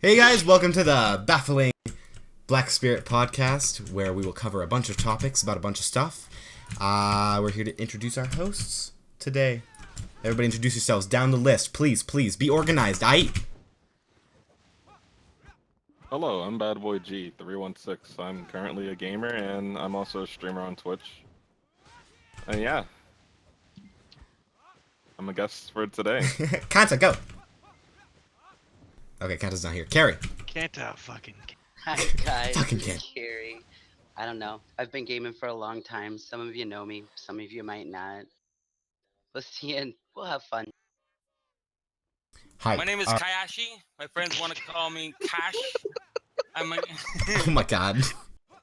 Hey guys, welcome to the Baffling Black Spirit podcast, where we will cover a bunch of topics about a bunch of stuff. We're here to introduce our hosts today. Everybody introduce yourselves down the list, please, be organized, aight? Hello, I'm Bad Boy G316. I'm currently a gamer and I'm also a streamer on Twitch. And yeah, I'm a guest for today. Kanta, go! Okay, Kanta's not here. Carrie. Kanta fucking. Hi guys, Fucking it's can't. Carrie. I don't know. I've been gaming for a long time. Some of you know me, some of you might not. Let's see and we'll have fun. Hi. My name is Kayashi. My friends want to call me Cash. I'm a... Oh my god.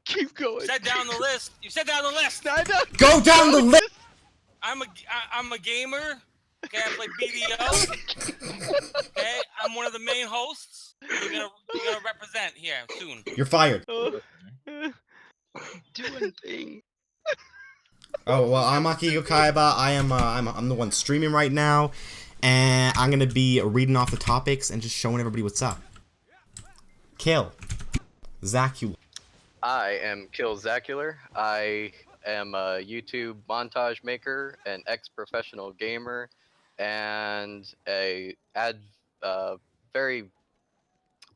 Keep going. You said down the list. You said down the list. Go down the list! I'm a gamer. Okay, I play BDO. Okay, I'm one of the main hosts. You're gonna represent here soon. You're fired. Doing things. Oh, well, I'm Akihiko Kaiba. I'm the one streaming right now, and I'm gonna be reading off the topics and just showing everybody what's up. Kill. Zacula. I am Kill Zacular. I am a YouTube montage maker, an ex-professional gamer, and I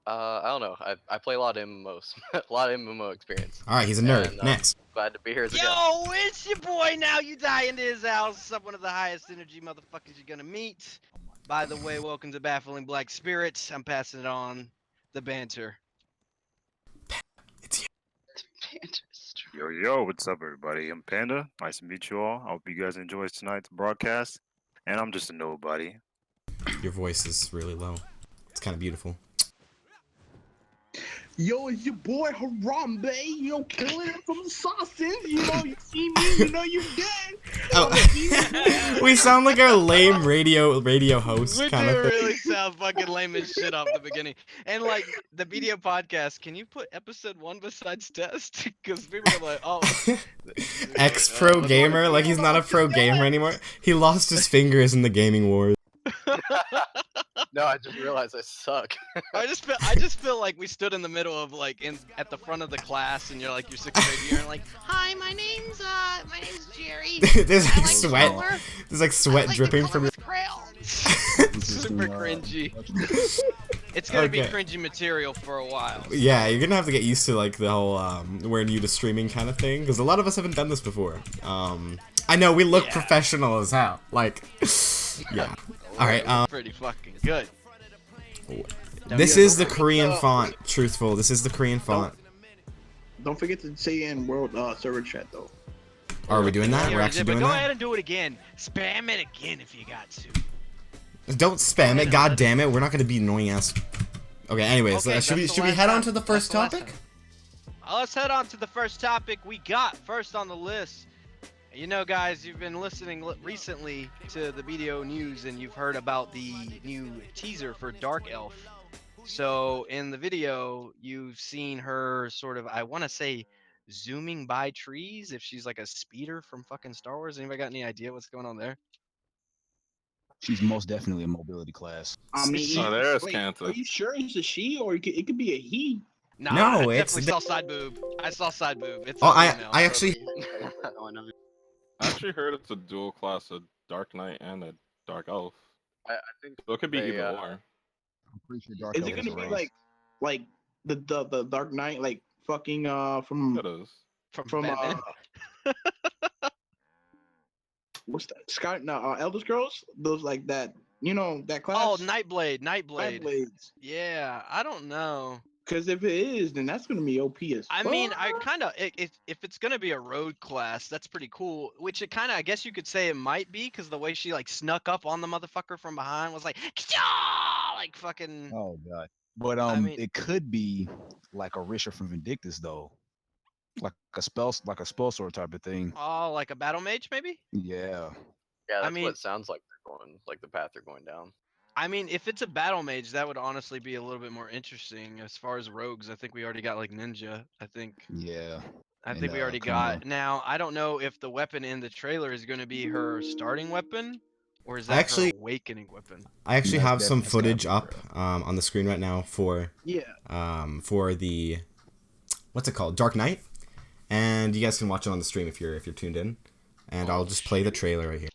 don't know. I play a lot of MMOs, a lot of MMO experience. Alright, he's a nerd. And, Next. Glad to be here as a guest. Yo, it's your boy now. You die into his house. One of the highest energy motherfuckers you're gonna meet. By the way, welcome to Baffling Black Spirits. I'm passing it on. The banter. It's you. Yo, what's up, everybody? I'm Panda. Nice to meet you all. I hope you guys enjoy tonight's broadcast. And I'm just a nobody. Your voice is really low. It's kind of beautiful. Yo, it's your boy Harambe, killing it from the sausage. You see me, you know you dead. Oh, we sound like our lame radio host We kind do of thing. really sound fucking lame as shit off the beginning. And like the BDO podcast, can you put episode 1 besides test? Because people are like, oh. Ex-pro gamer, like he's not a pro gamer anymore. He lost his fingers in the gaming wars. No, I just realized I suck. I just feel like we stood in the middle of like at the front of the class, and you're like your 6th grade year, and like, hi, my name's Jerry. There's like I like sweat. color. There's like sweat dripping from your. Super cringy. It's gonna be Okay. cringy material for a while. Yeah, you're gonna have to get used to like the whole we're new to streaming kind of thing, because a lot of us haven't done this before. I know we look Yeah. professional as hell. Like, yeah. All right. Pretty fucking good. This is the Korean font. Truthful. This is the Korean font. Don't forget to say in world server chat though. Are we doing that? You We're already actually did, but doing go that. ahead and do it again. Spam it again if you got to. Don't spam it. God damn it. We're not gonna be annoying ass. Okay. Anyways, Okay, should we that's the head last on time. to the first That's the last topic? time. Let's head on to the first topic we got first on the list. You know, guys, you've been listening recently to the BDO news, and you've heard about the new teaser for Dark Elf. So in the video, you've seen her sort of, I want to say, zooming by trees. If she's like a speeder from fucking Star Wars. Anybody got any idea what's going on there? She's most definitely a mobility class. I mean, Oh, there's wait, Kanta. are you sure it's a she or it could be a he? Nah, No, I it's definitely saw side boob. I saw side boob. It's Oh, a female. I actually. I actually heard it's a dual class, a Dark Knight and a Dark Elf. I think So it could be They, either uh, or. I'm pretty sure Dark Is Elf it is gonna a be race. like the Dark Knight, like fucking from It is. from Batman. what's that? Sky? No, Elder Scrolls. Those like that. You know that class. Oh, Nightblade. Nightblade. Blades. Yeah, I don't know. Because if it is, then that's gonna be OP as I mean, fuck. I kind of if it's gonna be a road class, that's pretty cool. Which it kind of, I guess you could say it might be, because the way she like snuck up on the motherfucker from behind was like, "Kya!" Like fucking. Oh god. But I mean- it could be like a Risha from Vindictus though. Like a spell sword type of thing. Oh, like a battle mage maybe. Yeah. yeah, that's mean- what it sounds like they're going, like the path they're going down. I mean, if it's a battle mage, that would honestly be a little bit more interesting. As far as rogues, I think we already got like ninja. I think Yeah. I And, think we already Kuma. got. Now, I don't know if the weapon in the trailer is going to be her starting weapon, Or is I that actually- her awakening weapon? I actually That's have some definitely- footage up on the screen right now for the what's it called, Dark Knight, and you guys can watch it on the stream if you're tuned in, and I'll just play the trailer right here.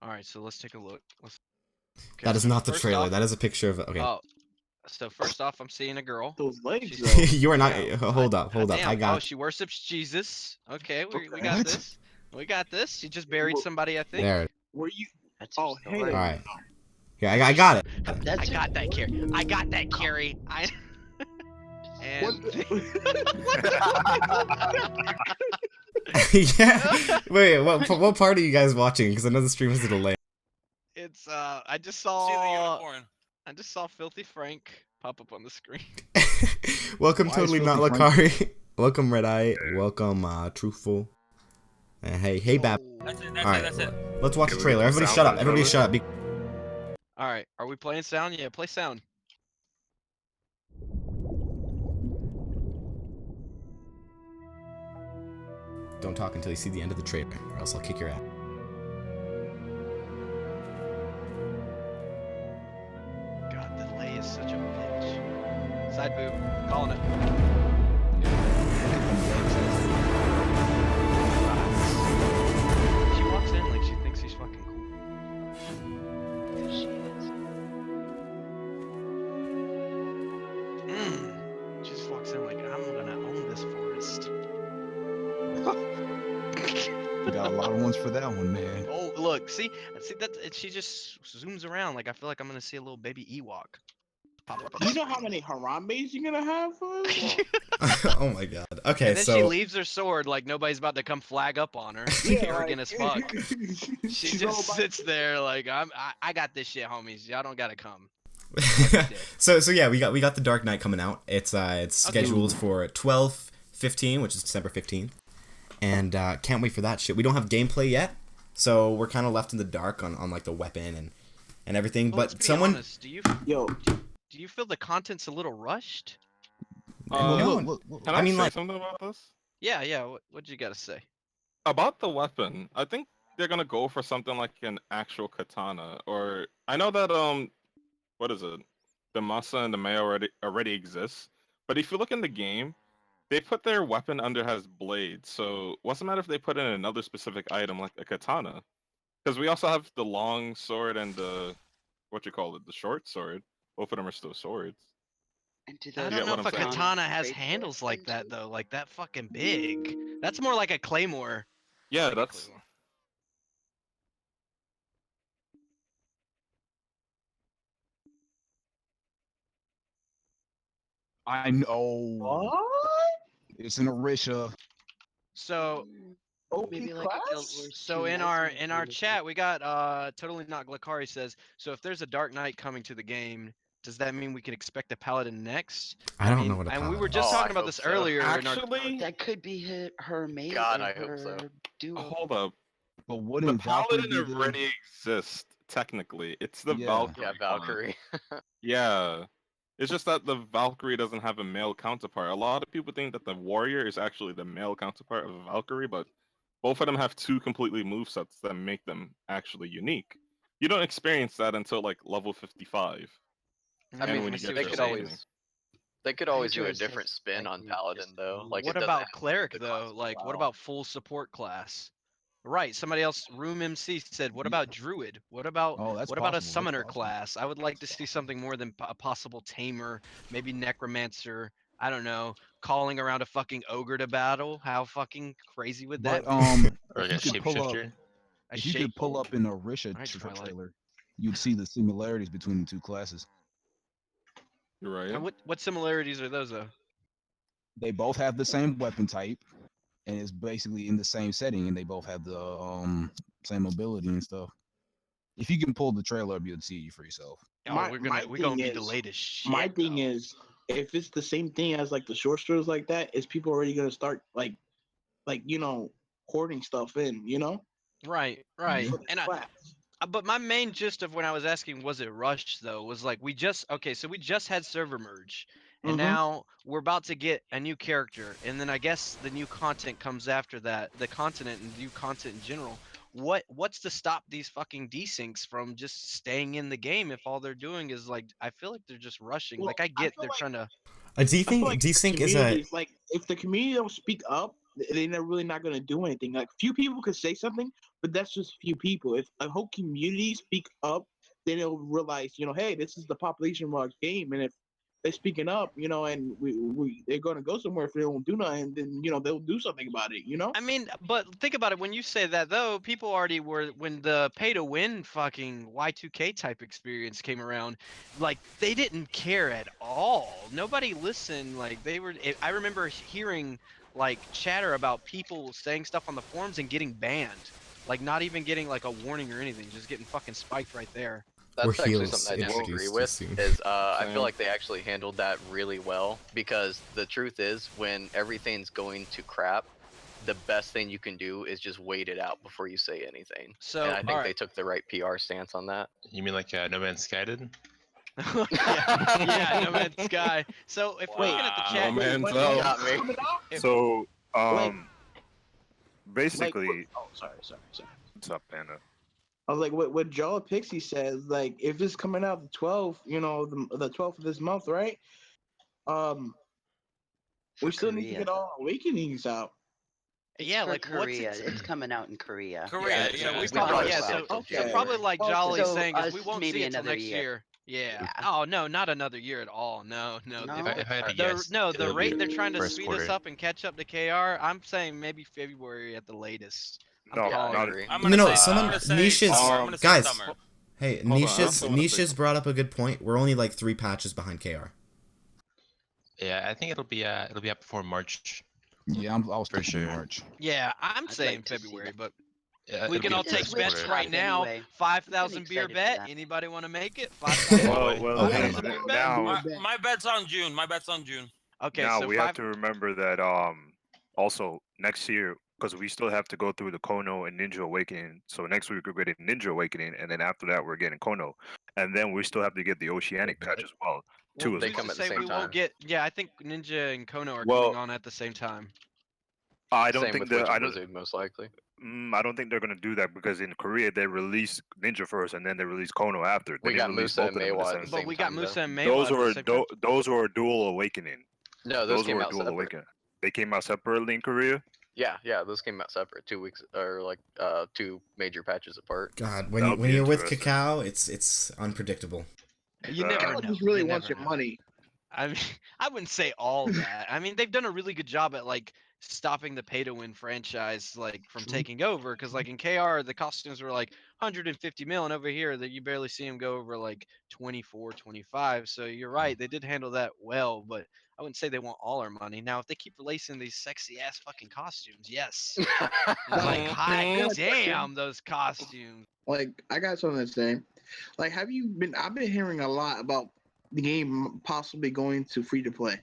All right, so let's take a look. Okay, That is so not the first trailer. off- That is a picture of. Okay. Oh, so first off, I'm seeing a girl. Those legs, She's- though. You are not. Yeah, Hold up. Hold up. Damn. I Oh, got. she worships Jesus. Okay, we Okay. got What? this. We got this. She just buried Well, somebody, I think. There. Were you? That's her Oh, hey. sword. All right. Yeah, I got it. That's I her got that, sword. Carrie. I got that, Carrie. I. And What? Yeah. Wait. What part are you guys watching? Because I know the stream has a delay. it's I just See the saw unicorn. Filthy Frank pop up on the screen. Welcome, Why is totally not Filthy Frank- Lakari. Welcome, Red Eye. Welcome, Truthful. And hey, Bab. That's it. All That's right. it. That's it. Let's watch the Can we trailer. get Everybody sound shut on up. the Everybody trailer? shut up. All right, are we playing sound? Yeah, play sound. Don't talk until you see the end of the trailer, or else I'll kick your ass. God, the delay is such a bitch. Side boob, calling it. She walks in like she thinks she's fucking cool. There she is. She just walks in like, I'm gonna own this forest. You got a lot of ones for that one, man. Oh, look, see that she just zooms around like I feel like I'm gonna see a little baby Ewok. Pop up. You know how many Harambe's you're gonna have for us? Oh my god. Okay, And then so she leaves her sword like nobody's about to come flag up on her. Arrogant as fuck. She She's all just about- sits there like I got this shit, homies. Y'all don't gotta come. so yeah, we got the Dark Knight coming out. It's scheduled for 12/15, which is December 15th, and can't wait for that shit. We don't have gameplay yet, so we're kind of left in the dark on like the weapon and everything. Well, let's But be someone, honest, do you feel the content's a little rushed? No, Can I I mean, say like- something about this? Yeah. What you gotta say? About the weapon, I think they're gonna go for something like an actual katana, or I know that what is it? The Masa and the Mei already exists, but if you look in the game, they put their weapon under has blades. So what's the matter if they put in another specific item like a katana? Because we also have the long sword and the the short sword. Both of them are still swords. And do I those don't know what if I'm a saying? katana has break handles force like then, that too? though, like that fucking big. That's more like a claymore. Yeah, Like a that's claymore. I know. What? It's an Orisha. So OP Maybe like a Guild class? Wars So 2 in our Rising kind of chat, thing. we got totally not Glakari says, so if there's a Dark Knight coming to the game, does that mean we can expect a Paladin next? I don't mean, know what a and we paladin were just is. Oh, talking I about hope this so. earlier. actually. That could be her mate God, or I hope so. her duo. Hold up. But The wouldn't Valkyrie paladin be the... already exists technically. It's the Yeah. Valkyrie. Yeah, one. Valkyrie. Yeah. It's just that the Valkyrie doesn't have a male counterpart. A lot of people think that the warrior is actually the male counterpart of a Valkyrie, but both of them have two completely movesets that make them actually unique. You don't experience that until like level 55. I And mean, when I you see get what They you're could their saying. always they could always do a Hydra different says spin on Valkyrie Paladin just though. moved. Like What it doesn't about have to be cleric the though? class Like, what well. about full support class? Right. Somebody else, Room MC said, what Yeah. about druid? What about Oh, that's a possible. That's summoner possible. class? I would like to see something more than a possible tamer, maybe necromancer. I don't know, calling around a fucking ogre to battle. How fucking crazy would that But be? Or like a if you could pull up, shapeshifter. A if you shape- could pull up in a Orisha Alright, Twilight. trailer, you'd see the similarities between the two classes. You're right. And what similarities are those though? They both have the same weapon type, and it's basically in the same setting, and they both have the same ability and stuff. If you can pull the trailer up, you'll see it for yourself. Oh, My- we're my gonna thing be is- delayed as shit. My thing though. is, if it's the same thing as like the sorcerers like that, is people already gonna start like hoarding stuff in, Right. Yeah. for the And class. but my main gist of when I was asking was it rushed though was like we just had server merge and Mhm. now we're about to get a new character and then I guess the new content comes after that, the continent and new content in general. what's to stop these fucking desyncs from just staying in the game if all they're doing is like I feel like they're just rushing. Well, Like I I get feel they're like trying to. A I feel desync like the desync is community a is like if the community don't speak up, they're really not gonna do anything. Like few people could say something, but that's just few people. If a whole community speak up, then they'll realize, hey, this is the population of our game, and if they're speaking up, and they're gonna go somewhere if they don't do nothing, then they'll do something about it. I mean, but think about it. When you say that, though, people already were when the pay to win fucking Y2K type experience came around. Like they didn't care at all. Nobody listened. Like they were. I remember hearing like chatter about people saying stuff on the forums and getting banned. Like not even getting like a warning or anything, just getting fucking spiked right there. We're That's actually heels something I disagree introduced with. soon. Is I Same. feel like they actually handled that really well because the truth is, when everything's going to crap, the best thing you can do is just wait it out before you say anything. So And I think all they right. took the right PR stance on that. You mean like No Man's Sky did? yeah, No Man's Sky. So if we're looking at the No chat, man's Wait, out. Got me. coming out? If- So, Like- basically, sorry. what's up, Panda? I was like, what Joe Pixie says, like, if it's coming out the 12th, the 12th of this month, right? We still need to get all Awakenings out. It's yeah, for like what's Korea. it? It's coming out in Korea. Korea, So yeah. we it's probably probably yeah. set So, till so January. probably like Okay. Jolly's So saying is we us, won't maybe see it till another next year. year. Yeah. Yeah. Oh no, not another year at all. No. No? If I had to The guess, no, the it'll rate be they're trying to first speed quarter. us up and catch up to KR. I'm saying maybe February at the latest. No, Yeah, I not agree. I'm No, gonna no, say, someone- I'm gonna say Nisha's- summer. I'm gonna say guys, summer. Hey, Hold on, I Nisha's also wanna say Nisha's brought up a good point. We're only like 3 patches behind KR. Yeah, I think it'll be up before March. Yeah, I was For thinking sure. March. Yeah, I'm I'd saying like to see February, that. but Yeah, we it'll can be all the take first bets quarter. right Hot now. anyway. 5,000 beer excited for bet. that. Anybody want to make it? 5,000. Well, Okay. 5,000 beer bet? now, My bet's on June. My bet's on June. Okay, now so we five. have to remember that also next year, because we still have to go through the Kono and Ninja Awakening. So next week we're getting Ninja Awakening, and then after that we're getting Kono, and then we still have to get the Oceanic patch as well. Two as They who's well. come to at the say same we won't time. get? Yeah, I think Ninja and Kono are Well- coming on at the same time. I don't Same think with that Witch I and don't. Wizard, most likely. I don't think they're gonna do that because in Korea they release Ninja first and then they release Kono after. They We got didn't release Musa both and of them at the Meiwa at same the But same we got time, though. Musa and Meiwa Those at the were same time. those were dual awakening. No, those came were out dual separate. awakening. They came out separately in Korea. Yeah, those came out separate. 2 weeks or like 2 major patches apart. God, That would when be you're with interesting. Cacao, it's unpredictable. You Uh, never Cal know. just really You wants never your know. money. I mean, I wouldn't say all that. I mean, they've done a really good job at like stopping the pay to win franchise like from taking over. Because like in KR, the costumes were like 150 mil, and over here that you barely see them go over like 24, 25. So you're right, they did handle that well, but I wouldn't say they want all our money. Now, if they keep releasing these sexy ass fucking costumes, yes, like hot Mhm. damn those costumes. Like, I got something to say. Like, I've been hearing a lot about the game possibly going to free to play.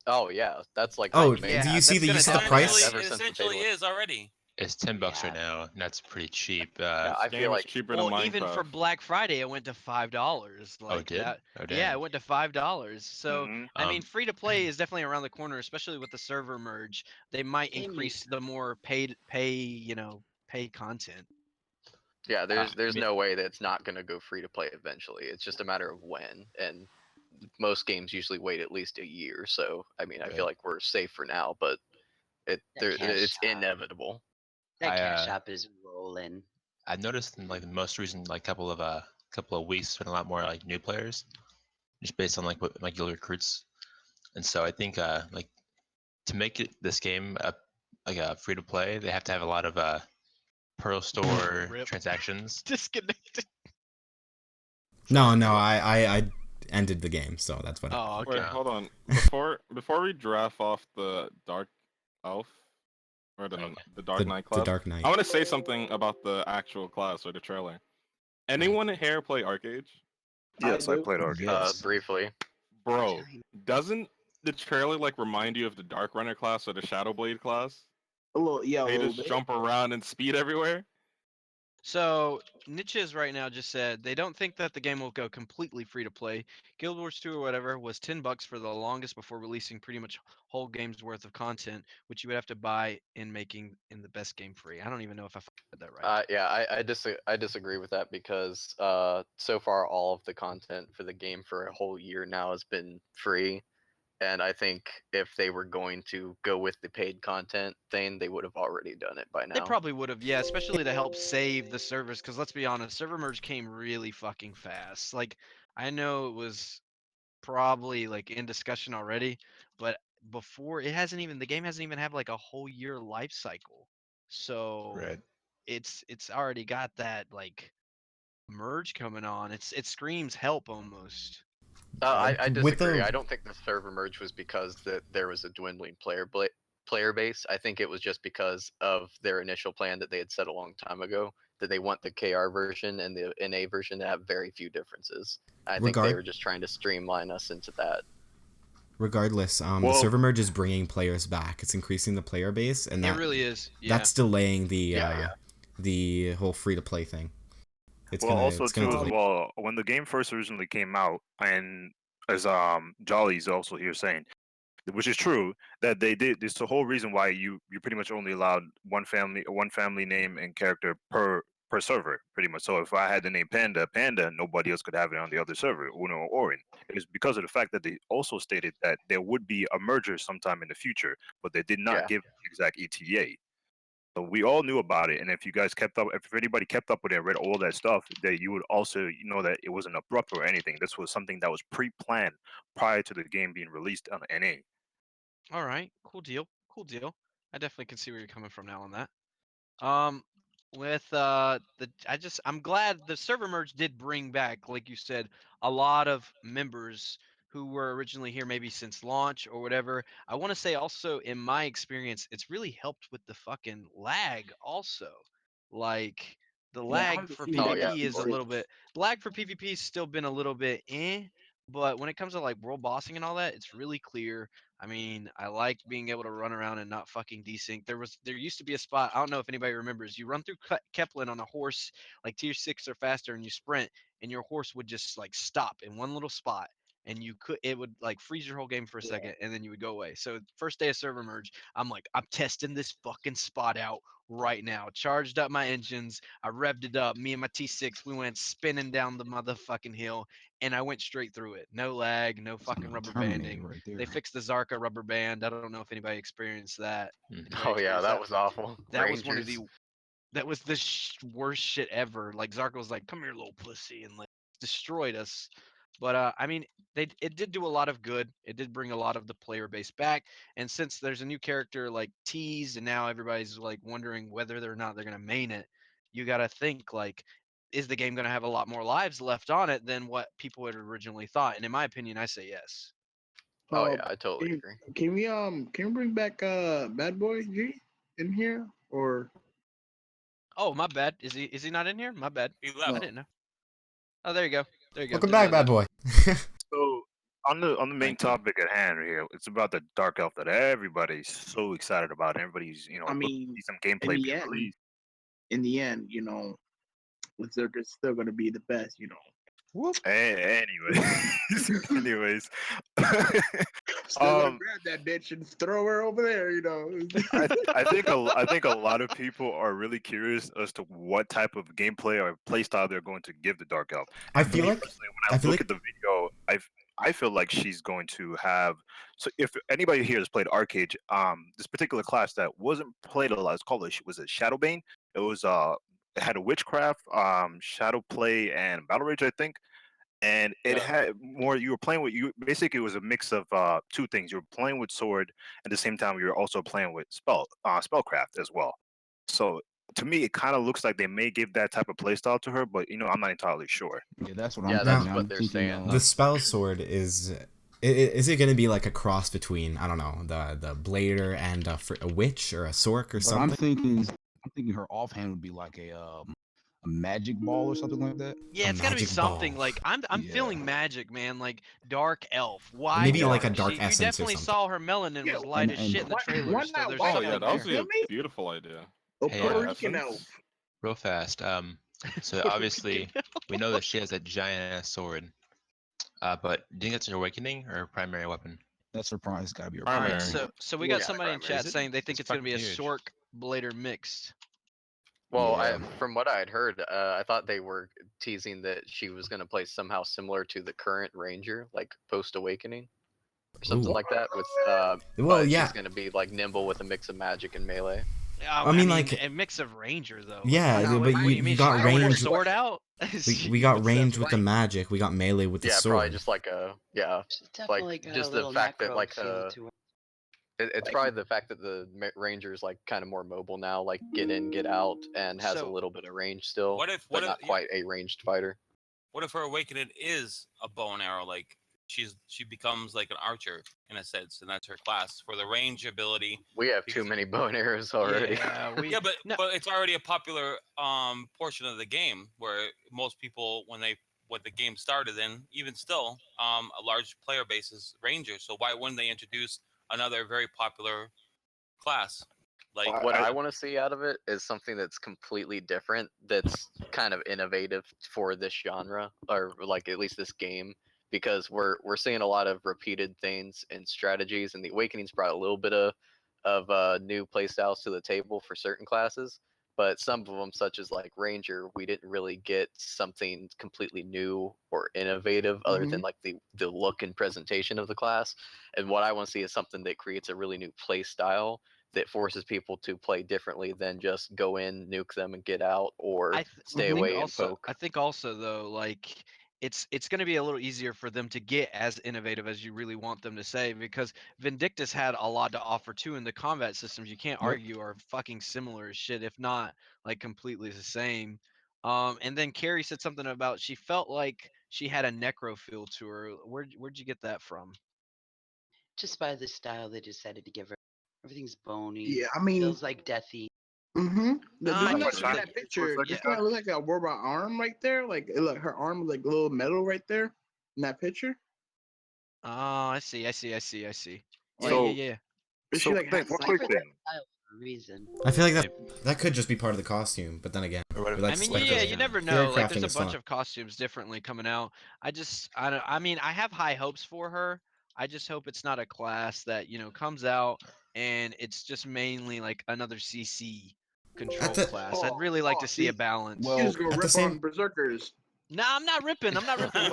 Oh yeah, that's like Oh, the main- yeah, do you see that's the gonna use of the definitely price? Ever It since the essentially Fable. is already. It's $10 right Yeah. now, and that's pretty cheap. Yeah, I Game feel is like cheaper than Well, even for Minecraft. Black Friday, it went to $5. Oh, Like it did? that. Oh, Yeah, dang. it went to $5. So Mhm. I mean, Um, free to play is definitely around the corner, especially with the server merge. They might Amy. increase the more pay content. yeah, there's mean- no way that it's not gonna go free to play eventually. It's just a matter of when, and most games usually wait at least a year. So I mean, I Okay. feel like we're safe for now, but cash it's shop. inevitable. That I, cash uh, shop is rolling. I noticed in like the most recent like couple of weeks, been a lot more like new players, just based on like what like guild recruits, and so I think like to make this game like a free to play, they have to have a lot of Pearl Store Rip. transactions. Disconnected. No, I ended the game, so that's what. Oh, okay. Wait, hold on. Before we draft off the Dark Elf or the Okay. Dark Knight class, The Dark Knight. I want to say something about the actual class or the trailer. Anyone here play Arcade? Yes, I do. played Arcade. Yes. Briefly. Bro, doesn't the trailer like remind you of the Dark Runner class or the Shadow Blade class? A little They little just bit. jump around and speed everywhere. So Niches right now just said they don't think that the game will go completely free to play. Guild Wars 2 or whatever was $10 for the longest before releasing pretty much whole game's worth of content, which you would have to buy in making in the best game free. I don't even know if I said that right. Yeah, I disagree with that because so far all of the content for the game for a whole year now has been free, and I think if they were going to go with the paid content thing, they would have already done it by They now. probably would have, yeah, especially to help save the servers. Because let's be honest, server merge came really fucking fast. Like, I know it was probably like in discussion already, but before it hasn't even the game hasn't even had like a whole year life cycle. So Right. it's already got that like merge coming on. It screams help almost. I With disagree. the I don't think the server merge was because there was a dwindling player base. I think it was just because of their initial plan that they had set a long time ago that they want the KR version and the NA version to have very few differences. I think they were just trying to streamline us into that. regardless, the Well- server merge is bringing players back. It's increasing the player base, and It that really is. Yeah. that's delaying the Yeah. the whole free to play thing. It's Well, gonna also it's gonna too as delay. well, when the game first originally came out, and as Jolly's also here saying, which is true, that they did. There's the whole reason why you pretty much only allowed one family name and character per server, pretty much. So if I had the name Panda, nobody else could have it on the other server, Uno or Orin. It was because of the fact that they also stated that there would be a merger sometime in the future, but they did not Yeah. give an exact ETA. So we all knew about it, and if you guys kept up, if anybody kept up with it and read all that stuff, that you would also know that it wasn't abrupt or anything. This was something that was pre-planned prior to the game being released on NA. All right. Cool deal. Cool deal. I definitely can see where you're coming from now on that. Um, with I'm glad the server merge did bring back, like you said, a lot of members who were originally here maybe since launch or whatever. I want to say also in my experience, it's really helped with the fucking lag also. Like the Yeah, I lag haven't for seen that PvP is a before. little bit lag for PvP has still been a little bit but when it comes to like world bossing and all that, it's really clear. I mean, I liked being able to run around and not fucking desync. There used to be a spot. I don't know if anybody remembers. You run through Kepler on a horse like tier 6 or faster, and you sprint, and your horse would just like stop in one little spot, and it would like freeze your whole game for a second, and then you would go away. So first day of server merge, I'm like, I'm testing this fucking spot out right now. Charged up my engines. I revved it up. Me and my T6, we went spinning down the motherfucking hill, and I went straight through it. No lag, no fucking rubber banding. right there. They fixed the Zarka rubber band. I don't know if anybody experienced that. Mhm. Anybody Oh yeah, experienced that was awful. That was one of the Rangers. that was the worst shit ever. Like Zarka was like, "Come here, little pussy," and like destroyed us. But I mean, it did do a lot of good. It did bring a lot of the player base back. And since there's a new character like teased, and now everybody's like wondering whether or not they're gonna main it, you gotta think like, is the game gonna have a lot more lives left on it than what people had originally thought? And in my opinion, I say yes. Oh Uh, yeah, I totally agree. can we bring back Bad Boy G in here or Oh, my bad. Is he not in here? My bad. He I left. didn't know. Oh, there you go. There you go. Welcome Didn't back, know bad that. boy. So on the main Thank you. topic at hand here, it's about the Dark Elf that everybody's so excited about. Everybody's I looking to mean, see some in gameplay the being end, released. with Zerkers still gonna be the best. Anyways, Still gonna um, grab that bitch and throw her over there. I think a lot of people are really curious as to what type of gameplay or playstyle they're going to give the Dark Elf. I And feel me like personally, when I look at the video, I feel like she's going to have. So if anybody here has played Arcade, this particular class that wasn't played a lot, was it Shadowbane? It was it had a witchcraft, shadow play, and battle rage, I think. And it had more. You were playing with you. Basically, it was a mix of two things. You were playing with sword, at the same time, you were also playing with spellcraft as well. So to me, it kind of looks like they may give that type of playstyle to her, but I'm not entirely sure. Yeah, that's what I'm Yeah, thinking. that's I'm what they're thinking, saying. the spell sword is it going to be like a cross between, I don't know, the blader and a witch or a sork or but something? I'm thinking her offhand would be like a magic ball or something like that. Yeah, A it's gotta be magic something ball. like I'm Yeah. feeling magic, man. Like dark elf. Why Maybe like dark? a dark You essence or definitely something. saw her melanin Yeah, was light as and shit in the why trailer, so not there's white Oh elf? yeah, something that would there. be Feel a me? beautiful idea. A Hey, Puerto Dark Rican essence. elf. real fast. So obviously we know that she has that giant ass sword. But do you think that's an awakening or a primary weapon? That's her prime. It's gotta be her All right, Primary. so we Yeah, got somebody in primary. chat Is it? saying they think It's it's gonna be a fucking huge. Sork Blader mixed. Well, Yeah. from what I had heard, I thought they were teasing that she was going to play somehow similar to the current Ranger, like post Awakening or something Ooh. like that. With Well, but yeah. she's going to be like nimble with a mix of magic and melee. I mean, like, a mix of Ranger though. yeah, Like, but what do you you mean? got She's throwing her range. sword out. We got What's range that with the like? magic. We got melee with the Yeah, probably sword. just like She's definitely got a just the little fact that necro like feel to her. it's Like- probably the fact that the Ranger is like kind of more mobile now, like get in, get out, and has a So- little bit of range still, What if but not yeah, quite a ranged fighter. what if her awakening is a bow and arrow? Like she becomes like an archer in a sense, and that's her class for the range ability. We have too many bow and arrows already. Yeah, Yeah, but no, but it's already a popular portion of the game where most people when the game started in, even still, a large player base is Rangers. So why wouldn't they introduce another very popular class? Like What I want to see out of it is something that's completely different, that's kind of innovative for this genre, or like at least this game, because we're seeing a lot of repeated things and strategies, and the Awakenings brought a little bit of new playstyles to the table for certain classes, but some of them, such as like Ranger, we didn't really get something completely new or innovative other than like the look and presentation of the class. And what I want to see is something that creates a really new play style that forces people to play differently than just go in, nuke them, and get out, or stay away and poke. I think also though, like it's going to be a little easier for them to get as innovative as you really want them to say, because Vindictus had a lot to offer too, in the combat systems you can't argue are fucking similar as shit, if not like completely the same. And then Carrie said something about she felt like she had a necro feel to her. Where'd you get that from? Just by the style they decided to give her. Everything's bony. Yeah, I mean, Feels like deathy. doesn't I that just look in think- that picture? yeah. Doesn't that look like a robot arm right there? Like her arm is like a little metal right there in that picture. Oh, I see. Yeah, So- yeah. Is So, she like thank- half one Like quick for thing. that style for a reason. I feel like Maybe. that could just be part of the costume, but then again, Or what if- we like I mean, speculating. yeah, you never Theory know. Like, crafting there's a is bunch fun. of costumes differently coming out. I mean, I have high hopes for her. I just hope it's not a class that comes out and it's just mainly like another CC control the- class. I'd really like to see a balance. You just go at the rip same- on berserkers. No, I'm not ripping. But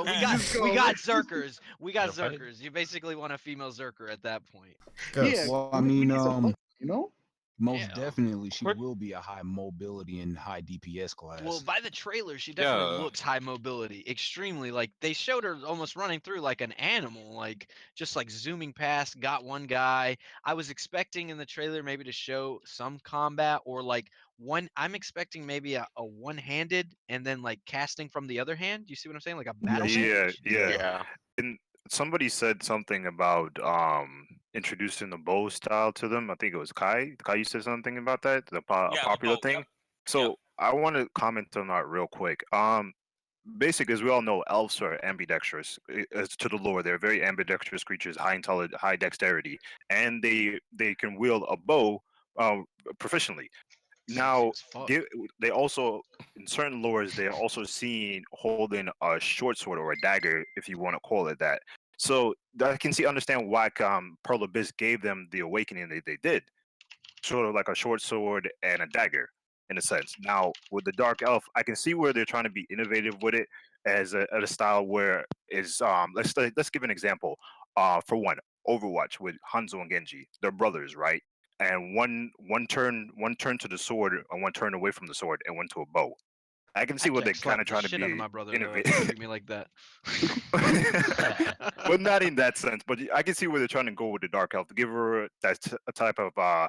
we Just go got rip- zerkers. We got Wanna fight? zerkers. You basically want a female zerker at that point. Ghost. Yeah. Well, I we mean, need some fight, you know. most Yeah. definitely she Quick- will be a high mobility and high DPS class. Well, by the trailer, she definitely Yeah. looks high mobility, extremely. Like they showed her almost running through like an animal, like just like zooming past, got one guy. I was expecting in the trailer maybe to show some combat or like one. I'm expecting maybe a one-handed and then like casting from the other hand. You see what I'm saying? Like a battle Yeah, mage. yeah. Yeah. And somebody said something about introducing the bow style to them. I think it was Kai. Kai, you said something about that, a the popular bow, thing. yep, So I want to comment on that real quick. Basic, as we all know, elves are ambidextrous. As to the lore, they're very ambidextrous creatures, high intelligence, high dexterity, and they can wield a bow proficiently. Now, As fuck. they also, in certain lores, they're also seen holding a short sword or a dagger, if you want to call it that. So I can understand why Pearl Abyss gave them the awakening they did, sort of like a short sword and a dagger, in a sense. Now with the dark elf, I can see where they're trying to be innovative with it as a style where is let's give an example. For one, Overwatch with Hanzo and Genji, they're brothers, right? And one turn to the sword and one turn away from the sword and one to a bow. I can see I'd what they're slap kind of the trying to shit out of be my brother though, if innovative. you treat me like that. Well, not in that sense, but I can see where they're trying to go with the dark elf. Give her a type of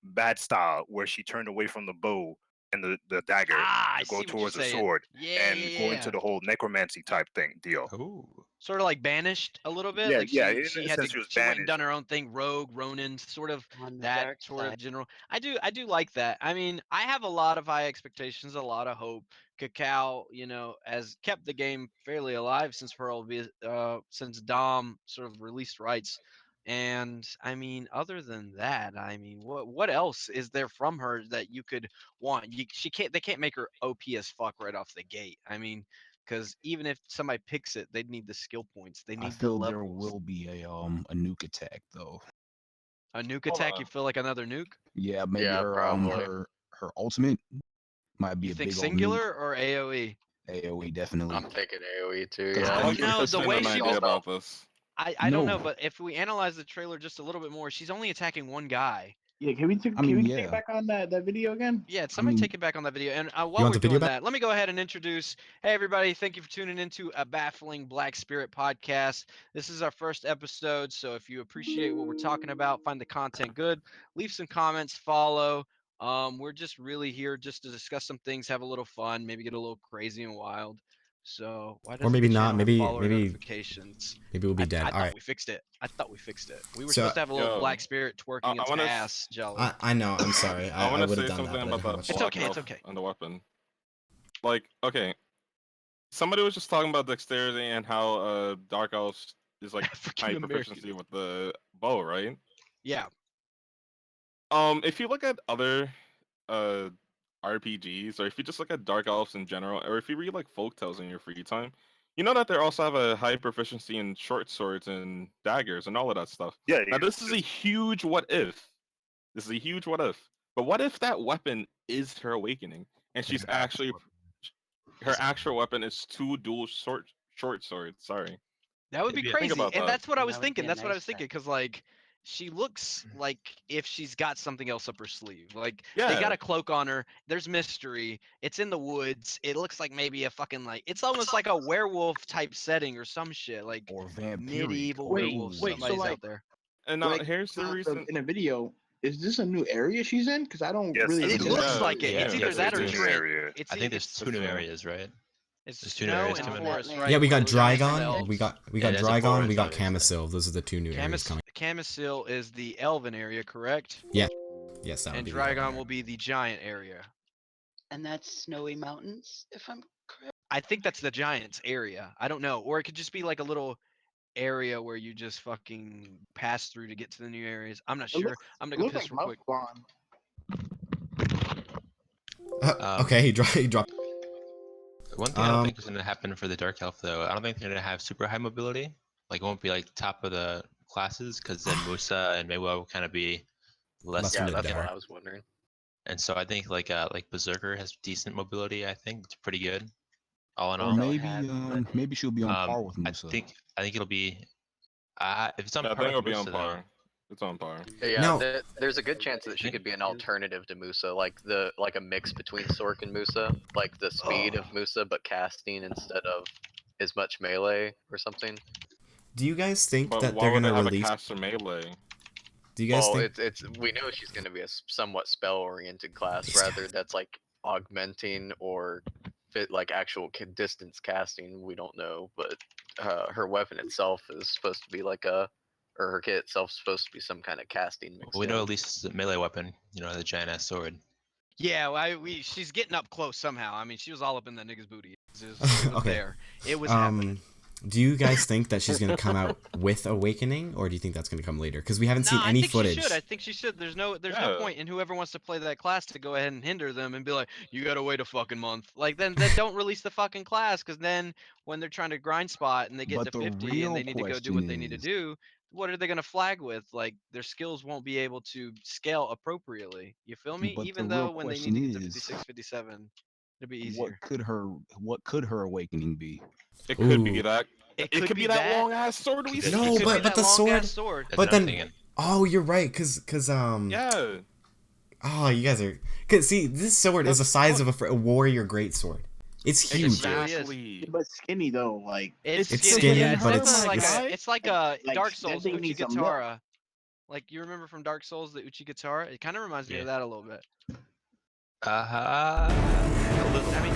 bad style where she turned away from the bow and the dagger I to go see what you're towards the saying. sword Yeah, and go into yeah. the whole necromancy type thing deal. Oh. Sort of like banished a little bit. Yeah, Like yeah, she in a had to sense she was she went and banished. done her own thing, rogue, Ronin, sort of On the that dark sort of side. general. I do like that. I mean, I have a lot of high expectations, a lot of hope. Cacao, has kept the game fairly alive since since Dom sort of released rights. And I mean, other than that, I mean, what else is there from her that you could want? They can't make her OP as fuck right off the gate. I mean, because even if somebody picks it, they'd need the skill points. They I need the feel there levels. will be a nuke attack though. A nuke Hold attack? on. You feel like another nuke? Yeah, maybe Yeah, probably. her ultimate might be You a think big old nuke. singular or AOE? AOE definitely. I'm thinking AoE too. 'Cause Yeah. I I don't think know, there's the been way an she idea was- about this. I don't know, No. but if we analyze the trailer just a little bit more, she's only attacking one guy. Yeah, can we take yeah. it back on that video again? Yeah, somebody mean- take it back on that video. And while want we're the video doing back? that, let me go ahead and introduce. Hey, everybody! Thank you for tuning into a Baffling Black Spirit podcast. This is our first episode, so if you appreciate what we're talking about, find the content good, leave some comments, follow. We're just really here just to discuss some things, have a little fun, maybe get a little crazy and wild. So why doesn't maybe the not, channel maybe- follow our maybe- notifications? Maybe we'll be dead. I All thought right. we fixed it. I thought we fixed it. We were So- supposed to have a little Yo, Black Spirit twerking I its wanna ass, Jelly. I know. I'm sorry. I I want to would say have done that, something but I about didn't have the much. It's black okay, it's elf okay. and the weapon. Like, okay, somebody was just talking about dexterity and how dark elves is like high African proficiency American. with the bow, right? Yeah. If you look at other uh RPGs, or if you just look at dark elves in general, or if you read like folk tales in your free time, you know that they also have a high proficiency in short swords and daggers and all of that stuff. Yeah, Now this is a huge what if. This is a huge what if. But what if that weapon is her awakening, and she's actually her actual weapon is two dual short swords. Sorry. That would be Maybe Think crazy. about And that. that's what I was That would be thinking. a That's what I nice was thinking. touch. Because, like, she looks like if she's got something else up her sleeve. Like, they Yeah. got a cloak on her. There's mystery. It's in the woods. It looks like maybe a fucking, like, it's almost like a werewolf type setting or some shit. Like, Or vampiric. medieval Wait, werewolf. wait, so, Somebody's like- out there. And now Like, here's the reason. in a video. Is this a new area she's in? Because I don't Yes, really. it's It a understand. looks Yeah, like it. yeah, It's yeah, either it's that a or new Trent. area. It's I think there's it's, two new it's, areas, right? it's there's two new snow areas and coming. forest, Yeah, right? Yeah, we got Those are just Dragon. elves. We got Yeah, there's a Dragon. forest We got obviously. Camisil. Those are the two new areas coming. Camisil is the elven area, correct? Yes, that would And be the Dragon elven will be the giant area. And that's snowy mountains, if I'm correct. I think that's the Giants area. I don't know. Or it could just be like a little area where you just fucking pass through to get to the new areas. I'm not It sure. looks- I'm It gonna go looks piss like real quick. Mufflon. Okay, he dropped. One thing I don't think is going to happen for the Dark Elf, though, I don't think they're going to have super high mobility. Like, it won't be like top of the classes, because then Musa and Maywa will kind of be less. Less Yeah, in the that's dark. what I was wondering. And so I think like Berserker has decent mobility. I think it's pretty good, all in Or all. Don't maybe have, but- maybe she'll be on par with I Musa. think it'll be. If it's on I par think with it'll be on Musa, then par. It's on par. Yeah, Now- there's a good chance that she could be an alternative to Musa, like a mix between Sork and Musa, like the speed of Musa but casting instead of as much melee or something. Do you guys think But that why they're would they gonna have release? a caster melee? Do you guys Well, think? it's we know she's going to be a somewhat spell oriented class, These rather that's like augmenting or fit like actual distance casting. We don't know, but her weapon itself is supposed to be or her kit itself is supposed to be some kind of casting mix. we know at least it's a melee weapon. You know, the giant ass sword. Yeah, well, she's getting up close somehow. I mean, she was all up in that nigga's booty. It was Okay. there. It was happening. Do you guys think that she's gonna come out with Awakening, or do you think that's gonna come later? Because we haven't seen any footage. I think she should. There's no Yeah. point in whoever wants to play that class to go ahead and hinder them and be like, you gotta wait a fucking month. Like then don't release the fucking class, because then when they're trying to grind spot and they get But to the 50 and real they need to go do question what they need to is- do, what are they gonna flag with? Like their skills won't be able to scale appropriately. You feel me? But Even the real though when they question need to get to is, 56, 57, it'll be easier. What could her awakening be? It could be Ooh. that. It could be that long ass sword we see. No, It could but be that the long-ass sword- That's But what I'm then- thinking. Oh, you're right. Cause Yeah. Oh, you guys are. Cause see, this sword is the size of a warrior greatsword. It's huge. really is. Exactly. But skinny though, like It's It's skinny, skinny, yeah, but definitely it's- like it's like a like, Dark that Souls thing needs some milk. Uchigatara. Like you remember from Dark Souls the Uchigatara? It kind of reminds me Yeah. of that a little bit. Uh-huh. I mean,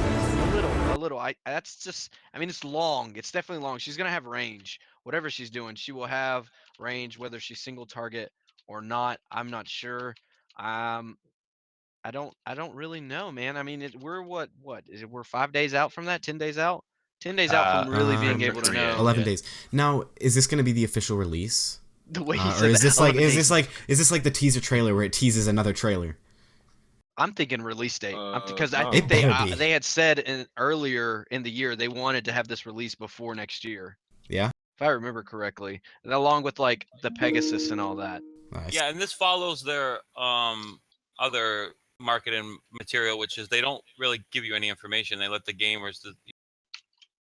a little. That's just. I mean, it's long. It's definitely long. She's gonna have range. Whatever she's doing, she will have range, whether she's single target or not. I'm not sure. I don't really know, man. I mean, we're what is it? We're 5 days out from that. 10 days out. 10 days out from really being able to know. 11 Yeah. days. Now, is this gonna be the official release? The way he Or said is this like elevate. is this like the teaser trailer where it teases another trailer? I'm thinking release date because I no. think It better be. they had said earlier in the year they wanted to have this released before next year, Yeah. if I remember correctly, and along with like the Pegasus and all that. Nice. Yeah, and this follows their other marketing material, which is they don't really give you any information. They let the gamers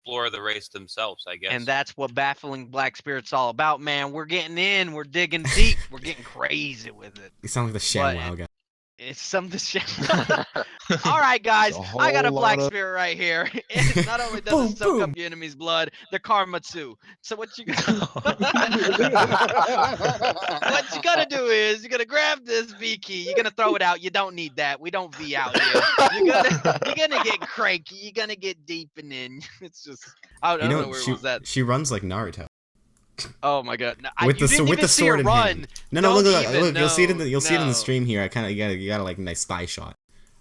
explore the race themselves, I guess. And that's what Baffling Black Spirit's all about, man. We're getting in, we're digging deep, we're getting crazy with it. You sound like the ShamWow guy. It's something. All right, guys, It's a I got a whole Black lot of- Spirit right here. And not only does Boom, it soak boom. up your enemy's blood, they're karma too. So what you got? What you gotta do is you gotta grab this V key. You're gonna throw it out. You don't need that. We don't V out here. You're gonna get cranky. You're gonna get deep and in. It's just I don't know where she, was that. she runs like Naruto. Oh my god! No, With you the didn't with even the see her sword in run. hand. No, Don't look, even, you'll see it in the no. stream here. You got like a nice thigh shot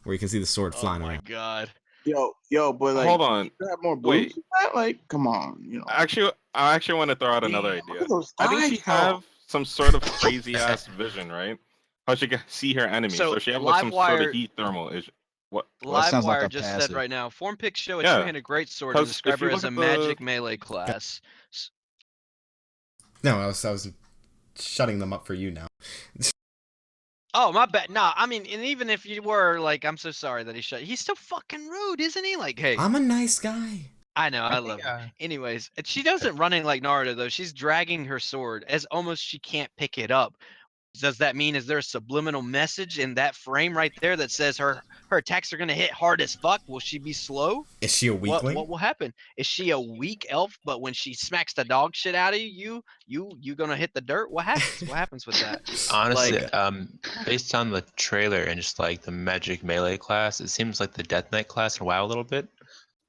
where you can see the sword flying Oh my around. god! Yo, but like, Hold on. you have more Wait. boobs than that? Like, come on, you know. I actually want to throw out another Damn, look idea. at those I think she thighs, though. have some sort of crazy ass vision, right? How she can see her enemy. So, So she have like some sort Livewire- of heat thermal issue. What? Well, that sounds like Livewire a just said passive. right now, Form Pick show a Yeah, two-handed greatsword and 'cause describe if you her as look a at the- magic melee class. No, I was shutting them up for you now. Oh, my bad. No, I mean, and even if you were like, I'm so sorry that he's still fucking rude, isn't he? Like, hey, I'm a nice guy. I know, I love him. Anyways, she doesn't running like Naruto though. She's dragging her sword as almost she can't pick it up. Does that mean is there a subliminal message in that frame right there that says her attacks are gonna hit hard as fuck? Will she be slow? Is she a weakling? What will happen? Is she a weak elf? But when she smacks the dog shit out of you gonna hit the dirt? What happens? What happens with that? Honestly, Like- based on the trailer and just like the magic melee class, it seems like the Death Knight class in WoW a little bit.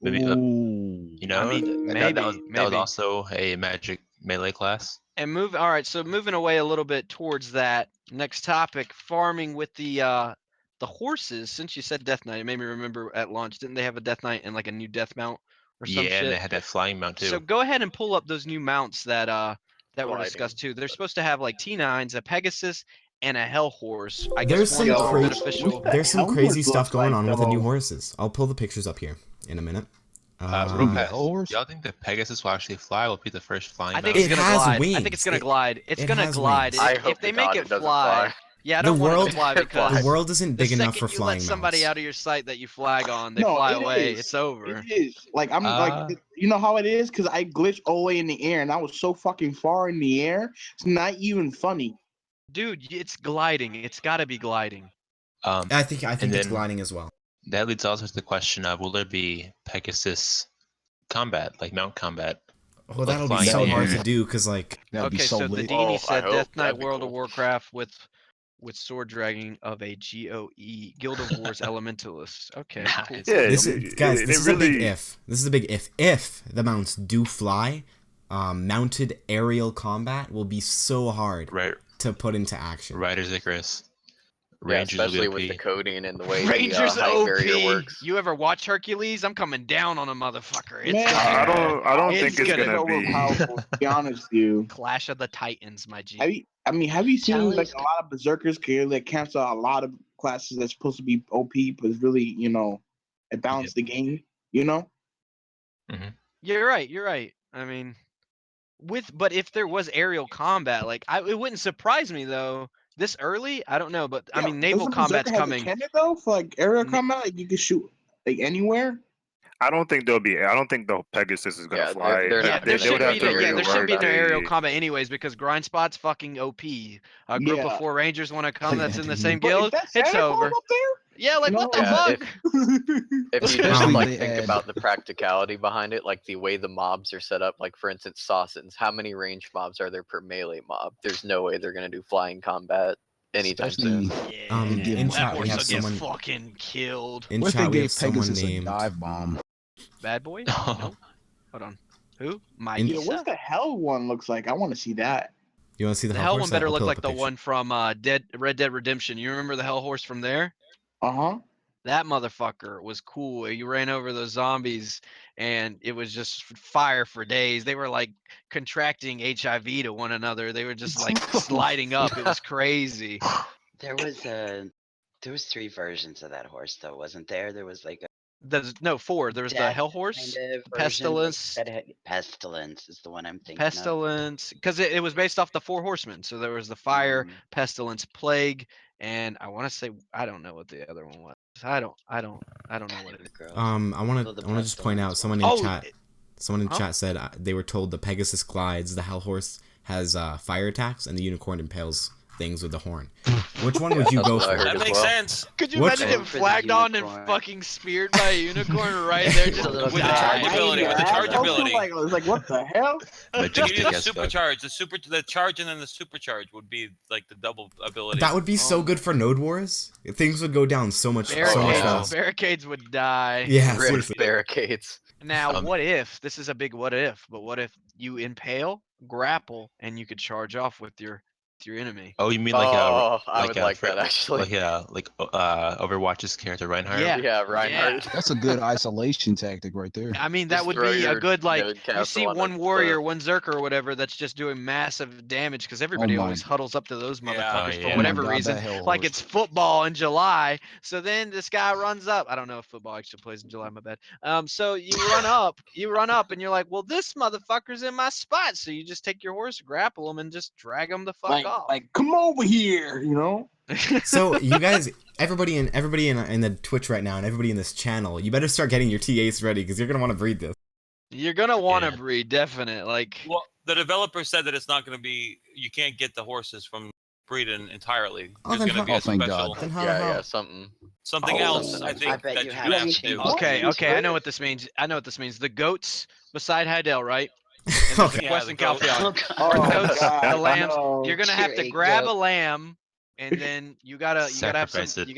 Maybe Ooh. you know, mean, and maybe, that was maybe. also a magic melee class. And all right, so moving away a little bit towards that next topic, farming with the horses. Since you said Death Knight, it made me remember at launch, didn't they have a Death Knight and like a new Death Mount or some Yeah, shit? and they had that flying mount too. So go ahead and pull up those new mounts that were Gliding. discussed too. They're supposed to have like T9s, a Pegasus, and a Hell Horse. I There's guess some one is crazy unofficial. there's some Hell crazy Horse stuff looks going like, on with the new though. horses. I'll pull the pictures up here in a minute. Real the fast. horse? Y'all think the Pegasus will actually fly? Will it be the first flying I think mount? it's It gonna has glide. I wings. think it's gonna It- glide. It's it gonna has glide. wings. I If hope they to make God it it doesn't fly, fly. yeah, I The don't want it world- to fly The because The world isn't the big enough second for you flying let somebody mounts. out of your sight that you flag on, they No, fly it away. is. It's over. It is. Like, I'm Uh, like, you know how it is? Because I glitched all the way in the air and I was so fucking far in the air. It's not even funny. Dude, it's gliding. It's got to be gliding. I think And it's then- gliding as well. That leads also to the question of will there be Pegasus combat, like mount combat? Well, Like that'll be flying so in the hard air. to do because like That'd be Okay, so so the lit. Dini Oh, I said hope. Death Knight That'd be World of cool. Warcraft with sword dragging of a GOE Guild of Wars Elementalist. Okay, cool. Nice. Yeah, this it- is guys. it This is a big really- if. This is a big if. If the mounts do fly, mounted aerial combat will be so hard Right, to put into action. Riders Icarus. Yeah, Rangers will especially be with the OP. coding and the way Rangers the height barrier OP. works. You ever watch Hercules? I'm coming down on a motherfucker. It's Man, gonna I don't It's think it's gonna gonna Overpowered, be. powerful, to be honest with you. Clash of the Titans, my G. Have you seen like Challenge- a lot of berserkers can like cancel a lot of classes that's supposed to be OP, but really, it balanced the game, You're right. You're right. I mean, but if there was aerial combat, like it wouldn't surprise me though. This early, I don't know, but I Yeah, mean, naval doesn't combat's Berserker have a coming. cannon though for like aerial Na- combat? Like you can shoot like anywhere. I don't think the Pegasus is gonna Yeah, fly. they're Yeah, not there doing shouldn't that be for no, the yeah, there shouldn't be no combat. aerial combat anyways because Grind Spot's fucking OP. A group of Yeah. 4 Rangers want to come that's in the same But guild. is that It's Santa Claus over. up there? Yeah, like what the Yeah, fuck? If you just Especially like they think add- about the practicality behind it, like the way the mobs are set up, like for instance, Sawsons, how many range mobs are there per melee mob? There's no way they're gonna do flying combat anytime Especially soon. Yeah, in that chat we horse have will get someone. fucking killed. In what if they chat we have gave someone Pegasus a named. dive bomb? Bad boy? No. Hold on. Who? My In- Yeah, what's the hell one looks like? I want to see that. You want to see the, The hell hell horse? one better I'll look pull up like a the picture. one from Red Dead Redemption. You remember the hell horse from there? Uh huh. That motherfucker was cool. You ran over those zombies, and it was just fire for days. They were like contracting HIV to one another. They were just like sliding up. It was crazy. There was 3 versions of that horse though, wasn't there? There was like a There's no 4. There was the death Hell Horse, kind of version, like, Pestilence, that had Pestilence is the one I'm thinking of. Pestilence, because it was based off the 4 horsemen. So there was the Fire, Mm. Pestilence, Plague, and I want to say I don't know what the other one was. I don't know what it is. Girls. I want So the to just point out pestilence someone in Huh? chat said they were told the Pegasus glides, the Hell Horse has fire attacks, and the unicorn impales things with the horn. Which one would you That's go what I for? heard That as makes well. sense. Could you What's- imagine him For the flagged on and unicorn. fucking speared by a unicorn right there? Just A little With the die. charge ability, with the Yeah, charge I was ability. like, I was like, what the hell? You Majestic do the as fuck. supercharge. The charge and then the supercharge would be like the double ability. That would be so Oh good for Node Wars. Things would go down so much Barricades, fast. barricades would die. Yeah, Rip seriously. barricades. Now, Um, what if this is a big what if? But what if you impale, grapple, and you could charge off with your enemy? Oh, you mean Oh, I would a like Fre- that actually. Overwatch's character Reinhardt? Yeah. Yeah, Reinhardt. That's a good isolation tactic right there. I mean, that Just would throw be a your good like node you castle see on one the warrior, cliff. one zerker or whatever that's just doing massive damage because everybody my always God. huddles up to those Yeah. motherfuckers Oh, for yeah. whatever Oh my God, reason. that hell Like horse. it's football in July, so then this guy runs up. I don't know if football actually plays in July. My bad. So you run up, and you're like, well, this motherfucker's in my spot. So you just take your horse, grapple him, and just drag him the fuck off. Like, come over here, you know? So you guys, everybody in the Twitch right now, and everybody in this channel, you better start getting your TAs ready because you're gonna want to breed this. You're gonna want to Yeah. breed, definite. Like, Well, the developer said that it's not going to be. You can't get the horses from breeding entirely. Oh, There's then going to how- be a Oh, thank special God. Then how? Yeah, something. something Oh, else. something I else. think I bet that you you're have going to to have to change do. it. okay, Horses, okay, I know right? what this means. I know what this means. The goats beside Heidel, right? And there's Okay. a quest Yeah, in the goats. Calpheon. Oh, Or goats, God, the lambs. no. You're gonna have to Puree grab goat. a lamb, and then you gotta have Sacrifice some. it. You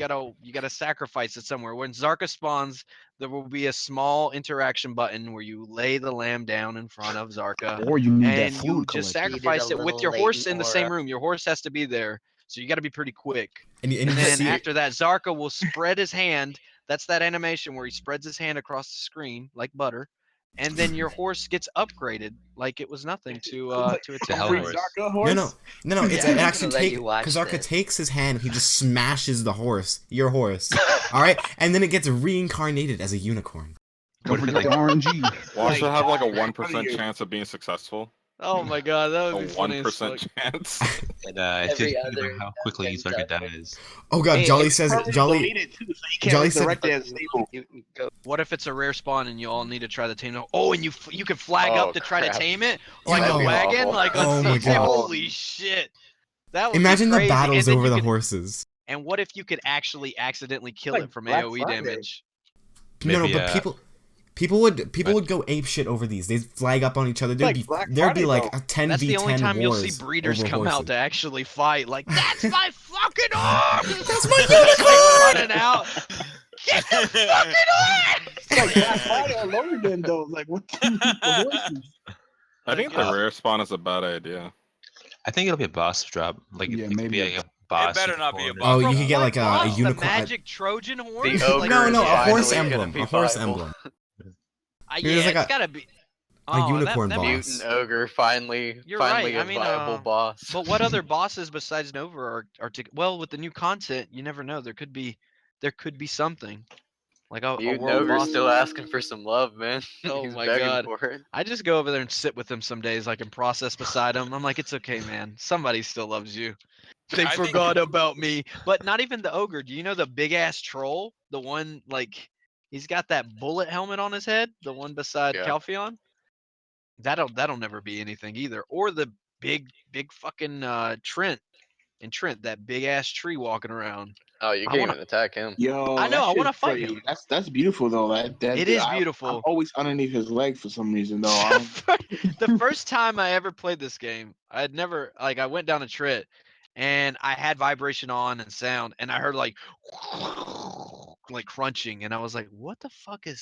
gotta sacrifice it somewhere. When Zarka spawns, there will be a small interaction button where you lay the lamb down in front of Zarka, Or you need that and you fluid just collector. sacrifice Needed it a with little your horse latent in the same aura. room. Your horse has to be there, so you got to be pretty quick. And you And then see it. after that, Zarka will spread his hand. That's that animation where he spreads his hand across the screen like butter, and then your horse gets upgraded like it was nothing to a The 10 hell Free nine. horse. Zarka horse? No. It's Yeah. it I'm actually gonna let takes you watch because Zarka this. takes his hand, he just smashes the horse, your horse. All right, and then it gets reincarnated as a unicorn. Don't What if forget it, the RNG. Well, I should have like a Like, 1% you. chance of being successful. Oh my god, that A would be funny as 1% fuck. chance. And Every it's just other how quickly Dungeons Zarka out there. dies. Oh god, Hey, Jolly it's says permanently Jolly. deleted, too, so you can't Jolly said- resurrect it as stable. You go. What if it's a rare spawn and you all need to try to tame it? Oh, and you can flag up Oh, to try to crap. tame it like That'd a be wagon, awful. like Oh on my CJ. God. Holy shit! That would Imagine be the crazy. battles And then over you the could- horses. And what if you could actually accidentally kill Like it from Black AOE Friday. damage? No, Maybe, but people would go ape shit over these. They'd flag up on each other. Like Black There'd be Friday, like though. a 10v10 That's the only time you'll see wars breeders over come out horses. to actually fight. Like, that's my fucking horse! That's my Just, like, unicorn! running out. Get the fucking horse! It's like Black Friday all over again, though. Like, what the horses? I think the rare spawn is a bad idea. I think it'll be a boss drop. Like Yeah, it could maybe be a- like a boss. It better in the not be a corner. boss. Oh, you From could get what like a boss? unicorn. The magic Trojan horse? The Like, ogre No, is no, a horse finally gonna emblem. be A horse viable. emblem. yeah, There's like it's a- gotta be. unicorn that boss. makes- Mutant ogre finally You're finally right, I a mean, viable boss. But what other bosses besides Nova are well, with the new content, you never know. There could be something like a Mutant world ogre's boss. still asking for some love, man. Oh He's my begging God. for it. I just go over there and sit with him some days, like and process beside him. I'm like, it's okay, man. Somebody still loves you. They I think- forgot about me. But not even the ogre. Do you know the big ass troll? The one like he's got that bullet helmet on his head. The one beside Yeah. Calpheon. That'll never be anything either. Or the big fucking Trent. And Trent, that big ass tree walking around. Oh, you I can't wanna- even attack him. Yo, I know, that I wanna shit's fight pretty- him. That's beautiful, though. That It is I'm beautiful. always underneath his leg for some reason, though. I don't- The first time I ever played this game, I had never I went down a trit and I had vibration on and sound and I heard like crunching and I was like, what the fuck is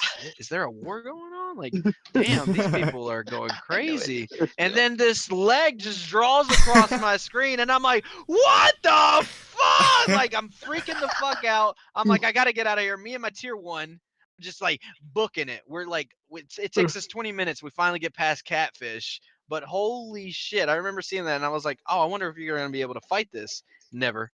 there a war going on? Like, damn, these people are going crazy. And then this leg just draws across my screen and I'm like, what the fuck? Like I'm freaking the fuck out. I'm like, I gotta get out of here. Me and my tier 1, just like booking it. We're like, it takes us 20 minutes. We finally get past Catfish, but holy shit, I remember seeing that and I was like, oh, I wonder if you're gonna be able to fight this. Never.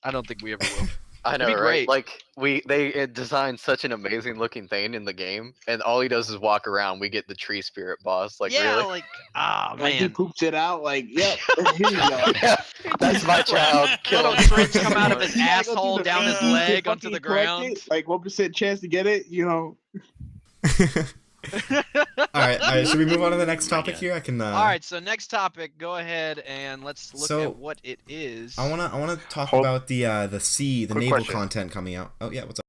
I don't think we ever will. I It'd know, be right? great. Like they designed such an amazing looking thing in the game, and all he does is walk around. We get the tree spirit boss. Like Yeah, really? like, ah, Like he man. poops it out. Like, yep, here you go. Yeah, that's my child. Kill Little him. tricks come out of his You gotta go through asshole the down his feces to leg onto fucking the collect ground. it. Like 1% chance to get it. You know. All right. Should we move on to the next topic here? I can. All right, so next topic. Go ahead and let's look So, at what it is. I wanna talk Hold- about the Quick naval question. content coming out. Oh yeah, what's up?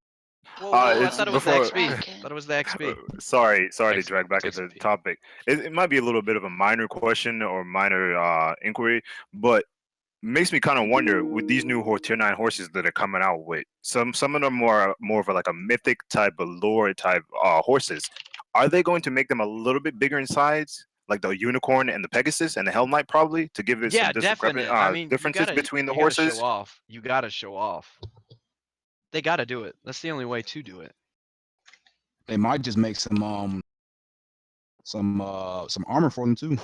Whoa, I It's thought it was before- the XP. Thought it was the XP. Sorry to X- drag back into the XP. topic. It might be a little bit of a minor question or minor inquiry, but makes me kind of wonder with these new tier 9 horses that are coming out with some of them more of like a mythic type of lore type horses. Are they going to make them a little bit bigger in size, like the unicorn and the Pegasus and the Hell Knight, probably to give it Yeah, some definite. I mean, differences between the you gotta horses? show off. You gotta show off. They gotta do it. That's the only way to do it. They might just make some armor for them too.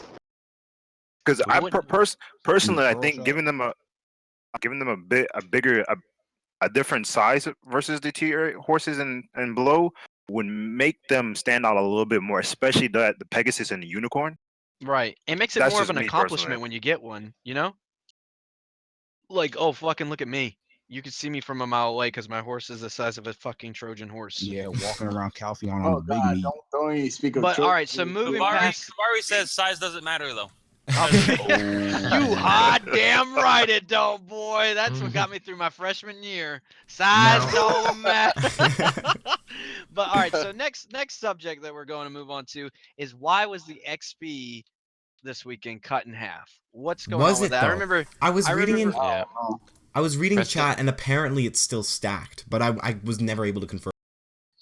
Because We I wouldn't- personally, I Pearl think shot. giving them a different size versus the tier horses and below would make them stand out a little bit more, especially the Pegasus and the unicorn. Right. It makes it That's more of just an me accomplishment personally. when you get one, you know? Like, oh, fucking look at me. You can see me from a mile away because my horse is the size of a fucking Trojan horse. Yeah, walking around Calpheon on Oh the big God! meat. Don't even speak of. But children. all right, so moving past. Savari says size doesn't matter though. You hot damn right it don't, boy. That's what got me through my freshman year. Size don't matter. But all right, so next subject that we're going to move on to is why was the XP this weekend cut in half? What's going Was on with it that? though? I remember. I was reading remember- Yeah. I was reading Press chat and apparently it's still stacked, but I was never able to confirm.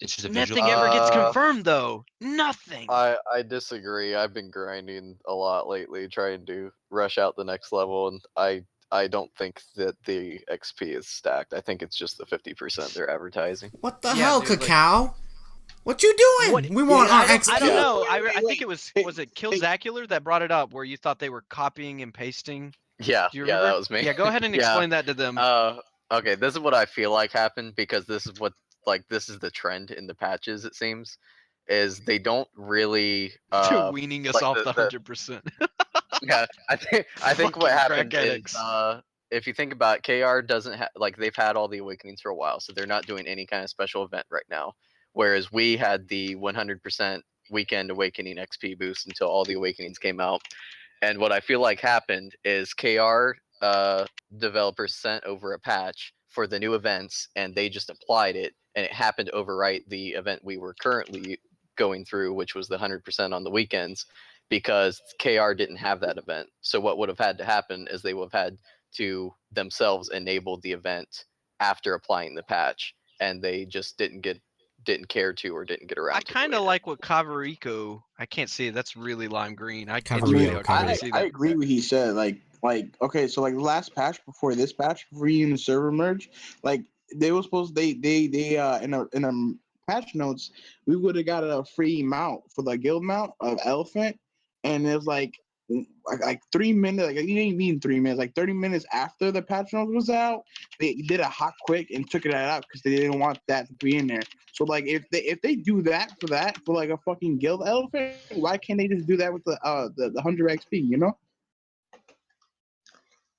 It's just a visual. Nothing ever gets confirmed though. Nothing. I disagree. I've been grinding a lot lately, trying to rush out the next level, and I don't think that the XP is stacked. I think it's just the 50% they're advertising. What the Yeah, hell, dude, like- Cacao? What you doing? What- We want our I XP. don't know. Wait, I think it was wait. it Killzacular that brought it up where you thought they were copying and pasting. Yeah, Do you yeah, remember? that was me. Yeah, go ahead and Yeah. explain that to them. Okay, this is what I feel like happened because this is what this is the trend in the patches. It seems is they don't really Weaning us like off the- the the- 100%. yeah. I think what Fucking happened crack is addicts. if you think about it, KR doesn't have they've had all the awakenings for a while, so they're not doing any kind of special event right now. Whereas we had the 100% weekend awakening XP boost until all the awakenings came out. And what I feel like happened is KR developers sent over a patch for the new events, and they just applied it, and it happened to overwrite the event we were currently going through, which was the 100% on the weekends, because KR didn't have that event. So what would have had to happen is they would have had to themselves enable the event after applying the patch, and they just didn't care to or didn't get around I to kind of doing it. like what Cavarico. I can't see it. That's really lime green. I can't Cavarillo, really Cavarillo. see I that. agree with what he said. Like okay, so like the last patch before this patch, before even the server merge, like they were supposed they in a patch notes we would have got a free mount for the guild mount of elephant, and it was like 3 minutes, like you didn't mean 3 minutes, like 30 minutes after the patch notes was out, they did a hot quick and took it out because they didn't want that to be in there. So like if they do that for like a fucking guild elephant, why can't they just do that with the 100 XP? You know?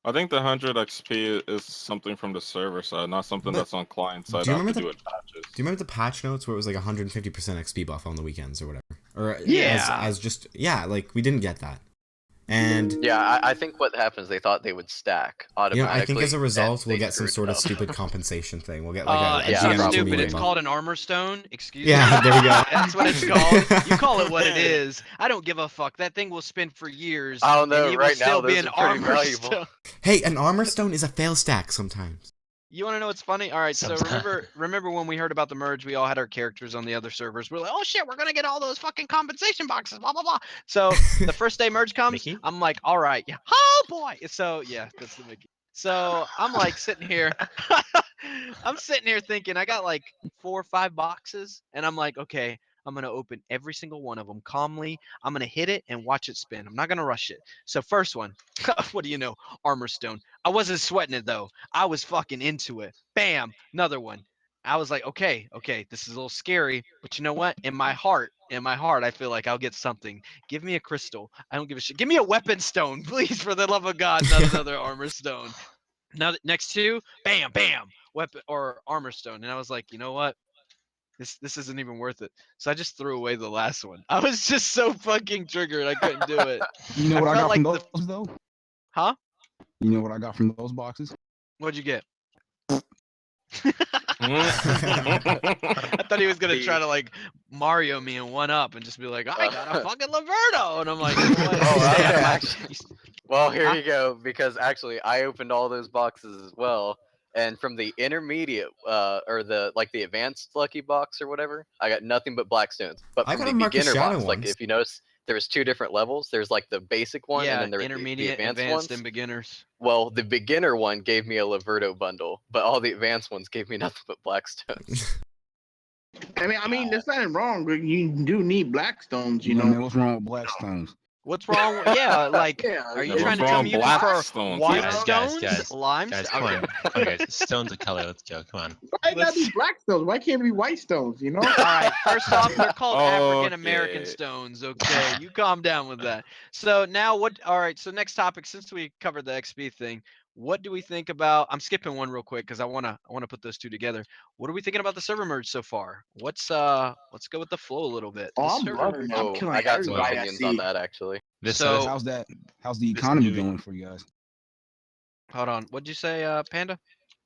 I think the 100 XP is something from the server side, not something But that's on client side. do you Have to remember do with patches. Do you remember the patch notes where it was like 150% XP buff on the weekends or whatever? Or Yeah. as just like we didn't get that. And Yeah, I think what happens, they thought they would stack automatically. I think as a result and we'll they get some screwed sort it of up. stupid compensation thing. We'll get like a It's yeah, not GM probably. stupid. meeting It's bump. called an armor stone. Excuse Yeah, me. there we go. That's what it's called. You call it what it is. I don't give a fuck. That thing will spin for years. I don't know, and it right will still now be those an are pretty armor valuable. stone. Hey, an armor stone is a fail stack sometimes. You want to know what's funny? All right, so Sometimes. remember when we heard about the merge, we all had our characters on the other servers. We're like, oh shit, we're gonna get all those fucking compensation boxes, blah blah blah. So the first day merge comes, Mickey? I'm like, all right, yeah, oh boy. So yeah, that's the Mickey. So I'm like sitting here. I'm sitting here thinking I got like 4 or 5 boxes, and I'm like, okay, I'm gonna open every single one of them calmly. I'm gonna hit it and watch it spin. I'm not gonna rush it. So first one, what do you know? Armor stone. I wasn't sweating it though. I was fucking into it. Bam, another one. I was like, okay, this is a little scary, but you know what? In my heart, I feel like I'll get something. Give me a crystal. I don't give a shit. Give me a weapon stone, please, for the love of God. Not another armor stone. Now, next two, bam, bam, weapon or armor stone. And I was like, you know what? This isn't even worth it. So I just threw away the last one. I was just so fucking triggered. I couldn't do it. You know I what I felt got like from the those though? huh? You know what I got from those boxes? What'd you get? I thought he was gonna try to like Mario me and one up and just be like, I got a fucking Laverto, and I'm like, you know what? Oh, Stay okay. out of my- Actually, well, here Huh? you go. Because actually, I opened all those boxes as well, and from the intermediate, or the advanced lucky box or whatever, I got nothing but black stones. But I from got the a Marcus beginner Shadow box, like ones. if you notice, there's 2 different levels. There's like the basic one, and Yeah, then there the intermediate, advanced advanced, ones. and beginners. Well, the beginner one gave me a Laverto bundle, but all the advanced ones gave me nothing but black stones. I mean, there's nothing wrong. But you do need black stones, you Yeah, man, know. what's wrong with black stones? What's wrong? Yeah, like, Yeah, are you What's trying to wrong tell with me you black prefer stones, white man? stones, guys, lime? guys, Okay. come on, guys. Stone's a color. Let's go. Come on. why it gotta Let's- be black stones? Why can't it be white stones? You know. All right. First off, they're called African American Okay. stones. Okay, you calm down with that. So now what? All right. So next topic, since we covered the XP thing, what do we think about? I'm skipping one real quick because I wanna put those two together. What are we thinking about the server merge so far? Let's go with the flow a little bit. Oh, The I'm server loving merge. it. I'm Oh, killing I got some everybody I opinions on see. that actually. This So- How's the this economy new- going for you guys? Hold on. What'd you say, Panda?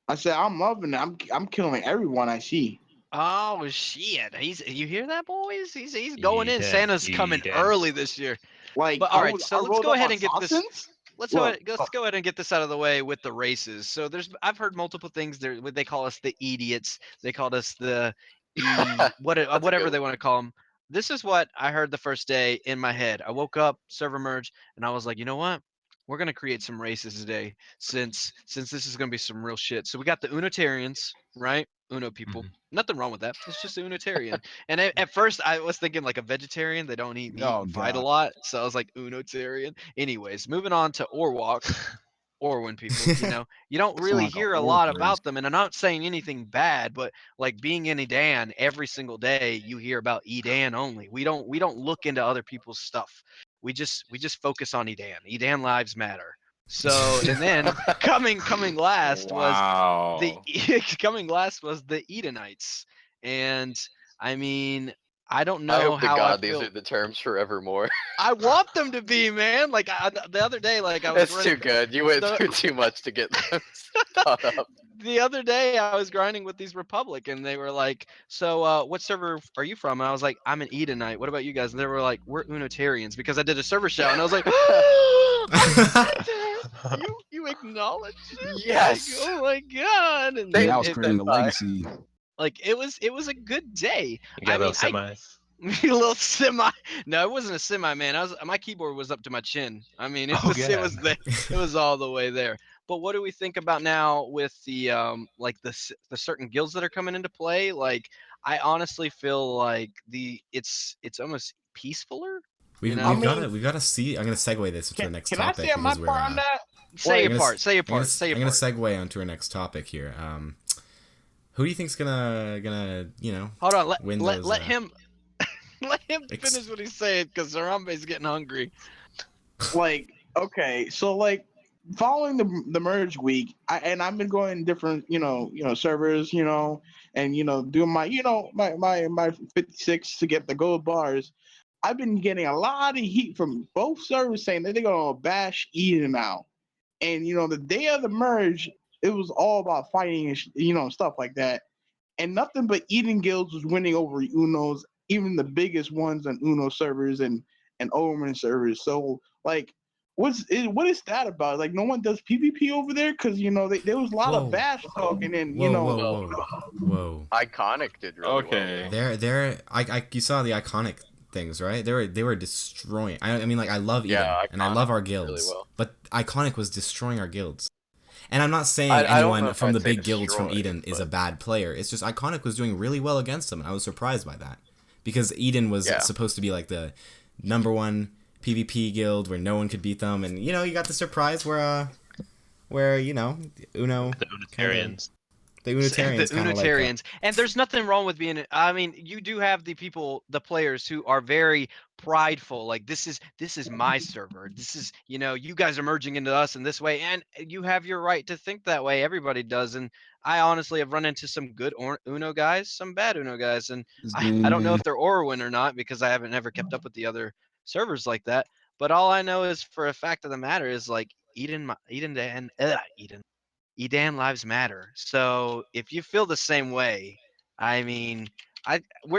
I said I'm loving it. I'm killing everyone I see. Oh shit! You hear that, boys? He's going He in. did, Santa's he coming did. early this year. Like, But all right, so let's rolled go up ahead on and get this. Sausins? Let's Look, go ahead and get this out of the way with the races. So I've heard multiple things. They call us the idiots. They called us the That's a whatever good they one. want to call them. This is what I heard the first day in my head. I woke up, server merge, and I was like, you know what? We're gonna create some races today, since this is gonna be some real shit. So we got the Unitarians, right? Uno people. Mhm. Nothing wrong with that. It's just a Unitarian. And at first I was thinking like a vegetarian. They don't eat meat Oh, and fight a God. lot. So I was like Unitarian. Anyways, moving on to Orwalk. Orwin people, you don't really like a hear a orc lot race. about them. And I'm not saying anything bad, but like being in Edan, every single day you hear about Edan only. We don't look into other people's stuff. We just focus on Edan. Edan lives matter. So and then coming last was the Wow. coming last was the Edenites. And I mean, I don't I know hope to how I God these feel. are the terms forevermore. I want them to be, man. Like the other day, like I was It's too good. You went the- through too much to get those thought up. the other day I was grinding with these Republic, and they were like, "So, what server are you from?" And I was like, "I'm an Edenite. What about you guys?" And they were like, "We're Unitarians," because I did a server shout, and I was like, "You acknowledge it? Yes. Like, oh my god!" And They Man, I was it, creating a identify. legacy. like it was a good day. You got I a little mean, semis. a little semi. No, it wasn't a semi, man. My keyboard was up to my chin. I mean, it Oh, was good. there. It was all the way there. But what do we think about now with the like the certain guilds that are coming into play? Like, I honestly feel like it's almost peacefuler. We've mean- gotta see. I'm gonna segue this into the next Can I topic say my because part on that? Say I'm your gonna part. s- Say your I'm gonna part. s- Say your I'm gonna part. segue onto our next topic here. Who do you think's gonna Hold on. win Let those, him let him ex- finish what he's saying because Harambe's getting hungry. Like, okay, so like following the merge week, I've been going different, servers, and doing my, my 56 to get the gold bars. I've been getting a lot of heat from both servers saying that they're gonna bash Eden out. And the day of the merge, it was all about fighting and stuff like that. And nothing but Eden guilds was winning over Uno's, even the biggest ones on Uno servers and Overman servers. So like, what is that about? Like, no one does PvP over there because there was a lot Whoa. of bash talking and whoa. Iconic did really Okay. You saw the iconic things, right? They were destroying. I mean, like, I love Eden Yeah, and I Iconic love our did really guilds, well. but iconic was destroying our guilds. And I'm not saying I don't know anyone if from I'd the say big guilds from destroyed, Eden is a but- bad player. It's just Iconic was doing really well against them, and I was surprised by that. Because Eden was Yeah. supposed to be like the #1 PvP guild where no one could beat them, and you got the surprise where Uno The Unitarians. the The Unitarians kind of like Unitarians. And there's nothing wrong with being. I mean, you do have the players who are very prideful. Like this is my server. This is you guys are merging into us in this way, and you have your right to think that way. Everybody does, and I honestly have run into some good Uno guys, some bad Uno guys, and This I don't know game, if they're Orwin or not because I haven't ever kept up with the other servers like that. But all I know is for a fact of the matter is like Edan lives matter. So if you feel the same way, I mean,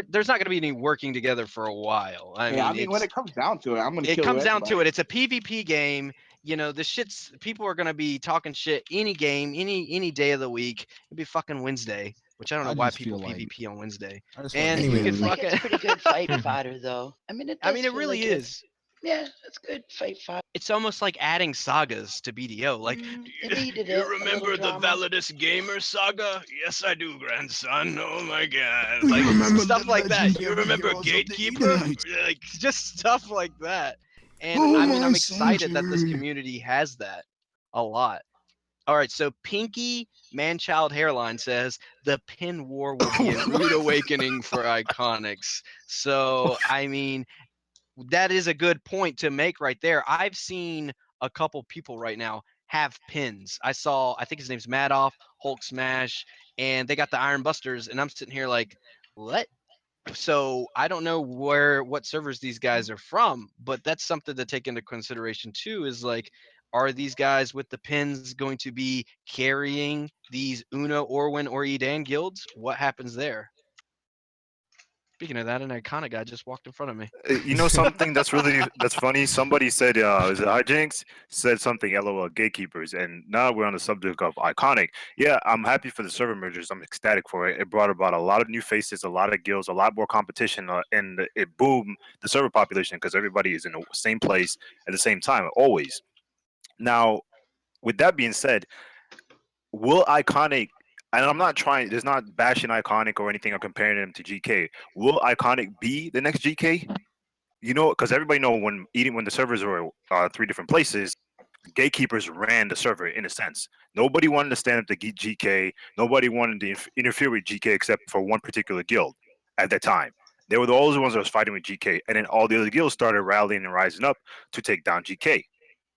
there's not going to be any working together for a while. I mean, when it comes down to it, I'm gonna it kill comes down to everybody. it. It's a PvP game. The shit's people are going to be talking shit any game, any day of the week. It'd be fucking Wednesday, which I don't know I why just people feel like PvP on Wednesday. I just And fucking you Anyway, could Seems like fucking. it's pretty good fight fodder, though. I mean, it does I mean, it feel really like is. it's good fight fodder. It's almost like adding sagas to BDO. Like, It needed you it. A little remember the drama. Validus Gamer saga? Yes, I do, grandson. Oh my god. Do you Like, remember stuff the like that. You legendary remember heroes of the Gatekeeper? Edenites? Like, just stuff like that. And Oh I mean, my I'm excited that this sanctuary. community has that a lot. All right, so Pinky Manchild Hairline says the pin war will be a rude awakening for Iconics. So, I mean, that is a good point to make right there. I've seen a couple people right now have pins. I think his name's Madoff, Hulk Smash, and they got the Iron Busters, and I'm sitting here like, what? So I don't know what servers these guys are from, but that's something to take into consideration too. Is like, are these guys with the pins going to be carrying these Uno, Orwin, or Edan guilds? What happens there? Speaking of that, an iconic guy just walked in front of me. You know something that's funny. Somebody said, "Is it Hijinks?" Said something. LOL gatekeepers. And now we're on the subject of iconic. Yeah, I'm happy for the server mergers. I'm ecstatic for it. It brought about a lot of new faces, a lot of guilds, a lot more competition, and it boomed the server population because everybody is in the same place at the same time always. Now, with that being said, will iconic? And I'm not trying. There's not bashing iconic or anything. I'm comparing them to GK. Will iconic be the next GK? Because everybody know when the servers were three different places, gatekeepers ran the server in a sense. Nobody wanted to stand up to GK. Nobody wanted to interfere with GK except for one particular guild at that time. They were the only ones that was fighting with GK, and then all the other guilds started rallying and rising up to take down GK.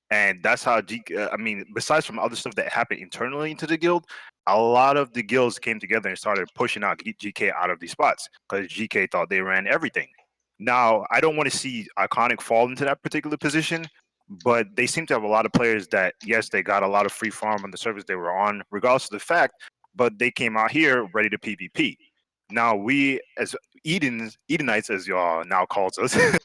And that's how I mean, besides from other stuff that happened internally into the guild, a lot of the guilds came together and started pushing out GK out of these spots because GK thought they ran everything. Now, I don't want to see Iconic fall into that particular position, but they seem to have a lot of players that, yes, they got a lot of free farm on the servers they were on, regardless of the fact, but they came out here ready to PvP. Now, we, as Edenites, as y'all now calls us, the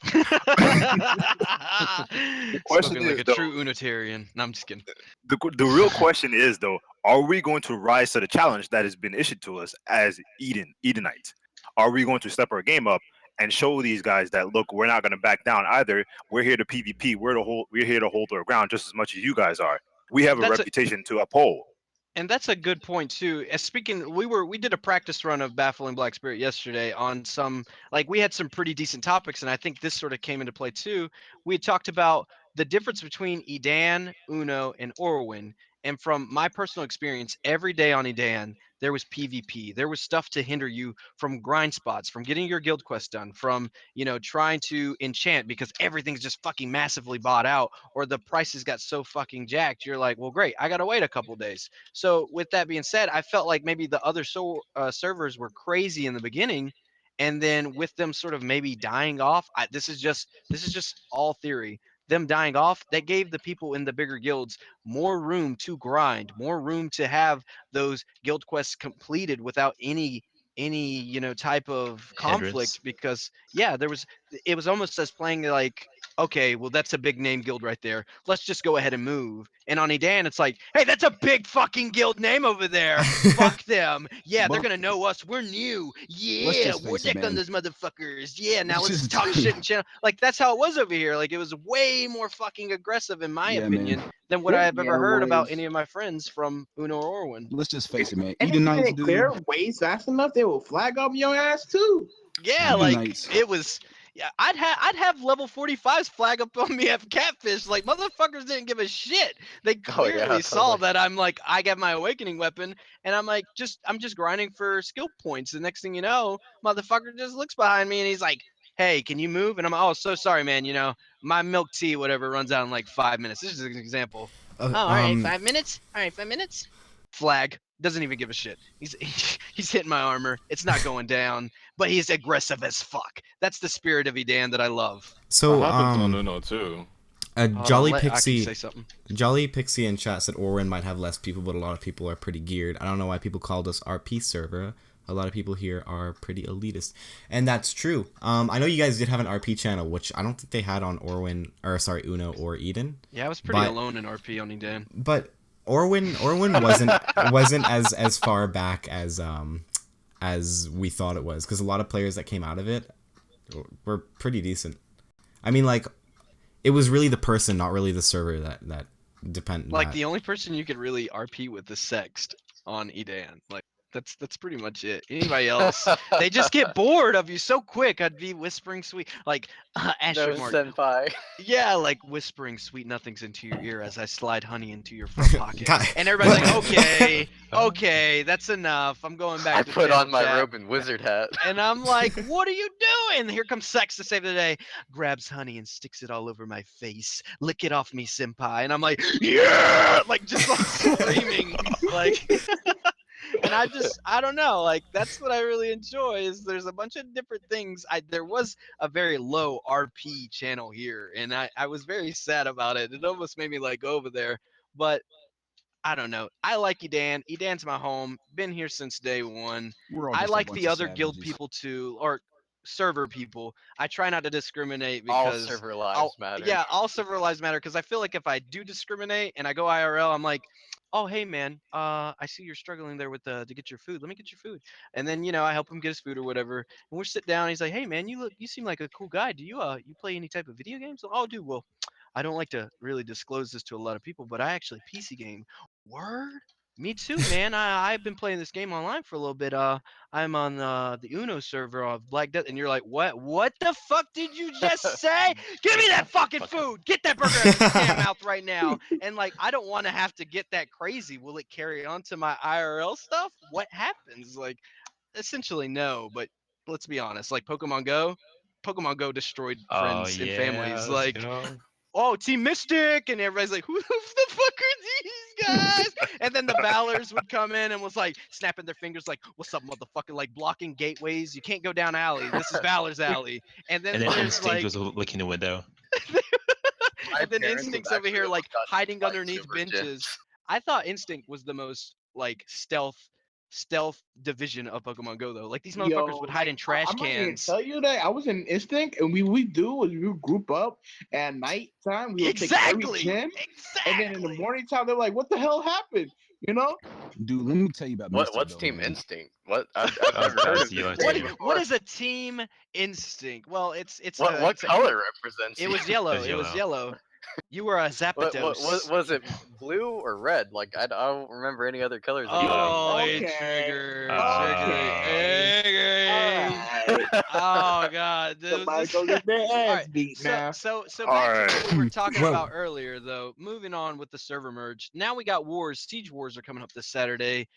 question Spoken like is, a though, true Unitarian. No, I'm just kidding. the real question is, though, are we going to rise to the challenge that has been issued to us as Edenites? Are we going to step our game up and show these guys that, look, we're not going to back down either? We're here to PvP. We're here to hold our ground just as much as you guys are. We have a That's a reputation to uphold. And that's a good point too. As speaking, we did a practice run of Baffling Black Spirit yesterday on some we had some pretty decent topics, and I think this sort of came into play too. We had talked about the difference between Edan, Uno, and Orwin. And from my personal experience, every day on Edan, there was PvP. There was stuff to hinder you from grind spots, from getting your guild quest done, from trying to enchant because everything's just fucking massively bought out, or the prices got so fucking jacked. You're like, well, great, I gotta wait a couple days. So with that being said, I felt like maybe the other servers were crazy in the beginning, and then with them sort of maybe dying off, this is just all theory. Them dying off, that gave the people in the bigger guilds more room to grind, more room to have those guild quests completed without any type of Hindrance. conflict, because yeah, it was almost as playing like okay, well, that's a big name guild right there. Let's just go ahead and move. And on Edan, it's like, hey, that's a big fucking guild name over there. Fuck them. Yeah, they're But gonna know us. We're new. Yeah, just we're face it, dick on man. those motherfuckers. Yeah, now Let's let's just- talk shit and channel. Like that's how it was over here. Like it was way more fucking aggressive, in my Yeah, opinion, man. than what Yeah, I've ever it heard about was. any of my friends from Uno or Orwin. Let's just face it, man. And if you Edenites, didn't clear dude. ways fast enough, they will flag up your ass too. Yeah, like Edenites. it was. Yeah, I'd have level 45s flag up on me at Catfish. Like motherfuckers didn't give a shit. They Oh, yeah, clearly saw totally. that I'm like I got my awakening weapon, and I'm like I'm just grinding for skill points. The next thing you know, motherfucker just looks behind me and he's like, "Hey, can you move?" And I'm oh so sorry, man. You know my milk tea whatever runs out in like 5 minutes. This is an example. Uh, Oh, all right, um, 5 minutes. All right, 5 minutes. Flag doesn't even give a shit. He's hitting my armor. It's not going down, but he's aggressive as fuck. That's the spirit of Edan that I love. so That happens on Uno too. Jolly Let Aki Pixie. say something. Jolly Pixie in chat said Orwin might have less people, but a lot of people are pretty geared. I don't know why people called us RP server. A lot of people here are pretty elitist, and that's true. I know you guys did have an RP channel, which I don't think they had on Uno or Eden. Yeah, I was pretty But- alone in RP on Edan. But Orwin wasn't as far back as we thought it was, because a lot of players that came out of it were pretty decent. I mean, like, it was really the person, not really the server that depend. Like the only person you could really RP with is Sext on Edan. Like that's pretty much it. Anybody else, they just get bored of you so quick. I'd be whispering sweet like No, Asher Mark. senpai. Yeah, like whispering sweet nothings into your ear as I slide honey into your front pocket. God, And everybody's what? like, okay, okay, that's enough. I'm going back I to put channel on my chat. robe and wizard hat. And I'm like, what are you doing? Here comes Sex to save the day. Grabs honey and sticks it all over my face. Lick it off me, senpai. And I'm like, yeah! Like, just like screaming. Like, and I don't know. Like, that's what I really enjoy is there's a bunch of different things. There was a very low RP channel here. And I was very sad about it. It almost made me like go over there. But I don't know. I like Edan. Edan's my home. Been here since day one. We're all I just a like bunch the of other guild savages. people too, or server people. I try not to discriminate All because server lives matter. yeah, all server lives matter. Because I feel like if I do discriminate and I go IRL, I'm like, oh hey man, I see you're struggling there with to get your food. Let me get your food. And then I help him get his food or whatever. And we're sit down. He's like, hey man, you seem like a cool guy. Do you play any type of video games? Oh dude, well, I don't like to really disclose this to a lot of people, but I actually PC game. Word. Me too, man. I've been playing this game online for a little bit. I'm on the Uno server of Black Death, and you're like, what? What the fuck did you just say? Give me that fucking food. Get that burger out of your damn mouth right now. And like, I don't want to have to get that crazy. Will it carry on to my IRL stuff? What happens? Like, essentially no. But let's be honest. Like Pokemon Go destroyed friends and families. Like, oh, Team Mystic, and everybody's like, who the fuck are these guys? And then the Valors would come in and was like snapping their fingers like, what's up, motherfucker? Like blocking gateways. You can't go down alley. This is Valor's alley. And then And then there's Instinct like, was licking the window. My and then parents Instinct's have over here actually like almost got hiding by underneath super benches. gyms. I thought Instinct was the most like stealth division of Pokemon Go though. Like these motherfuckers would hide in trash I'm not gonna cans. tell you that I was in Instinct, and we would group up at night time. We would take every Exactly. gym, and then in the morning time, they're like, "What the hell happened?" You know? Dude, let me tell you about Mystic, What's though, Team man. Instinct? What? I've That was- never that heard was of the this yellow game team. before. What is a Team Instinct? Well, it's What color represents It you? was yellow. was It was yellow. yellow. You were a What Zapdos. was it? Blue or red? Like I don't remember any other colors. that you Oh, had. it Okay. triggered. Okay. Triggered. Alright. Oh god. Somebody go get their ass Alright, beat now. so All back to right. what we were talking Whoa. about earlier though. Moving on with the server merge. Now we got wars. Siege wars are coming up this Saturday.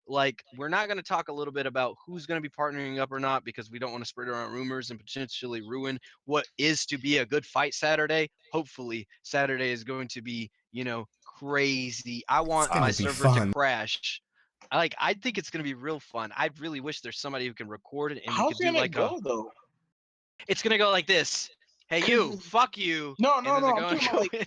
Like we're not going to talk a little bit about who's going to be partnering up or not because we don't want to spread around rumors and potentially ruin what is to be a good fight Saturday. Hopefully Saturday is going to be, crazy. I want gonna my be server to fun. crash. I think it's going to be real fun. I really wish there's somebody who can record it and we How's could it do gonna like go though? it's going to go like this. Hey you, fuck you. No, And then they're I'm going talking to about go like in.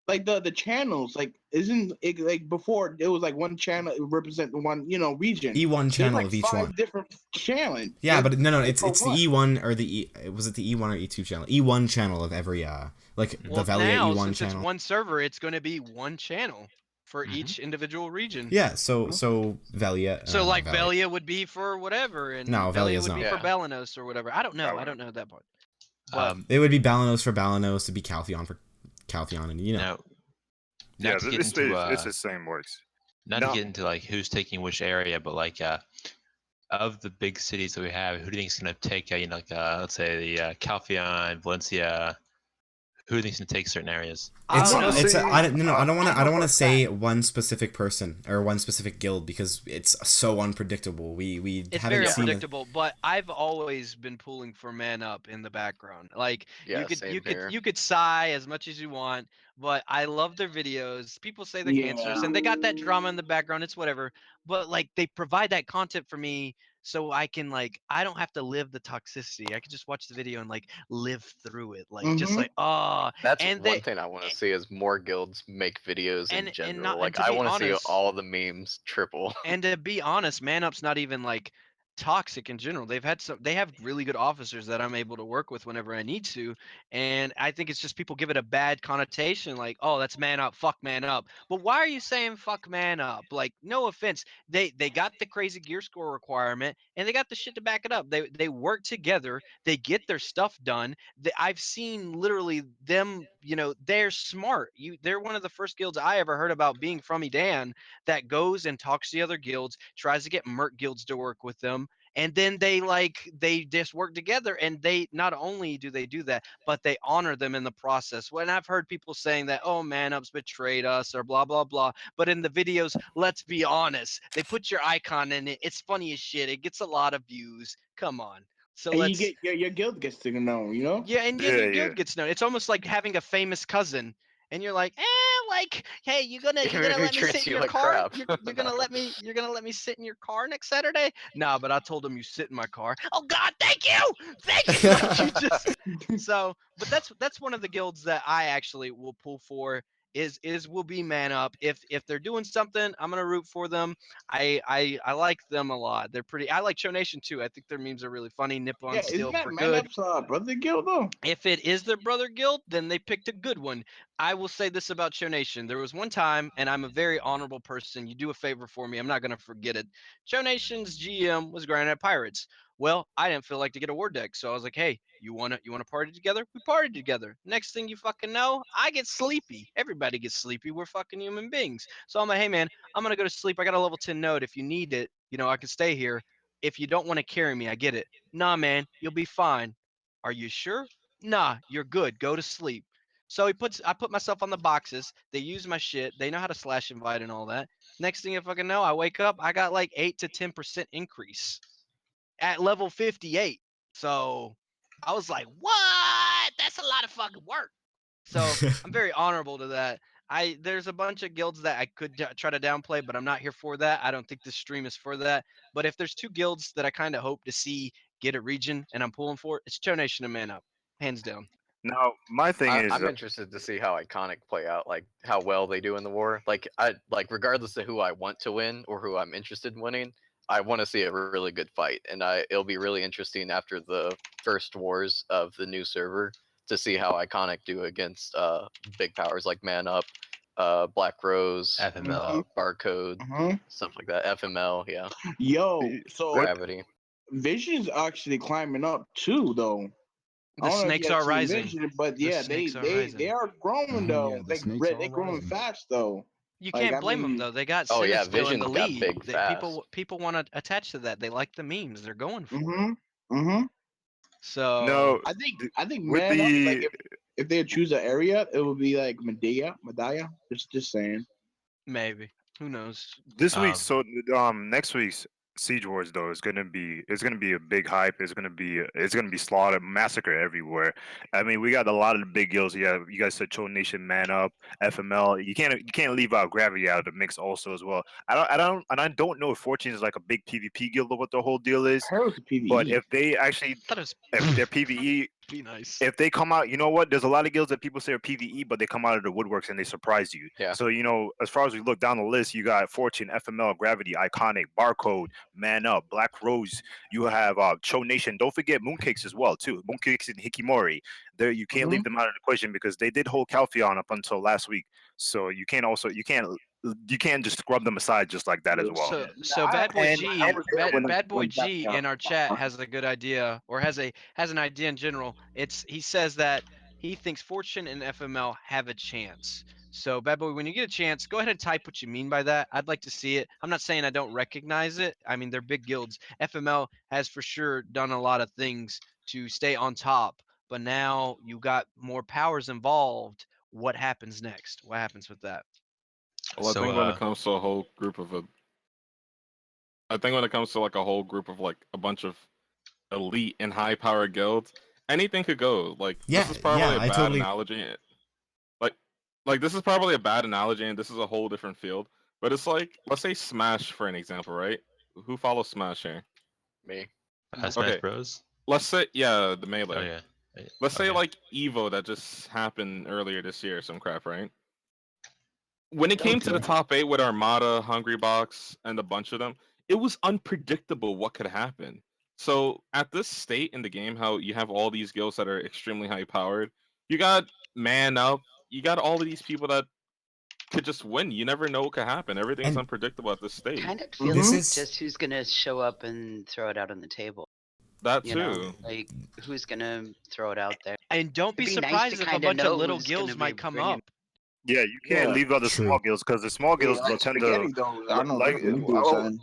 like the channels, like isn't it like before it was like one channel represent one region. E1 There's channel like of each 5 one. different channels. Yeah, but no, like, it's for the what? E1 or the was it the E1 or E2 channel? E1 channel of every like Well, the Velia now E1 since it's channel. one server, it's going to be one channel for Mhm. each individual region. Yeah, so Velia. So not like Velia. Velia would be for whatever, and No, Velia Velia's would be not. for Yeah. Balanos or whatever. I don't know. I Balanos. don't know that part. But It would be Balanos for Balanos to be Caltheon for Caltheon, and now, Yeah, not to get it's into the same works. not to get into like who's taking which area, but like of the big cities that we have, who do you think is going to take like let's say the Calpheon, Valencia? Who do you think is going to take certain areas? It's I don't know. it's I don't no, I don't want to I don't want to for a say one specific person or one specific guild because it's so unpredictable. We It's haven't very seen it. unpredictable, but I've always been pulling for Man Up in the background. Like Yeah, you could same here. you could sigh as much as you want, but I love their videos. People say they're cancerous Yeah. and they got that drama in the background, it's whatever. But like they provide that content for me so I can I don't have to live the toxicity. I can just watch the video and like live through it. Like just Mhm. like That's and one they thing I want to see is more guilds make videos in and general. not and Like to I be want to see honest, all the memes triple. and to be honest, Man Up's not even like toxic in general. They have really good officers that I'm able to work with whenever I need to. And I think it's just people give it a bad connotation, like, oh, that's Man Up, fuck Man Up. But why are you saying fuck Man Up? Like, no offense. They got the crazy gear score requirement and they got the shit to back it up. They work together, they get their stuff done. I've seen literally them, they're smart. They're one of the first guilds I ever heard about being from Edan that goes and talks to the other guilds, tries to get merc guilds to work with them, and then they just work together, and they not only do they do that, but they honor them in the process. When I've heard people saying that, oh, Man Up's betrayed us or blah blah blah, but in the videos, let's be honest, they put your icon in it. It's funny as shit. It gets a lot of views. Come on. So And you let's get your guild gets to know, yeah, and Yeah, your yeah. guild gets known. It's almost like having a famous cousin, and you're like, like, hey, you gonna Even if he let me sit treats in you your like car? crap. You're gonna let me sit in your car next Saturday? Nah, but I told him you sit in my car. Oh God, thank you. Like you just but that's one of the guilds that I actually will pull for. Is will be Man Up. If they're doing something, I'm gonna root for them. I like them a lot. They're pretty. I like Show Nation too. I think their memes are really funny. Nippon Yeah, isn't Steel that for Man good. Up's brother guild though? If it is their brother guild, then they picked a good one. I will say this about Show Nation. There was one time, and I'm a very honorable person. You do a favor for me. I'm not going to forget it. Show Nation's GM was Granite Pirates. Well, I didn't feel like to get a war deck. So I was like, hey, you wanna party together? We partied together. Next thing you fucking know, I get sleepy. Everybody gets sleepy. We're fucking human beings. So I'm like, hey man, I'm gonna go to sleep. I got a level 10 node. If you need it, I can stay here. If you don't want to carry me, I get it. Nah, man, you'll be fine. Are you sure? Nah, you're good. Go to sleep. So I put myself on the boxes. They use my shit. They know how to slash invite and all that. Next thing you fucking know, I wake up, I got like 8 to 10% increase at level 58. So I was like, what? That's a lot of fucking work. So I'm very honorable to that. There's a bunch of guilds that I could try to downplay, but I'm not here for that. I don't think this stream is for that. But if there's two guilds that I kind of hope to see get a region and I'm pulling for, it's Cho Nation and Man Up, hands down. Now, my thing is, I'm interested to see how Iconic play out, like how well they do in the war. Like regardless of who I want to win or who I'm interested in winning, I want to see a really good fight, and it'll be really interesting after the first wars of the new server to see how Iconic do against big powers like Man Up, Black Rose, FML. Barcode, stuff like that. FML, yeah, Yo, so what Gravity. Vision's actually climbing up too, though. I The don't know if snakes you guys are seen rising. Vision, but The yeah, snakes are they rising. are growing though. Yeah, the snakes are They growing rising. fast though. You Like, can't I blame them mean- though. They got Oh yeah, Sinisteel in the Vision's got lead. big fast. People want to attach to that. They like the memes. They're going for it. Mm-hmm. So no, I think with Man Up, like the if they choose an area, it would be like Medea. Just saying. maybe. Who knows? this week, Um, so next week's Siege Wars though is gonna be a big hype. It's gonna be slaughter, massacre everywhere. I mean, we got a lot of the big guilds. Yeah, you guys said Cho Nation, Man Up, FML. You can't leave out Gravity out of the mix also as well. I don't know if Fortune is like a big PvP guild or what the whole deal is. Heroes of PvE. But if they actually I thought it was if their PVE Be nice. if they come out, you know what? There's a lot of guilds that people say are PVE, but they come out of the woodworks and they surprise you. Yeah. So, as far as we look down the list, you got Fortune, FML, Gravity, Iconic, Barcode, Man Up, Black Rose. You have Cho Nation. Don't forget Mooncakes as well, too. Mooncakes and Hikimori. There, you can't leave them out of the equation because they did hold Calpheon up until last week. So you can't just scrub them aside just like that as well. So Bad Boy And I G, was there when Bad Boy when that G came in our chat has a good idea, or has an idea in general. He says that he thinks Fortune and FML have a chance. So Bad Boy, when you get a chance, go ahead and type what you mean by that. I'd like to see it. I'm not saying I don't recognize it. I mean, they're big guilds. FML has for sure done a lot of things to stay on top, but now you got more powers involved. What happens next? What happens with that? Well, I So, think when it comes to a whole group of I think when it comes to like a whole group of like a bunch of elite and high power guilds, anything could go. Like this is probably a I bad totally. analogy. Like this is probably a bad analogy, and this is a whole different field. But it's like, let's say Smash for an example, right? Who follows Smash here? Me. Smash Okay, Bros. let's say the Oh melee. yeah. Let's say Okay. like Evo that just happened earlier this year, some crap, right? When it came to the Okay. top 8 with Armada, Hungry Box, and a bunch of them, it was unpredictable what could happen. So at this state in the game, how you have all these guilds that are extremely high powered, you got Man Up, you got all of these people that could just win. You never know what could happen. Everything's And unpredictable at this state. Kind of feels This like is- just who's gonna show up and throw it out on the table. That You know, too. like who's gonna throw it out there? And don't be It'd be nice surprised to if a kinda bunch of know little who's guilds gonna be might come bringing. up. Yeah, you can't Yeah. leave out the True. small guilds because the small Yeah, guilds like will tend spaghetti to though. I don't know. like. That's what we do, son.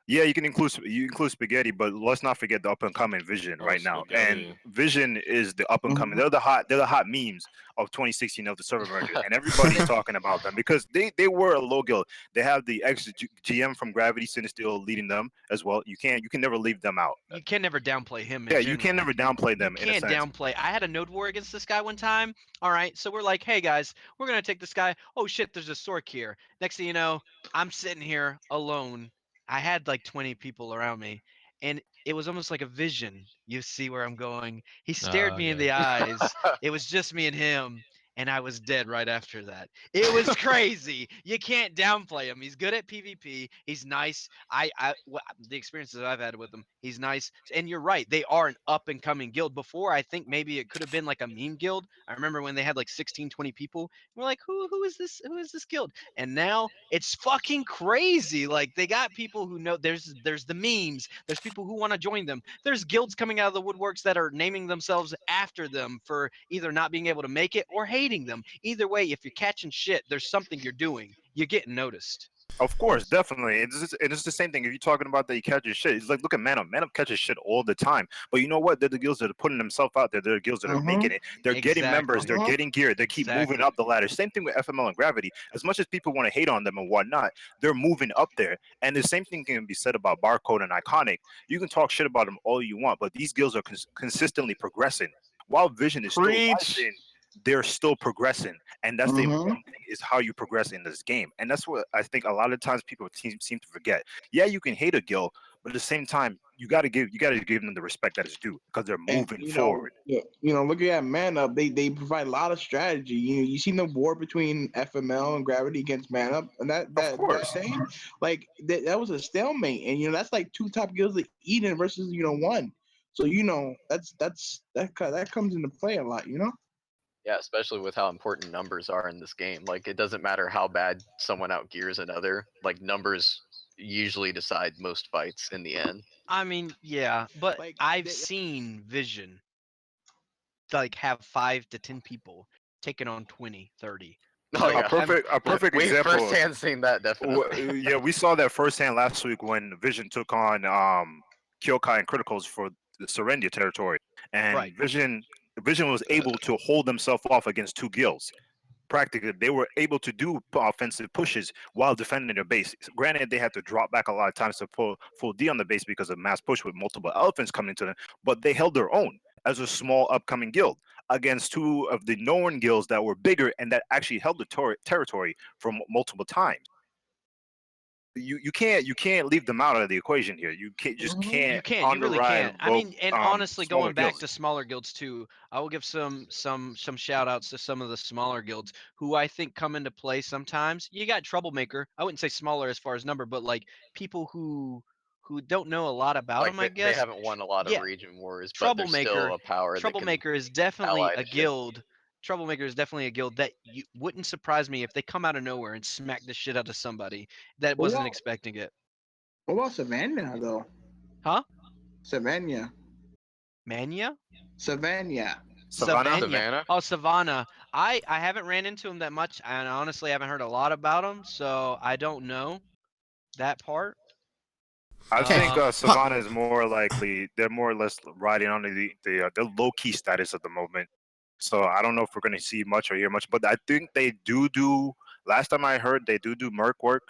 Yeah, you include Spaghetti, but let's not forget the up and coming Vision Oh, right now. And Spaghetti. Vision is the up and coming. Mhm. They're the hot memes of 2016 of the server mergers, and everybody's talking about them because they were a low guild. They have the ex GM from Gravity Sinisteel leading them as well. You can never leave them out. You can never downplay him in Yeah, general. you can never downplay You them in a can't sense. downplay. I had a node war against this guy one time. All right, so we're like, hey guys, we're gonna take this guy. Oh shit, there's a Sork here. Next thing you know, I'm sitting here alone. I had like 20 people around me, and it was almost like a vision. You see where I'm going? He stared me in the eyes. It was just me and him, and I was dead right after that. It was crazy. You can't downplay him. He's good at PvP. He's nice. The experiences I've had with him, he's nice. And you're right. They are an up and coming guild. Before, I think maybe it could have been like a meme guild. I remember when they had like 16, 20 people. We're like, who is this? Who is this guild? And now it's fucking crazy. Like they got people who know there's the memes. There's people who want to join them. There's guilds coming out of the woodworks that are naming themselves after them for either not being able to make it or hating them. Either way, if you're catching shit, there's something you're doing. You're getting noticed. Of course, definitely. It's the same thing. If you're talking about that you catch your shit, it's like look at Man Up. Man Up catches shit all the time. But you know what? They're the guilds that are putting themselves out there. They're the guilds that are making it. They're getting members. They're getting gear. They keep moving up the ladder. Same thing with FML and Gravity. As much as people want to hate on them and whatnot, they're moving up there. And the same thing can be said about Barcode and Iconic. You can talk shit about them all you want, but these guilds are consistently progressing. While Vision is still rising, they're still progressing, and that's the important thing, is how you progress in this game. And that's what I think a lot of times people seem to forget. Yeah, you can hate a guild, but at the same time you got to give them the respect that is due because they're moving forward. Looking at Man Up, they provide a lot of strategy. You seen the war between FML and Gravity against Man Up, and that thing, like that was a stalemate. And that's like two top guilds of Eden versus one. So that comes into play a lot. Yeah, especially with how important numbers are in this game. Like, it doesn't matter how bad someone outgears another. Like, numbers usually decide most fights in the end. I mean, yeah, but I've seen Vision like have 5 to 10 people taking on 20, 30. Oh, yeah. A perfect We've example. firsthand seen that, definitely. Yeah, we saw that firsthand last week when Vision took on Kyokai and Criticals for the Serendia territory, and Vision was able to hold himself off against two guilds. Practically, they were able to do offensive pushes while defending their base. Granted, they had to drop back a lot of times to pull full D on the base because of mass push with multiple elephants coming to them, but they held their own as a small upcoming guild against two of the known guilds that were bigger and that actually held the territory for multiple times. you can't leave them out of the equation here. You Mhm. can't You really underride can't. I mean, and honestly, smaller going back guilds. to smaller guilds too, I will give some shout outs to some of the smaller guilds who I think come into play sometimes. You got Troublemaker. I wouldn't say smaller as far as number, but like people who don't know a lot about Like them, I they guess. haven't won a lot of Yeah, region wars, but they're still Troublemaker. a power that can Troublemaker is definitely ally a to shit. guild. Troublemaker is definitely a guild that you wouldn't surprise me if they come out of nowhere and smack the shit out of somebody that What wasn't about, expecting it. what about Savannah though? Huh? Savannah. Mania? Savannah. Savannah. Savannah. Oh, Savannah. I haven't ran into him that much, and honestly, I haven't heard a lot about him, so I don't know that part. I think Um, Savannah is more likely. They're more or less riding on the low key status at the moment. So I don't know if we're going to see much or hear much, but I think they do. Last time I heard, they do merc work.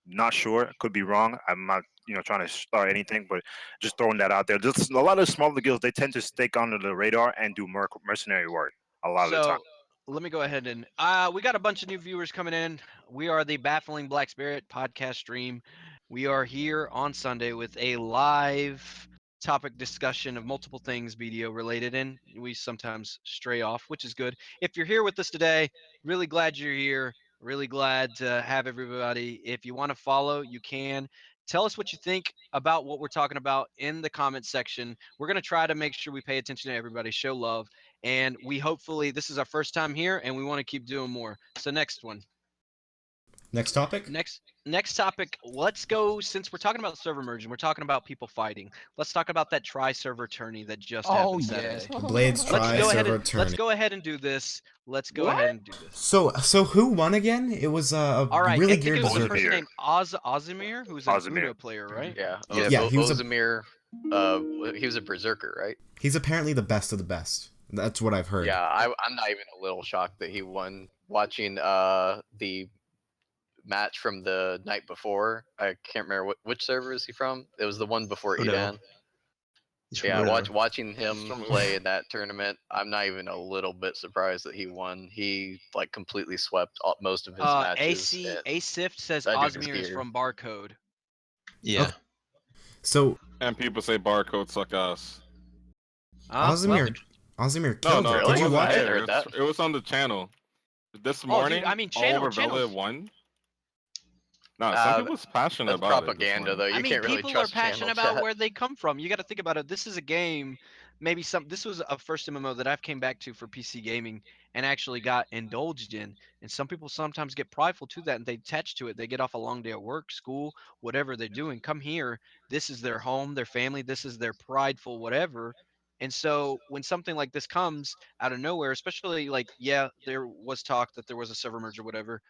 Not sure, could be wrong. I'm not trying to start anything, but just throwing that out there. Just a lot of smaller guilds, they tend to stick under the radar and do mercenary work a lot of the time. So let me go ahead and we got a bunch of new viewers coming in. We are the Baffling Black Spirit podcast stream. We are here on Sunday with a live topic discussion of multiple things BDO related, and we sometimes stray off, which is good. If you're here with us today, really glad you're here. Really glad to have everybody. If you want to follow, you can. Tell us what you think about what we're talking about in the comments section. We're going to try to make sure we pay attention to everybody, show love, and we hopefully this is our first time here and we want to keep doing more. So next one. Next topic. Next topic. Let's go, since we're talking about server merge and we're talking about people fighting, let's talk about that tri-server tourney that just Oh happened yes. Saturday. Blades Let's go ahead tri-server and tourney. do this. Let's go What? ahead and do this. So who won again? It was a All right, really I think geared it was a berserker. person Ozimir. named Ozimir, who's an Ozimir. Uno player, right? Yeah. Yeah, he was a- Ozimir. He was a berserker, right? He's apparently the best of the best. That's what I've heard. Yeah, I'm not even a little shocked that he won. Watching the match from the night before, I can't remember which server is he from. It was the one before Uno. Edan. He's from Yeah, Uno. watching him from play in that tournament, I'm not even a little bit surprised that he won. He like completely swept most of his matches. Sift says That dude is Ozmir is geared. from Barcode. Yeah. Okay. So And people say barcode suck ass. Ozimir killed No, it. it Did you wasn't watch I it? hadn't there. heard that. It was on the channel. This Oh, morning, dude, I mean, Oliver channels. Vela won. No, some people's passionate That's about propaganda, it. though. I You mean, can't really people are trust passionate channel about chat. where they come from. You got to think about it. This is a game, this was a first MMO that I've came back to for PC gaming and actually got indulged in. And some people sometimes get prideful to that and they attach to it. They get off a long day of work, school, whatever they're doing. Come here. This is their home, their family. This is their prideful whatever. And so when something like this comes out of nowhere, especially like, yeah, there was talk that there was a server merge or whatever,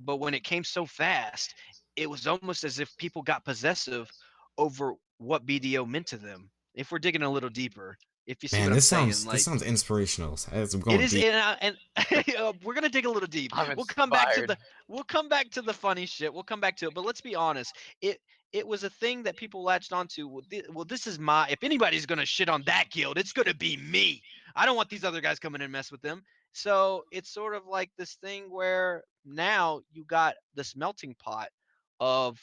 but when it came so fast, it was almost as if people got possessive over what BDO meant to them. If we're digging a little deeper, if you see Man, what I'm this saying, sounds inspirational. I'm it going is, deep. and we're gonna dig a little deep. I'm We'll come back to inspired. the funny shit. We'll come back to it. But let's be honest. It was a thing that people latched onto. Well, this is my. If anybody's gonna shit on that guild, it's gonna be me. I don't want these other guys coming in and mess with them. So it's sort of like this thing where now you got this melting pot of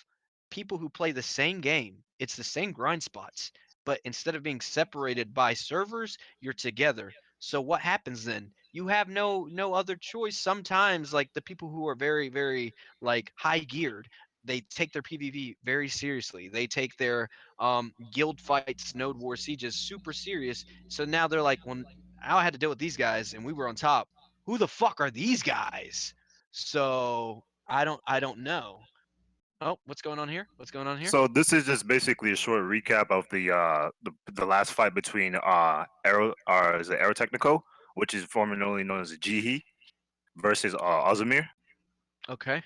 people who play the same game. It's the same grind spots, but instead of being separated by servers, you're together. So what happens then? You have no other choice. Sometimes, like the people who are very like high geared, they take their PvP very seriously. They take their guild fights, node war sieges super serious. So now they're like, well, I had to deal with these guys, and we were on top. Who the fuck are these guys? So I don't know. Oh, what's going on here? What's going on here? So this is just basically a short recap of the last fight between is it Aerotechnico, which is formerly known as Jihi, versus Ozimir. Okay.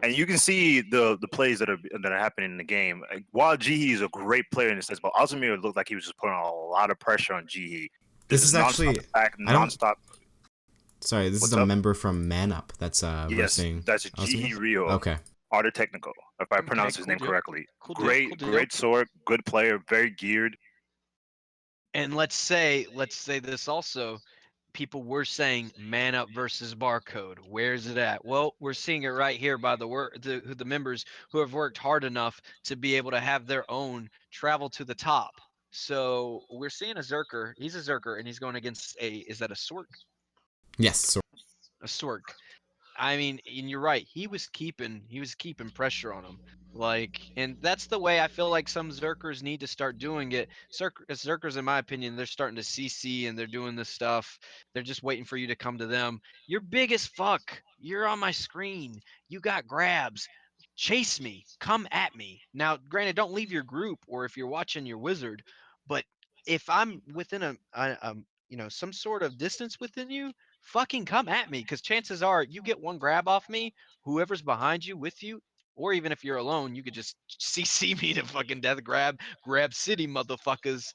And you can see the plays that are happening in the game. Like, while Jihi is a great player in a sense, but Ozimir looked like he was just putting a lot of pressure on Jihi. This is actually nonstop. Sorry, this What's is a up? member from Man Up. That's Yes, versing. that's Jihi Rio. Okay. Arte Technical, if I Okay, pronounce his cool name deal. correctly. Cool deal, Great, cool deal. great sword, good player, very geared. And let's say this also, people were saying man up versus barcode. Where's it at? Well, we're seeing it right here by the members who have worked hard enough to be able to have their own travel to the top. So we're seeing a Zerker. He's a Zerker, and he's going against is that a Sork? Yes. So A Sork. I mean, and you're right. He was keeping pressure on him. Like, and that's the way I feel like some Zerkers need to start doing it. Zerkers, in my opinion, they're starting to CC and they're doing this stuff. They're just waiting for you to come to them. You're big as fuck. You're on my screen. You got grabs. Chase me. Come at me. Now, granted, don't leave your group or if you're watching your wizard, but if I'm within some sort of distance within you, fucking come at me, because chances are you get one grab off me, whoever's behind you with you, or even if you're alone, you could just CC me to fucking death grab city motherfuckers.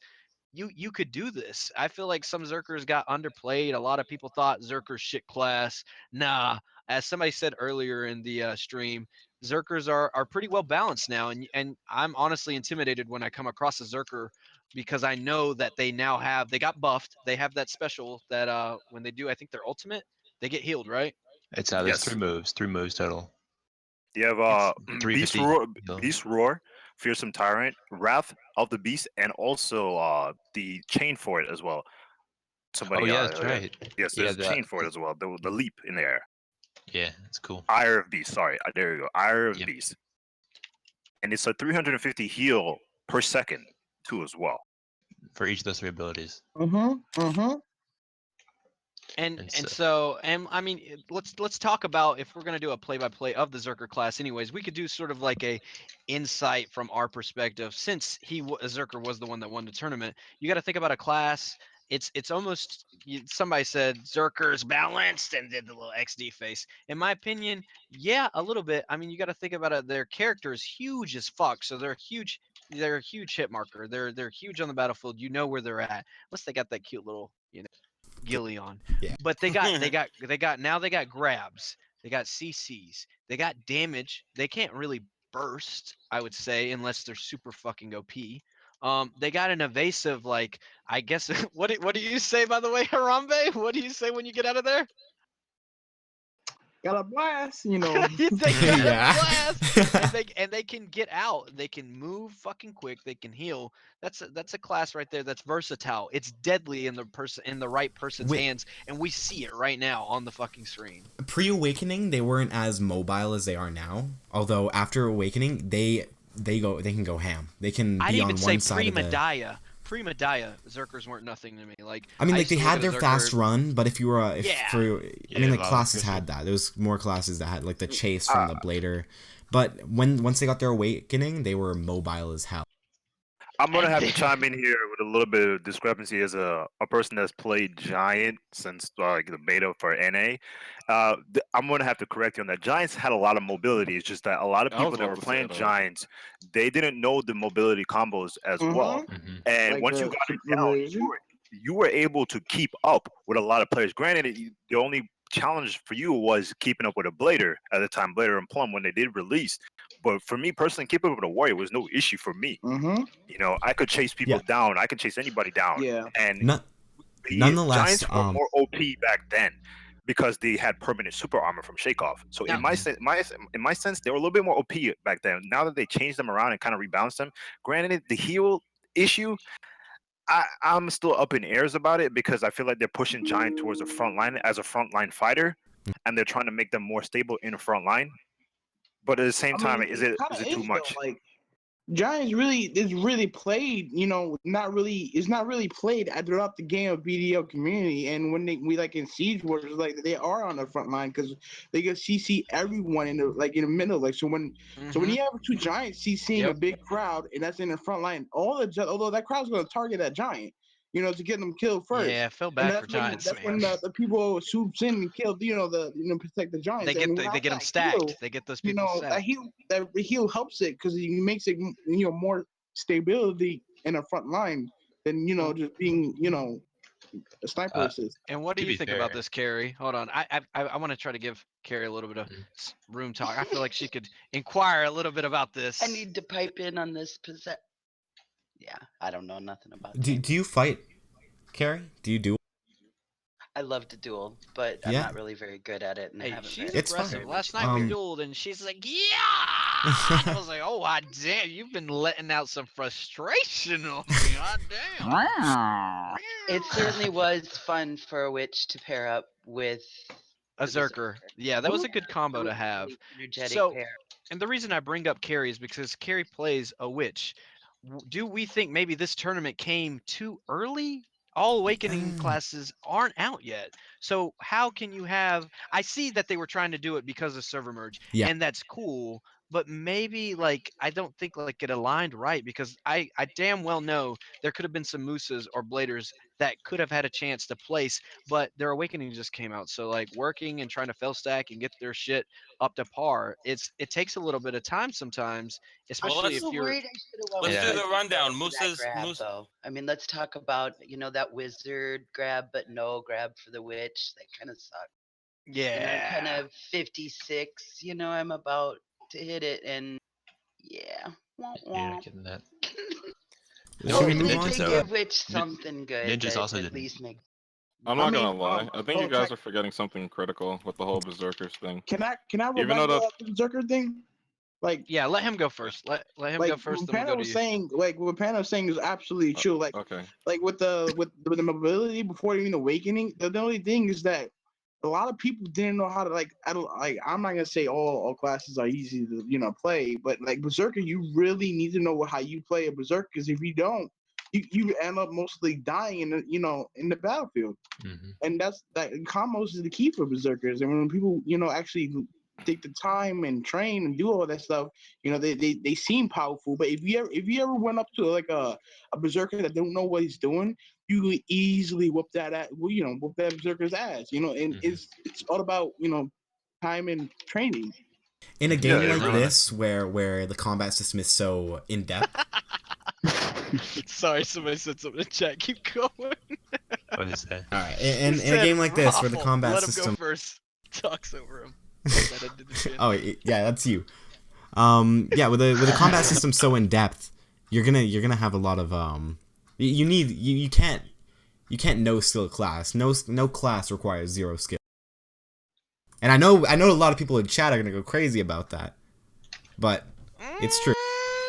You could do this. I feel like some Zerkers got underplayed. A lot of people thought Zerkers shit class. Nah, as somebody said earlier in the stream, Zerkers are pretty well balanced now, and I'm honestly intimidated when I come across a Zerker because I know that they got buffed. They have that special that when they do, I think their ultimate, they get healed, right? It's there's Yes. three moves total. You have Beast 350 Roar, heal. Beast Roar, Fearsome Tyrant, Wrath of the Beast, and also the chain for it as well. Somebody, Oh yeah, that's right. yes, Yeah, there's a chain for it as well. The leap in the air. Yeah, it's cool. Ire of Beast. Sorry, there you go. Ire of Yep. Beast. And it's a 350 heal per second too as well. For each of those three abilities. And so I mean, let's talk about, if we're gonna do a play-by-play of the Zerker class. Anyways, we could do sort of like a insight from our perspective, since Zerker was the one that won the tournament. You got to think about a class. It's almost, somebody said Zerker's balanced and did the little XD face. In my opinion, yeah, a little bit. I mean, you got to think about it. Their character is huge as fuck, so they're huge. They're a huge hit marker. They're huge on the battlefield. You know where they're at. Unless they got that cute little, ghillie on. Yeah. But they got grabs, they got CCs, they got damage. They can't really burst, I would say, unless they're super fucking OP. They got an evasive, like, I guess. What do you say, by the way, Harambe? What do you say when you get out of there? Got a blast, They got Yeah. a blast, and they can get out. They can move fucking quick. They can heal. That's a class right there. That's versatile. It's deadly in the right person's hands, and we see it right now on the fucking screen. Pre-awakening, they weren't as mobile as they are now. Although after awakening, they can go ham. They can be on one side of the. Pre-Medaya, Zerkers weren't nothing to me. Like, I mean, like, used they to look had at a their Zerker- fast run, but if you were, Yeah, classes Valkyrie. had that. There was more classes that had like the chase from the blader, but once they got their awakening, they were mobile as hell. I'm gonna have to chime in here with a little bit of discrepancy as a person that's played Giant since like the beta for NA. I'm gonna have to correct you on that. Giants had a lot of mobility. It's just that a lot of I was people that about were to say playing that. Giants, they didn't know the mobility combos as well. Mhm. And Like once you the got it down, supervision? you were able to keep up with a lot of players. Granted, the only challenge for you was keeping up with a Blader at the time, Blader and Plum, when they did release. But for me personally, keeping up with a Warrior was no issue for me. You know, I could chase people down. I could chase anybody down. Yeah. And the Nonetheless, Giants were more OP back then because they had permanent super armor from Shakeoff. So in my sense, they were a little bit more OP back then. Now that they changed them around and kind of rebalanced them, granted, the heal issue, I'm still up in airs about it because I feel like they're pushing Giant towards a front line as a frontline fighter, and they're trying to make them more stable in the front line. But at the same time, is it too much? Like, Giants is really played, it's not really played throughout the game of BDO community. And when we like in Siege Wars, like they are on the front line because they can CC everyone in the middle. Like so when you have two Giants CCing a big crowd and that's in the front line, although that crowd's gonna target that Giant, to get them killed first. Yeah, I feel bad for Giants. That's when the people swoops in and kill, protect the Giants. They get them stacked. They get those people stacked. That heal helps it because he makes it, more stability in the front line than just being a sniper assist. And what do you think about this, Carrie? Hold on, I want to try to give Carrie a little bit of room talk. I feel like she could inquire a little bit about this. I need to pipe in on this. Yeah, I don't know nothing about Do you fight, Carrie? Do you do? I love to duel, but I'm Yeah. not really very good at it and Hey, haven't she's very It's fine. aggressive. very Last much night we Um, dueled, and she's like, "Yeah!" And I was like, "Oh, god damn, you've been letting out some frustration on me. God damn." It certainly was fun for a witch to pair up with A the Zerker. Yeah, that was a good combo It to was a have. really energetic So, pair. and the reason I bring up Carrie is because Carrie plays a witch. Do we think maybe this tournament came too early? All awakening classes aren't out yet. So how can you have I see that they were trying to do it because of server merge, Yeah. and that's cool, but maybe like I don't think like it aligned right because I damn well know there could have been some Musas or Bladers that could have had a chance to place, but their awakening just came out. So like working and trying to fail stack and get their shit up to par, it takes a little bit of time sometimes, I'm especially if still you're worried I should have went Let's with do Yeah. the Wizard rundown. for that Moose's grab Moose. though. I mean, let's talk about that wizard grab, but no grab for the witch. That kind of sucked. I'm kind yeah. of 56. I'm about to hit it, and yeah, womp You're not womp. getting that. Should we Well, move They on ninjas to could though. the? give witch Nin- something good Ninjas that also at didn't. least make. I'm I not mean, gonna lie. I think you guys check. are forgetting something critical with the whole berserkers thing. Can I Even rebut though that, the Zerker thing? Like Yeah, let him go first. Let him go first, what then we'll Panda go to was you. saying, what Panda was saying is absolutely true. okay, Like with the mobility before even awakening, the only thing is that a lot of people didn't know how to I'm not gonna say all classes are easy to play, but like Berserker, you really need to know how you play a Berserker, because if you don't, you end up mostly dying in the battlefield. Mm-hmm. And that combos is the key for berserkers. And when people actually take the time and train and do all that stuff, they seem powerful. But if you ever went up to like a berserker that don't know what he's doing, you can easily whoop whoop that berserker's ass. And Mm-hmm. it's all about time and training. In a Mm-hmm. Yeah, game it like really- this, where the combat system is so in depth, Sorry, somebody said something in chat. Keep going. What is that? all right, He in a said game like this, where the raffle. combat Let him system, go first. Talks over him. That ended the chin. yeah, that's you. Yeah, with a combat system so in depth, you're gonna have a lot of you can't no skill class. No class requires 0 skill. And I know a lot of people in chat are gonna go crazy about that, but it's true.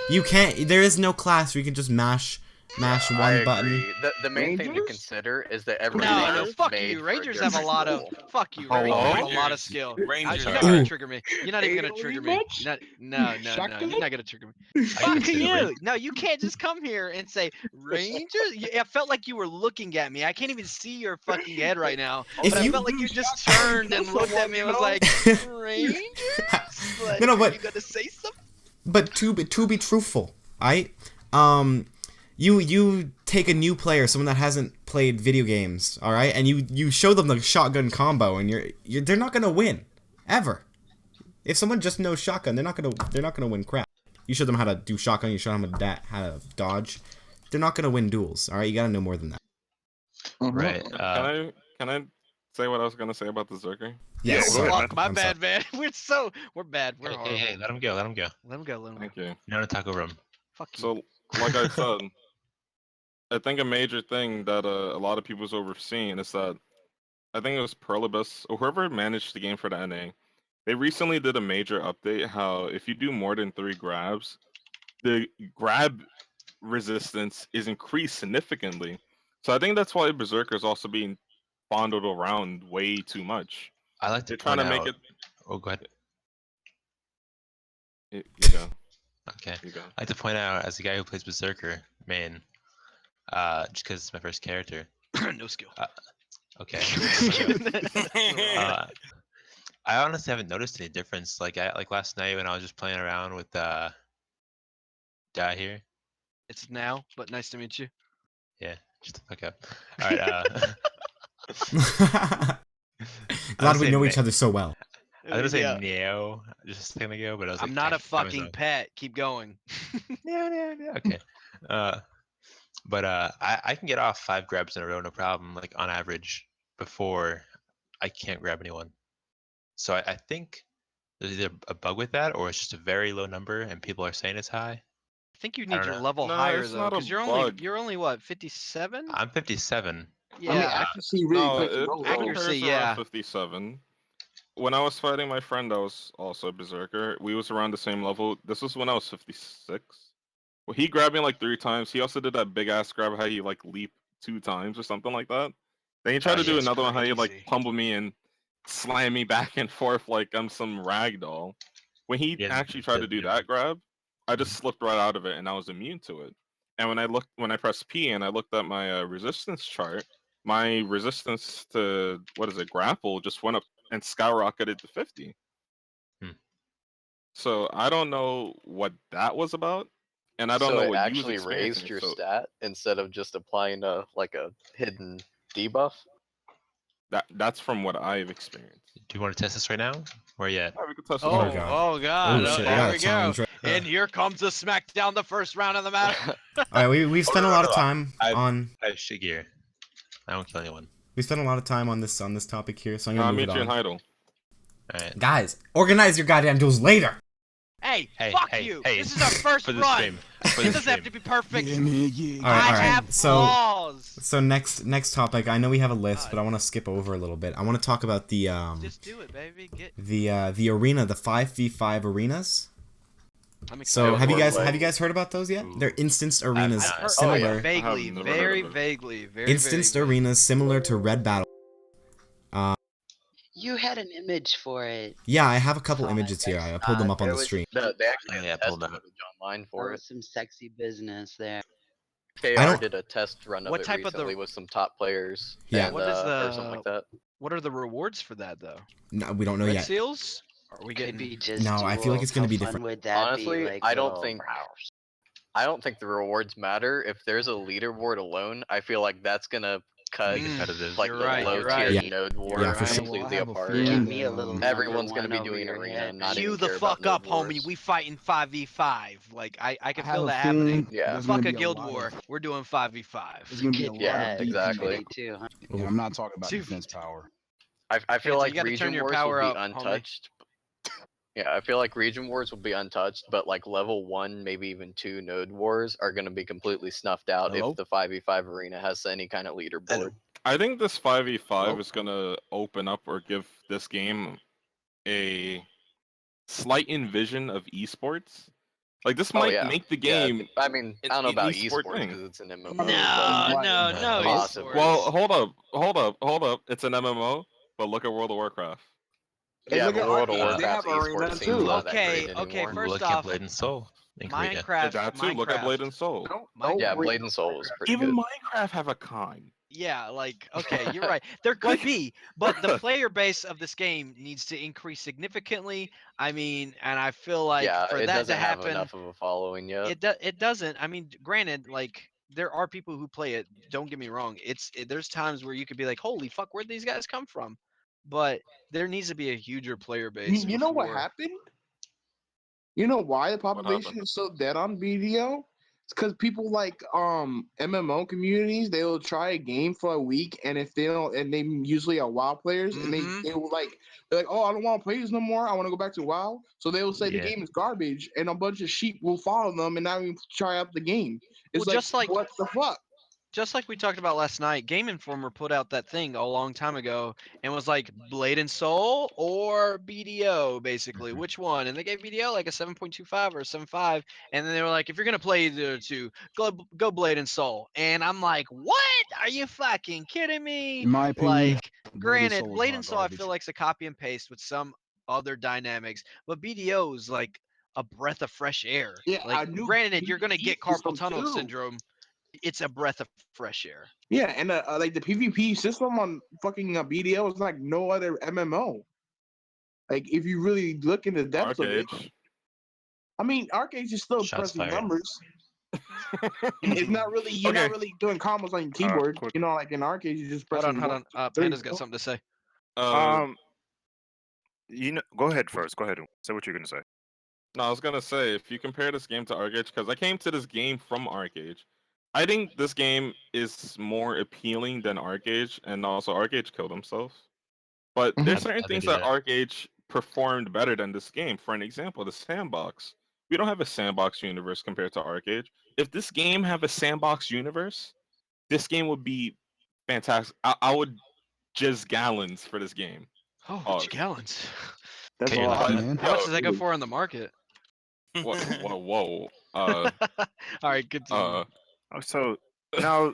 You can't. There is no class where you can just mash I one agree. button. The main thing to Rangers? consider is that everything No, is fuck made you. for Rangers have a different lot of. rule. Fuck you. Hello? Rangers have a lot of Rangers. skill. Rangers You're are not gonna Ooh. trigger me. You're not even gonna AoE trigger me. much? You're not. No. Shotgun? You're not gonna trigger me. I Fuck consider you. No, you can't just come here and say Rangers. I felt like you were looking at me. I can't even see your fucking head right now. If But I you- felt like you just turned and looked at me and was like, Rangers. Like, No, are but- you gonna say something? But to be truthful, you take a new player, someone that hasn't played video games, all right, and you show them the shotgun combo, and they're not gonna win, ever. If someone just knows shotgun, they're not gonna win crap. You show them how to do shotgun, you show them how to dodge. They're not gonna win duels, all right. You gotta know more than that. Right. can I say what I was gonna say about the Zerker? Yes. go ahead, sorry. man. Fuck, my I'm sorry. bad, man. We're bad. We're Hey, horrible. hey, let him go. Let him go. Let him go. Let him go. Thank you. You don't want to talk over him. Fuck you. So, like I said, I think a major thing that a lot of people's overseeing is that I think it was Perlibus or whoever managed the game for the NA. They recently did a major update how if you do more than 3 grabs, the grab resistance is increased significantly. So I think that's why Berserker is also being fondled around way too much. I like to They're trying point to out. make it. Oh, go ahead. You go. Okay. You go. I like to point out, as a guy who plays Berserker, man, just because it's my first character. No skill. Okay. I honestly haven't noticed any difference. Like last night when I was just playing around with here. It's now, but nice to meet you. Yeah, shut the fuck up. All right. Glad we say know each other so well. I was gonna say Yeah. meow just a second ago, but I was like, I'm not I a can't find fucking myself. pet. Keep going. Yeah. Okay. But I can get off 5 grabs in a row, no problem. Like on average, before I can't grab anyone. So I think there's either a bug with that, or it's just a very low number, and people are saying it's high. I think you I need don't your know. level No, higher it's though, not a because you're bug. only what 57. I'm 57, I mean, Yeah, accuracy really No, plays a it role. Accuracy, occurs around yeah. 57. When I was fighting my friend that was also a berserker, we was around the same level. This was when I was 56. Well, he grabbed me like 3 times. He also did that big ass grab how he like leap 2 times or something like that. Then he tried to do Shit's another one how he like crazy. pummel me and slam me back and forth like I'm some rag doll. When he Yeah, actually tried to do that grab, I just slipped right out of it and I was immune to it. And when I pressed P and I looked at my resistance chart, my resistance to grapple just went up and skyrocketed to 50. Hmm. So I don't know what that was about, and I don't So know it what you was actually experiencing. raised your So stat instead of just applying a hidden debuff. that's from what I've experienced. Do you want to test this right now? Where you at? Yeah, we could test it Oh, out. God. oh God! Oh Oh, shit! I there got we a go. challenge right And here comes the SmackDown, the first round of the match. All right, we've spent a lot of time I on have shit gear. I won't kill anyone. we spent a lot of time on this topic here, so I'm gonna I'll move it meet you in on. Heidel. Alright. Guys, organize your goddamn duels later. Hey, Hey, fuck hey, you! hey. This is our first For the run. stream. For It the doesn't have to stream. be perfect. Yeah, man, yeah. All right, I all right. have So flaws. next topic. I know we have a list, God. but I want to skip over a little bit. I want to talk about the Just do it, baby. the arena, the 5v5 arenas. I'm excited. So have you Wait. guys heard about those yet? They're instanced arenas I've heard- similar. vaguely, I have never heard very of it. vaguely, very Instanced vaguely. arenas similar to Red Battle. You had an image for it. Yeah, I have a couple Saw it, images here. I I pulled saw them it. up on There the was- stream. No, they actually had Yeah, a I test pulled run that. of it online That for it. was some sexy business there. I KR don't- did a test run of What it type of the- recently with some top players. Yeah. And, What is or something like that. What are the rewards for that though? No, we don't know Red yet. seals? Are we Could getting? be just No, I feel like duels. it's gonna How be fun different. would that Honestly, be? Like I don't little think- brows. I don't think the rewards matter. If there's a leaderboard alone, I feel like that's gonna cut Be competitive. like You're the right, low you're tier right. node wars Yeah, for sure. completely I have a apart. feeling Give that, me a little Everyone's number gonna be one doing over your arena head. and not Cue even the care about fuck up, node homie. wars. We fighting 5v5. Like I I can have feel a that feeling happening. Yeah. there's Fuck gonna a be guild lot war. of, We're doing 5v5. there's gonna be Kid a lot Dad, of exactly. DP, too, huh? and I'm not talking about Dude. defense power. I feel Kansas, like you gotta turn region your wars power will be up, homie. untouched. Yeah, I feel like region wars will be untouched, but like level 1, maybe even 2 node wars are gonna be completely snuffed out Hello? if the 5v5 arena has any kind of leaderboard. I think this 5v5 Hello? is gonna open up or give this game a slight envision of esports. Like this Oh, might yeah. make the Yeah, game. I mean, I don't know an about esport esports thing. because it's an MMO. No, but no, No, no. possibly. esports. Well, hold up. It's an MMO, but look at World of Warcraft. Hey, yeah, look but at World of Arcade. They have Warcraft's arena esports too. seems not that Okay, great okay, anymore. first Look at off, Blade and Soul in Korea. Minecraft. That too. Look at Blade and Minecraft. Soul. Yeah, Minecraft. Blade and Soul is pretty Even good. Minecraft have a con. Yeah, like okay, you're right. There could Like- be, but the player base of this game needs to increase significantly. I mean, and I feel like Yeah, for it that to doesn't have happen, enough of a following yet. it doesn't. I mean, granted, like there are people who play it. Don't get me wrong. There's times where you could be like, holy fuck, where'd these guys come from? But there needs to be a huger player base. You know what before- happened? You know why the happened? population is so dead on BDO? It's because people like MMO communities, they will try a game for a week, and if they don't, and they usually are WoW players, and Mhm. they will like they're like, oh, I don't want to play this no more. I want to go back to WoW. So they will say the Yeah. game is garbage, and a bunch of sheep will follow them and not even try out the game. It's Well, just like- what the fuck? Just like we talked about last night, Game Informer put out that thing a long time ago and was like Blade and Soul or BDO, basically. Mhm. Which one? And they gave BDO like a 7.25 or a 7.5. And then they were like, if you're going to play either two, go Blade and Soul. And I'm like, what? Are you fucking kidding me? In my opinion, Like, Blade and granted, Soul is Blade hot and Soul, I garbage. feel like it's a copy and paste with some other dynamics. But BDO is like a breath of fresh air. Yeah, Like, I knew granted, you're going to PvP get carpal system tunnel too. syndrome. It's a breath of fresh air. Yeah, and like the PvP system on fucking BDO is like no other MMO. Like if you really look into the depths of it, Arcade. I mean, Arcade's is still Shots pressing fired. numbers. It's not really you're not really doing combos on your keyboard. quick- You know, like in Arcade, you're just Hold pressing. on. 1, 2, 3, Panda's got 4. something to say. You know, go ahead first. Go ahead. Say what you're gonna say. No, I was gonna say if you compare this game to Arcade, because I came to this game from Arcade, I think this game is more appealing than Arcade, and also Arcade killed himself. But there's How'd- certain how'd they things do that that? Arcade performed better than this game. For an example, the sandbox. We don't have a sandbox universe compared to Arcade. If this game have a sandbox universe, this game would be fantastic. I would jizz gallons for this game. Oh, Pause. gallons. That's Okay, a you're lot. lucky, But man. How much yo, does that go for on the market? whoa. All right, continue. So now,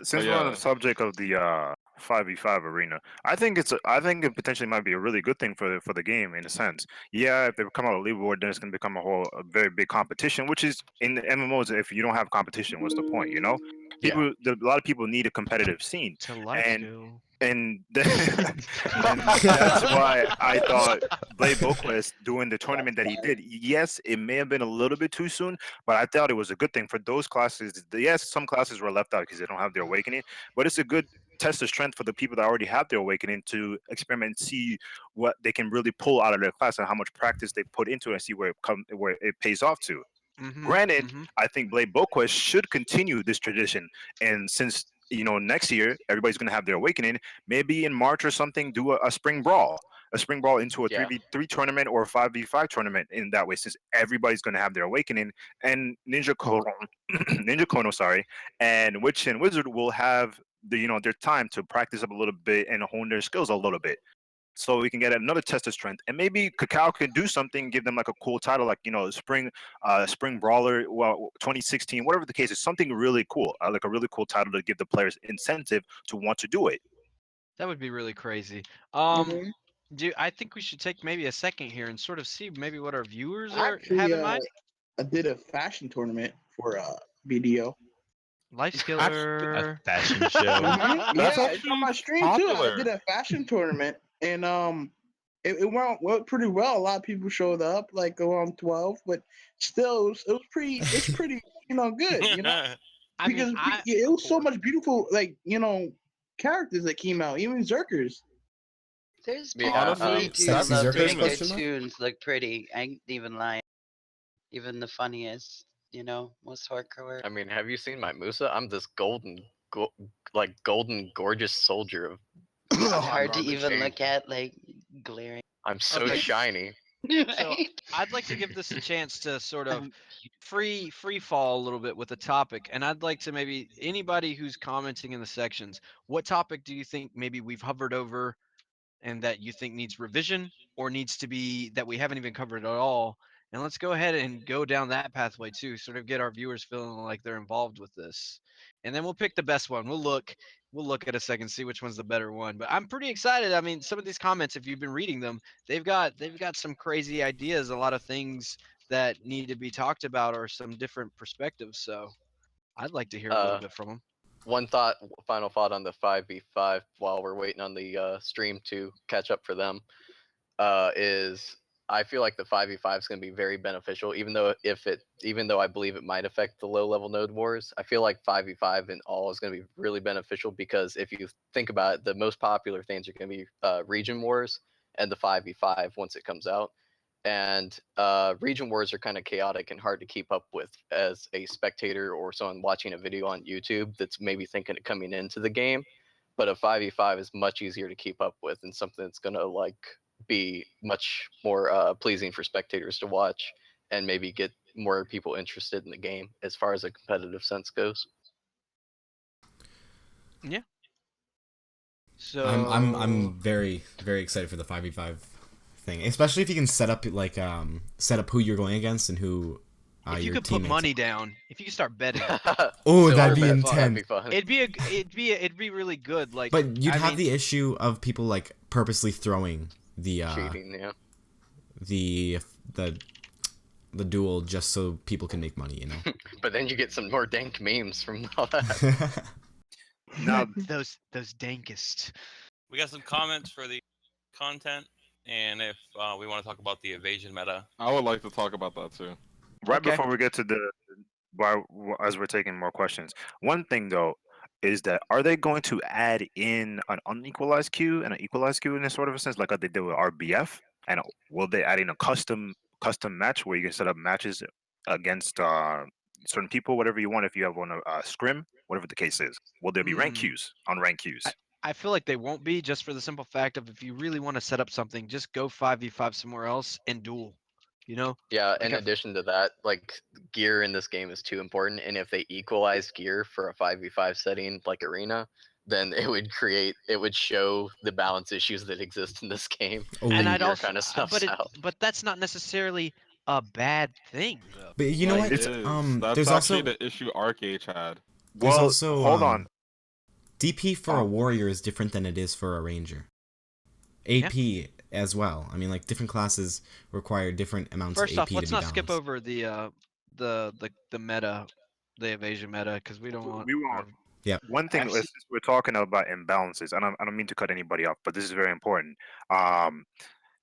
since we're on yeah, the subject of the 5v5 arena, I think it potentially might be a really good thing for the game in a sense. Yeah, if they come out with a leaderboard, then it's going to become a very big competition. Which is in the MMOs, if you don't have competition, what's the point? You know, Yeah. a lot of people need a competitive scene, To life and skill. and and that's why I thought Blade Boquist doing the tournament that he did. Yes, it may have been a little bit too soon, but I thought it was a good thing for those classes. Yes, some classes were left out because they don't have their awakening, but it's a good test of strength for the people that already have their awakening to experiment and see what they can really pull out of their class and how much practice they put into it and see where it pays off to. Granted, I think Blade Boquist should continue this tradition, and since next year everybody's going to have their awakening, maybe in March or something, do a spring brawl, into a Yeah. 3v3 tournament or a 5v5 tournament. In that way, since everybody's going to have their awakening, and Ninja Kono, sorry, and Witch and Wizard will have their time to practice up a little bit and hone their skills a little bit. So we can get another test of strength, and maybe Cacao can do something, give them like a cool title, like Spring Brawler, well, 2016, whatever the case is, something really cool, like a really cool title to give the players incentive to want to do it. That would be really crazy. Mhm. I think we should take maybe a second here and sort of see maybe what our viewers Actually, have in mind. I did a fashion tournament for BDO. Life a skiller. fashion show. That's Yeah, it's on actually my stream too. I did popular. a fashion tournament, and it went pretty well. A lot of people showed up, like around 12, but still, it's pretty, good, I mean, because it was so four. much beautiful, like characters that came out, even zerkers. There's Yeah. people who Honestly, do Sexy that's love to Zerkers, make their famous. question mark? tunes look pretty. I ain't even lying. Even the funniest, most hardcore. I mean, have you seen my Musa? I'm this golden, gorgeous soldier of It's Oh, hard to garbage even game. look at, like glaring. I'm so Okay, shiny. so Right? I'd like to give this a chance to sort of Um, free fall a little bit with the topic, and I'd like to maybe anybody who's commenting in the sections, what topic do you think maybe we've hovered over and that you think needs revision or needs to be that we haven't even covered at all? And let's go ahead and go down that pathway too, sort of get our viewers feeling like they're involved with this. And then we'll pick the best one. We'll look at a second, see which one's the better one. But I'm pretty excited. I mean, some of these comments, if you've been reading them, they've got some crazy ideas, a lot of things that need to be talked about or some different perspectives. So I'd like to hear a little Uh, bit from them. Final thought on the 5v5 while we're waiting on the stream to catch up for them. Is I feel like the 5v5 is going to be very beneficial, even though I believe it might affect the low level node wars. I feel like 5v5 in all is going to be really beneficial because if you think about it, the most popular things are going to be region wars and the 5v5 once it comes out. And region wars are kind of chaotic and hard to keep up with as a spectator or someone watching a video on YouTube that's maybe thinking of coming into the game. But a 5v5 is much easier to keep up with and something that's going to be much more pleasing for spectators to watch and maybe get more people interested in the game as far as a competitive sense goes. Yeah. So I'm very very excited for the 5v5 thing, especially if you can set up who you're going against and who if you your could put teammates money down, if you could start betting, Oh, Silver that'd be bets, intense. that'd be fun. it'd be really good. Like, But you'd I have mean, the issue of people like purposely throwing the Cheating, yeah. the the duel just so people can make money, But then you get some more dank memes from all that. Now, those dankest. We got some comments for the content, and if we want to talk about the evasion meta. I would like to talk about that too. right Okay. before we get to as we're taking more questions, one thing though is that are they going to add in an unequalized queue and an equalized queue in a sort of a sense, like they did with RBF? And will they add in a custom match where you can set up matches against certain people, whatever you want, if you have one scrim, whatever the case is? Will there be rank Hmm. queues on rank queues? I feel like they won't be, just for the simple fact of if you really want to set up something, just go 5v5 somewhere else and duel. Yeah, Like in addition to that, gear in this game is too important, and if they equalize gear for a 5v5 setting like arena, then it would show the balance issues that exist in this game. Oh. And and I'd your also, kind of stuff's out. but that's not necessarily a bad thing, though. But you know Like, what? it is. That's There's actually also the issue Arcade had. there's Well, also hold on. DP for a warrior is different than it is for a ranger. AP as well. I mean, like different classes require different amounts First of AP off, let's to be not skip balanced. over the meta, the evasion meta, because we don't want. We won't. Yeah. One thing, Actually- since we're talking about imbalances, I don't mean to cut anybody off, but this is very important.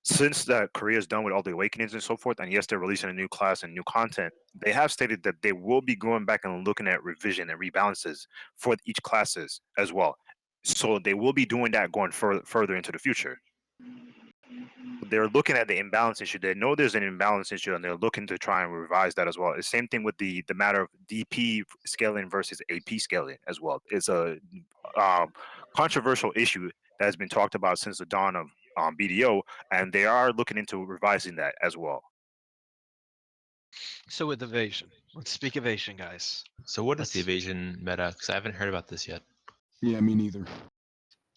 Since that Korea is done with all the awakenings and so forth, and yes, they're releasing a new class and new content, they have stated that they will be going back and looking at revision and rebalances for each classes as well. So they will be doing that going further into the future. They're looking at the imbalance issue. They know there's an imbalance issue, and they're looking to try and revise that as well. The same thing with the matter of DP scaling versus AP scaling as well. It's a controversial issue that has been talked about since the dawn of BDO, and they are looking into revising that as well. So with evasion, let's speak evasion, guys. So what is the Let's- evasion meta? Because I haven't heard about this yet. Yeah, me neither.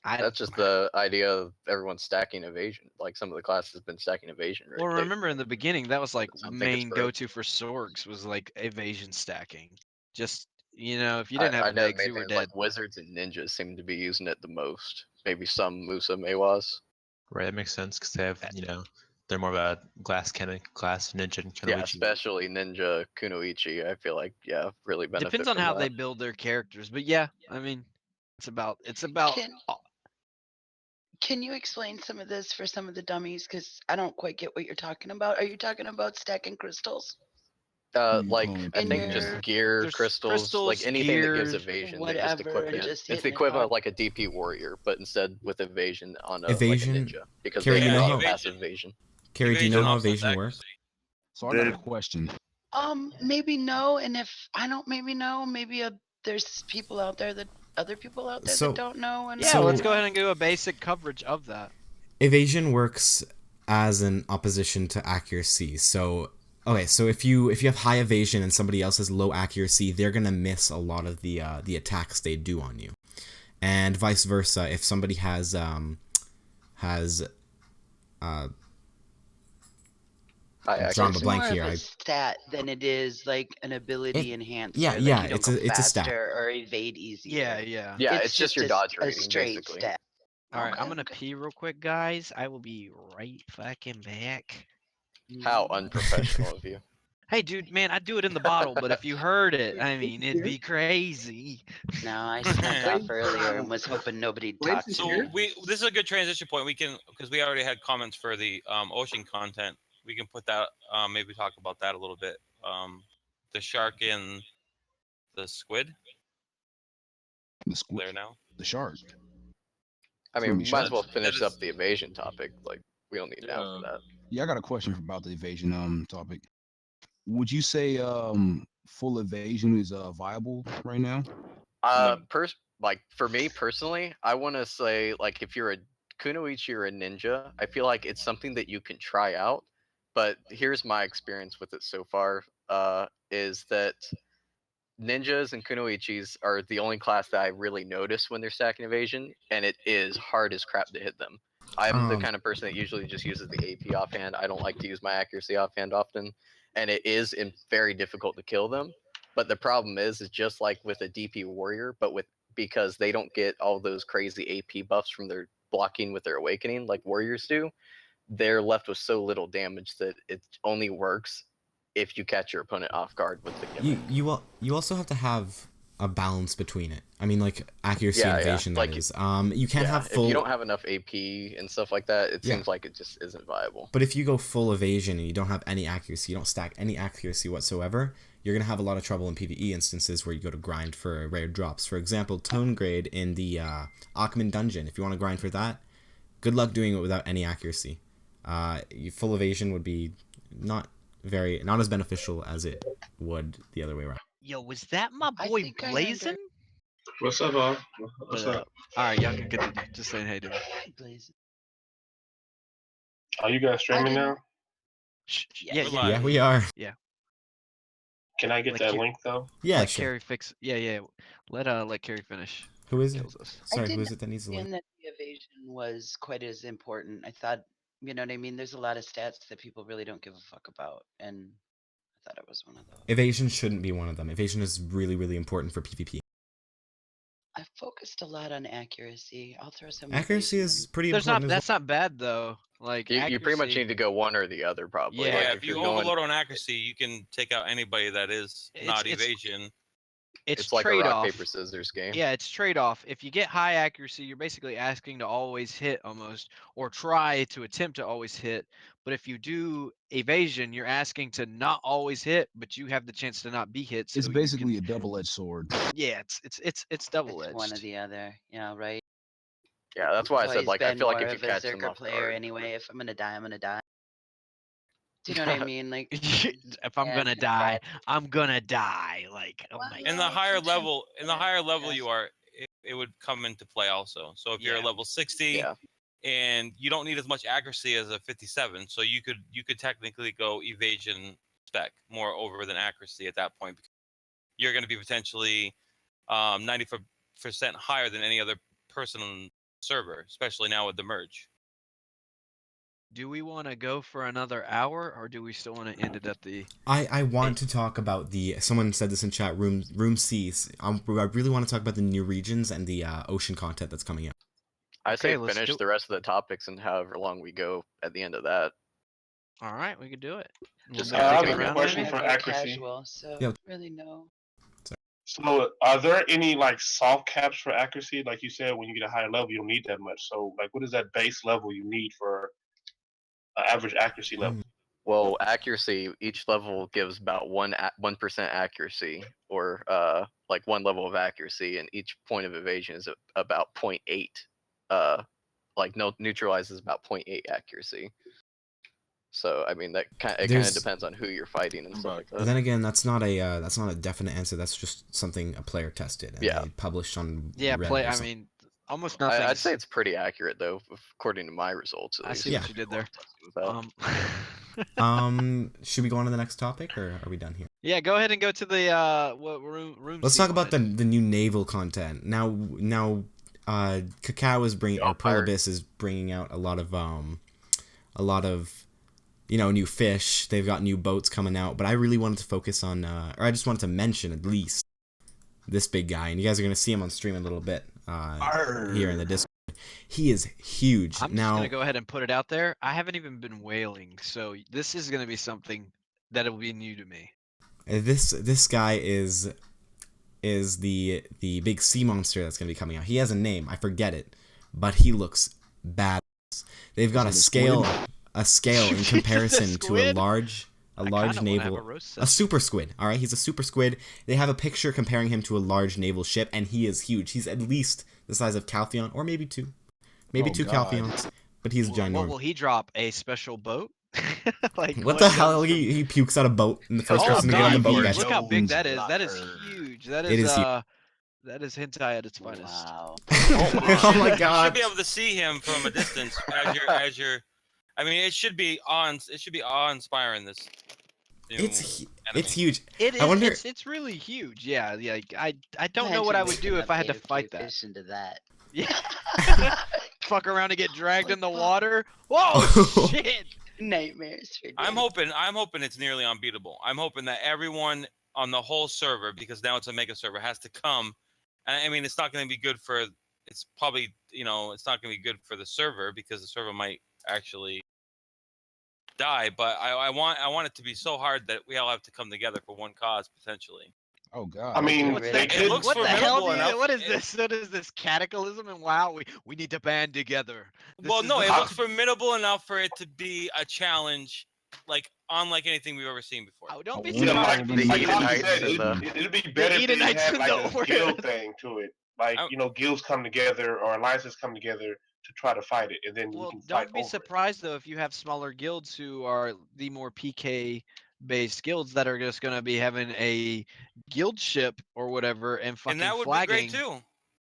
That's just the idea of everyone stacking evasion. Like some of the classes have been stacking evasion. Right? Well, remember in the beginning, that was like I don't think it's main broke. go-to for Sorgs was like evasion stacking. Just if you didn't I have know the legs, main you were thing is, dead. like wizards and ninjas seem to be using it the most. Maybe some Musa Mewas. Right, that makes sense because they have, they're more of a glass ninja and Yeah, kunoichi. especially ninja kunoichi. I feel like really benefit. Depends on from how that. they build their characters, but yeah, I mean, it's about. Can you explain some of this for some of the dummies? Because I don't quite get what you're talking about. Are you talking about stacking crystals? Like I In think just your- gear, There's crystals, like crystals, anything that gives gears, evasion, they whatever, just equip and it. just It's the hitting it equivalent of hard. like a DP warrior, but instead with evasion on a Evasion- like a ninja because Carrie, they you know have how- passive evasion. Carrie, do you know how offsets evasion works? accuracy. So I got a question. Maybe no, and if I don't, maybe no, maybe there's people out there other people out there So- that don't know. And Yeah, So- let's go ahead and do a basic coverage of that. Evasion works as an opposition to accuracy. So if you have high evasion and somebody else has low accuracy, they're gonna miss a lot of the attacks they do on you, and vice versa. If somebody has I drawing a it's blank more here. of a stat than it is like an ability enhancer. Like yeah, you don't it's go a stat. faster or evade easier. Yeah. Yeah, it's just your dodge a rating straight basically. stat. All right, I'm Okay, gonna okay. pee real quick, guys. I will be right fucking back. How unprofessional of you. Hey, dude, man, I do it in the bottle, but if you heard it, I mean, it'd be crazy. No, I snuck off earlier and was hoping nobody'd talk to So me. this is a good transition point. We can, because we already had comments for the ocean content. We can put that maybe talk about that a little bit. The shark and the squid. The squid, There now. the shark. I mean, gonna we be might as sharks. well That finish is- up the evasion topic. Like we don't need now for that. Yeah, I got a question about the evasion topic. Would you say full evasion is viable right now? Like for me personally, I want to say like if you're a kunoichi or a ninja, I feel like it's something that you can try out. But here's my experience with it so far: is that ninjas and kunoichis are the only class that I really notice when they're stacking evasion, and it is hard as crap to hit them. I'm the kind of person that usually just uses the AP offhand. I don't like to use my accuracy offhand often, and it is very difficult to kill them. But the problem is just like with a DP warrior, but because they don't get all those crazy AP buffs from their blocking with their awakening like warriors do, they're left with so little damage that it only works if you catch your opponent off guard with the gimmick. You also have to have a balance between it. I mean, like accuracy and evasion. Like, that is. You can't have full. If you don't have enough AP and stuff like that, it Yeah. seems like it just isn't viable. But if you go full evasion and you don't have any accuracy, you don't stack any accuracy whatsoever, you're gonna have a lot of trouble in PvE instances where you go to grind for rare drops. For example, Tone Grade in the Ackman dungeon. If you want to grind for that, good luck doing it without any accuracy. Full evasion would be not as beneficial as it would the other way around. Yo, was that my I boy think I Blazin? What's up, all? What's What up? All right, y'all can continue. Just saying, hey, dude. Please. Are you guys streaming now? Yeah, We're yeah, live. Yeah, we are. Can I get Like that you- link though? Yeah, Let sure. Carrie fix. Yeah. Let Carrie finish. Who is it? kills us. I Sorry, who didn't is it that needs the link? understand that the evasion was quite as important. I thought, you know what I mean? There's a lot of stats that people really don't give a fuck about, and I thought it was one of those. Evasion shouldn't be one of them. Evasion is really, really important for PvP. I focused a lot on accuracy. I'll throw some Accuracy evasion is in. pretty There's important not. as That's not bad though. Like You pretty much accuracy- need to go one or the other, probably. Yeah, Like, Yeah, if if you you're going, overload on accuracy, you can take out anybody that is not It's- evasion. it's like a rock trade-off. paper scissors game. Yeah, it's trade-off. If you get high accuracy, you're basically asking to always hit almost, or try to attempt to always hit. But if you do evasion, you're asking to not always hit, but you have the chance to not be hit. So It's you basically can, a double-edged sword. yeah, it's double-edged. It's one or the other. Yeah, right. Yeah, that's why I I've said, always like, I been feel like more if you of a catch them zerker off player guard. anyway. If I'm gonna die, I'm gonna die. Do you know what I mean? Like, If I'm yeah, gonna kinda die, bad. I'm gonna die. Like, oh my In the Well, higher sometimes level, you are, it would come into play also. So if you're Yeah. level 60 Yeah. and you don't need as much accuracy as a 57, so you could technically go evasion spec more over than accuracy at that point, because you're going to be potentially 90% higher than any other person on the server, especially now with the merge. Do we want to go for another hour, or do we still want to end it at the? I want to talk about someone said this in chat, room C. I really want to talk about the new regions and the ocean content that's coming out. I Okay, say let's finish do- the rest of the topics and however long we go at the end of that. All right, we could do it. Just We'll I make have it a around question maybe? for I'm accuracy. casual, so Yeah. really no. So, are there any like soft caps for accuracy? Like you said, when you get a higher level, you don't need that much. So, like, what is that base level you need for an average accuracy level? Well, accuracy, each level gives about 1% accuracy, or like one level of accuracy, and each point of evasion is about 0.8. Like neutralizes about 0.8 accuracy. So I mean, it kind of depends on who you're fighting and stuff like But that. then again, that's not a definite answer. That's just something a player tested and Yeah. they published on Yeah, Reddit play. or I something. mean, almost nothing. I'd say it's pretty accurate though, according to my results. At I least. see what you did there. Should we go on to the next topic, or are we done here? Yeah, go ahead and go to the what room. Let's C talk about wanted. the new naval content. Now, Cacao is bringing, or Pearl Abyss is bringing out a lot of new fish. They've got new boats coming out, but I really wanted to focus on, or I just wanted to mention at least this big guy, and you guys are gonna see him on stream in a little bit here in the Discord. He is huge. I'm just gonna go ahead and put it out there. I haven't even been whaling, so this is gonna be something that will be new to me. This guy is the big sea monster that's gonna be coming out. He has a name, I forget it, but he looks badass. They've got a scale in comparison to a large naval, a super squid. All right, he's a super squid. They have a picture comparing him to a large naval ship, and he is huge. He's at least the size of Caltheon, or maybe two Caltheons, but he's ginormous. What will he drop? A special boat? Like what the hell? He pukes out a boat, and the first person to get on the boat gets. Look how big that is. That is huge. That is that is hentai at its finest. Wow. Oh my god! You should be able to see him from a distance as you're. I mean, it should be awe-inspiring. This. It's huge. It is. I wonder. It's really huge. Yeah. Like I don't know what I would do if I had to fight that. Fish into that. Yeah. Fuck around and get dragged in the water. Whoa! Shit. Nightmares. I'm hoping it's nearly unbeatable. I'm hoping that everyone on the whole server, because now it's a mega server, has to come. I mean, it's not going to be good for. It's probably it's not going to be good for the server because the server might actually die. But I want it to be so hard that we all have to come together for one cause potentially. Oh god. I mean, they could. What the hell? What is this? What is this cataclysm? And wow, we need to band together. Well, no, it looks formidable enough for it to be a challenge, like unlike anything we've ever seen before. Oh, don't be Yeah, surprised. like you said, it'd be better if they Edenites had in like the a guild thing to it. Like guilds come together or alliances come together to try to fight it, and then we can fight Don't be over surprised though if you have smaller guilds who are the more PK based guilds that are just going to be having a guild ship or whatever and fucking And that would flagging. be great too.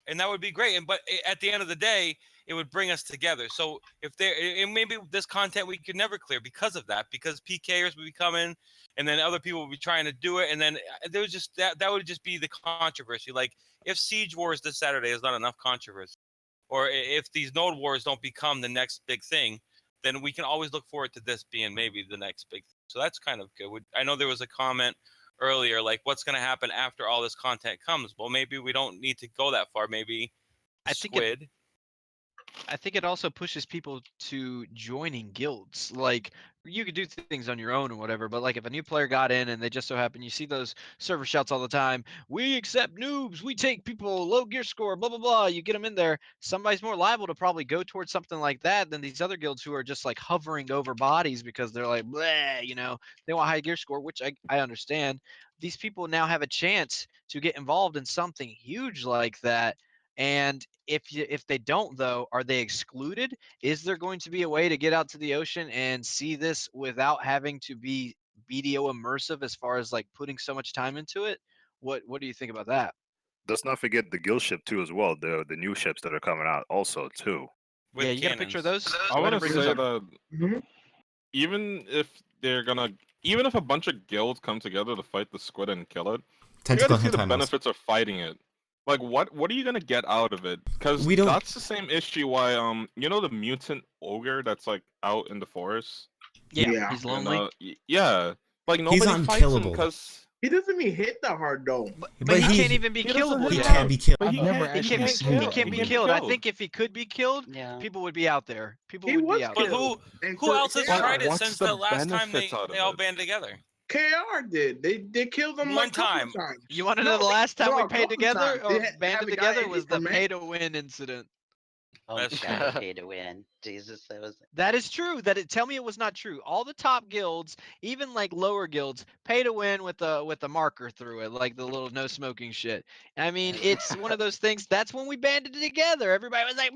And that would be great. But at the end of the day, it would bring us together. So if there, and maybe this content we could never clear because of that, because PKers would be coming, and then other people would be trying to do it, and then there was just that would just be the controversy. Like if Siege Wars this Saturday is not enough controversy, or if these Node Wars don't become the next big thing, then we can always look forward to this being maybe the next big thing. So that's kind of good. I know there was a comment earlier, like what's going to happen after all this content comes. Well, maybe we don't need to go that far. Maybe I think Squid. I think it also pushes people to joining guilds. Like you could do things on your own or whatever, but like if a new player got in and they just so happen, you see those server shouts all the time. We accept noobs. We take people low gear score. Blah blah blah. You get them in there. Somebody's more liable to probably go towards something like that than these other guilds who are just like hovering over bodies because they're like, bleh, you know, they want high gear score, which I understand. These people now have a chance to get involved in something huge like that. And if they don't though, are they excluded? Is there going to be a way to get out to the ocean and see this without having to be BDO immersive as far as like putting so much time into it? What do you think about that? Let's not forget the guild ship too as well. The new ships that are coming out also too. With Yeah, you got a picture of those? I Go ahead want and to bring say those up. that Mhm. even if a bunch of guilds come together to fight the squid and kill it, you Tentacle gotta see the hentai monster. benefits of fighting it. Like, what are you gonna get out of it? Because We don't- that's the same issue why you know the mutant ogre that's like out in the forest. Yeah, Yeah. he's You lonely. know, yeah, like He's nobody fights him unkillable. because He doesn't even hit that hard though. But he can't even be he doesn't killable hit He yet. hard. can't be killed. But I've never He actually can't be, seen he that can't be video. killed. I think if he could be killed, Yeah. people would be out there. People He would was be out But there. killed. And who so else has KR tried it what's since the the last time benefits out of they all it? band together? KR did. They killed him One like a couple time. of times. You want to know the No, last time we a paid couple together times. They or have banded a guy together in was the different pay to win incident. Oh That's God, true. pay to win. Jesus, that was. That is true. Tell me it was not true. All the top guilds, even like lower guilds, pay to win with a marker through it, like the little no smoking shit. I mean, it's one of those things. That's when we banded together. Everybody was like,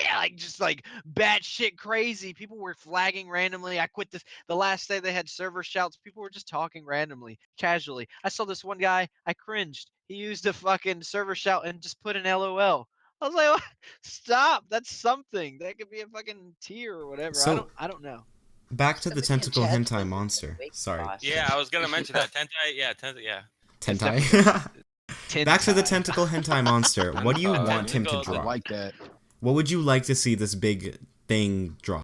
"Yeah," like just like batshit crazy. People were flagging randomly. I quit this. The last day they had server shouts. People were just talking randomly, casually. I saw this one guy. I cringed. He used a fucking server shout and just put an LOL. I was like, what? Stop. That's something. That could be a fucking tier or whatever. So- I don't know. Back to the Somebody in tentacle chat hentai says monster. wake Sorry. boss. Yeah, I was gonna mention that. Yeah. It's Tentai. Back to the Tentai. tentacle hentai monster. What do you want him to Tentacle- I drop? like that. What would you like to see this big thing drop?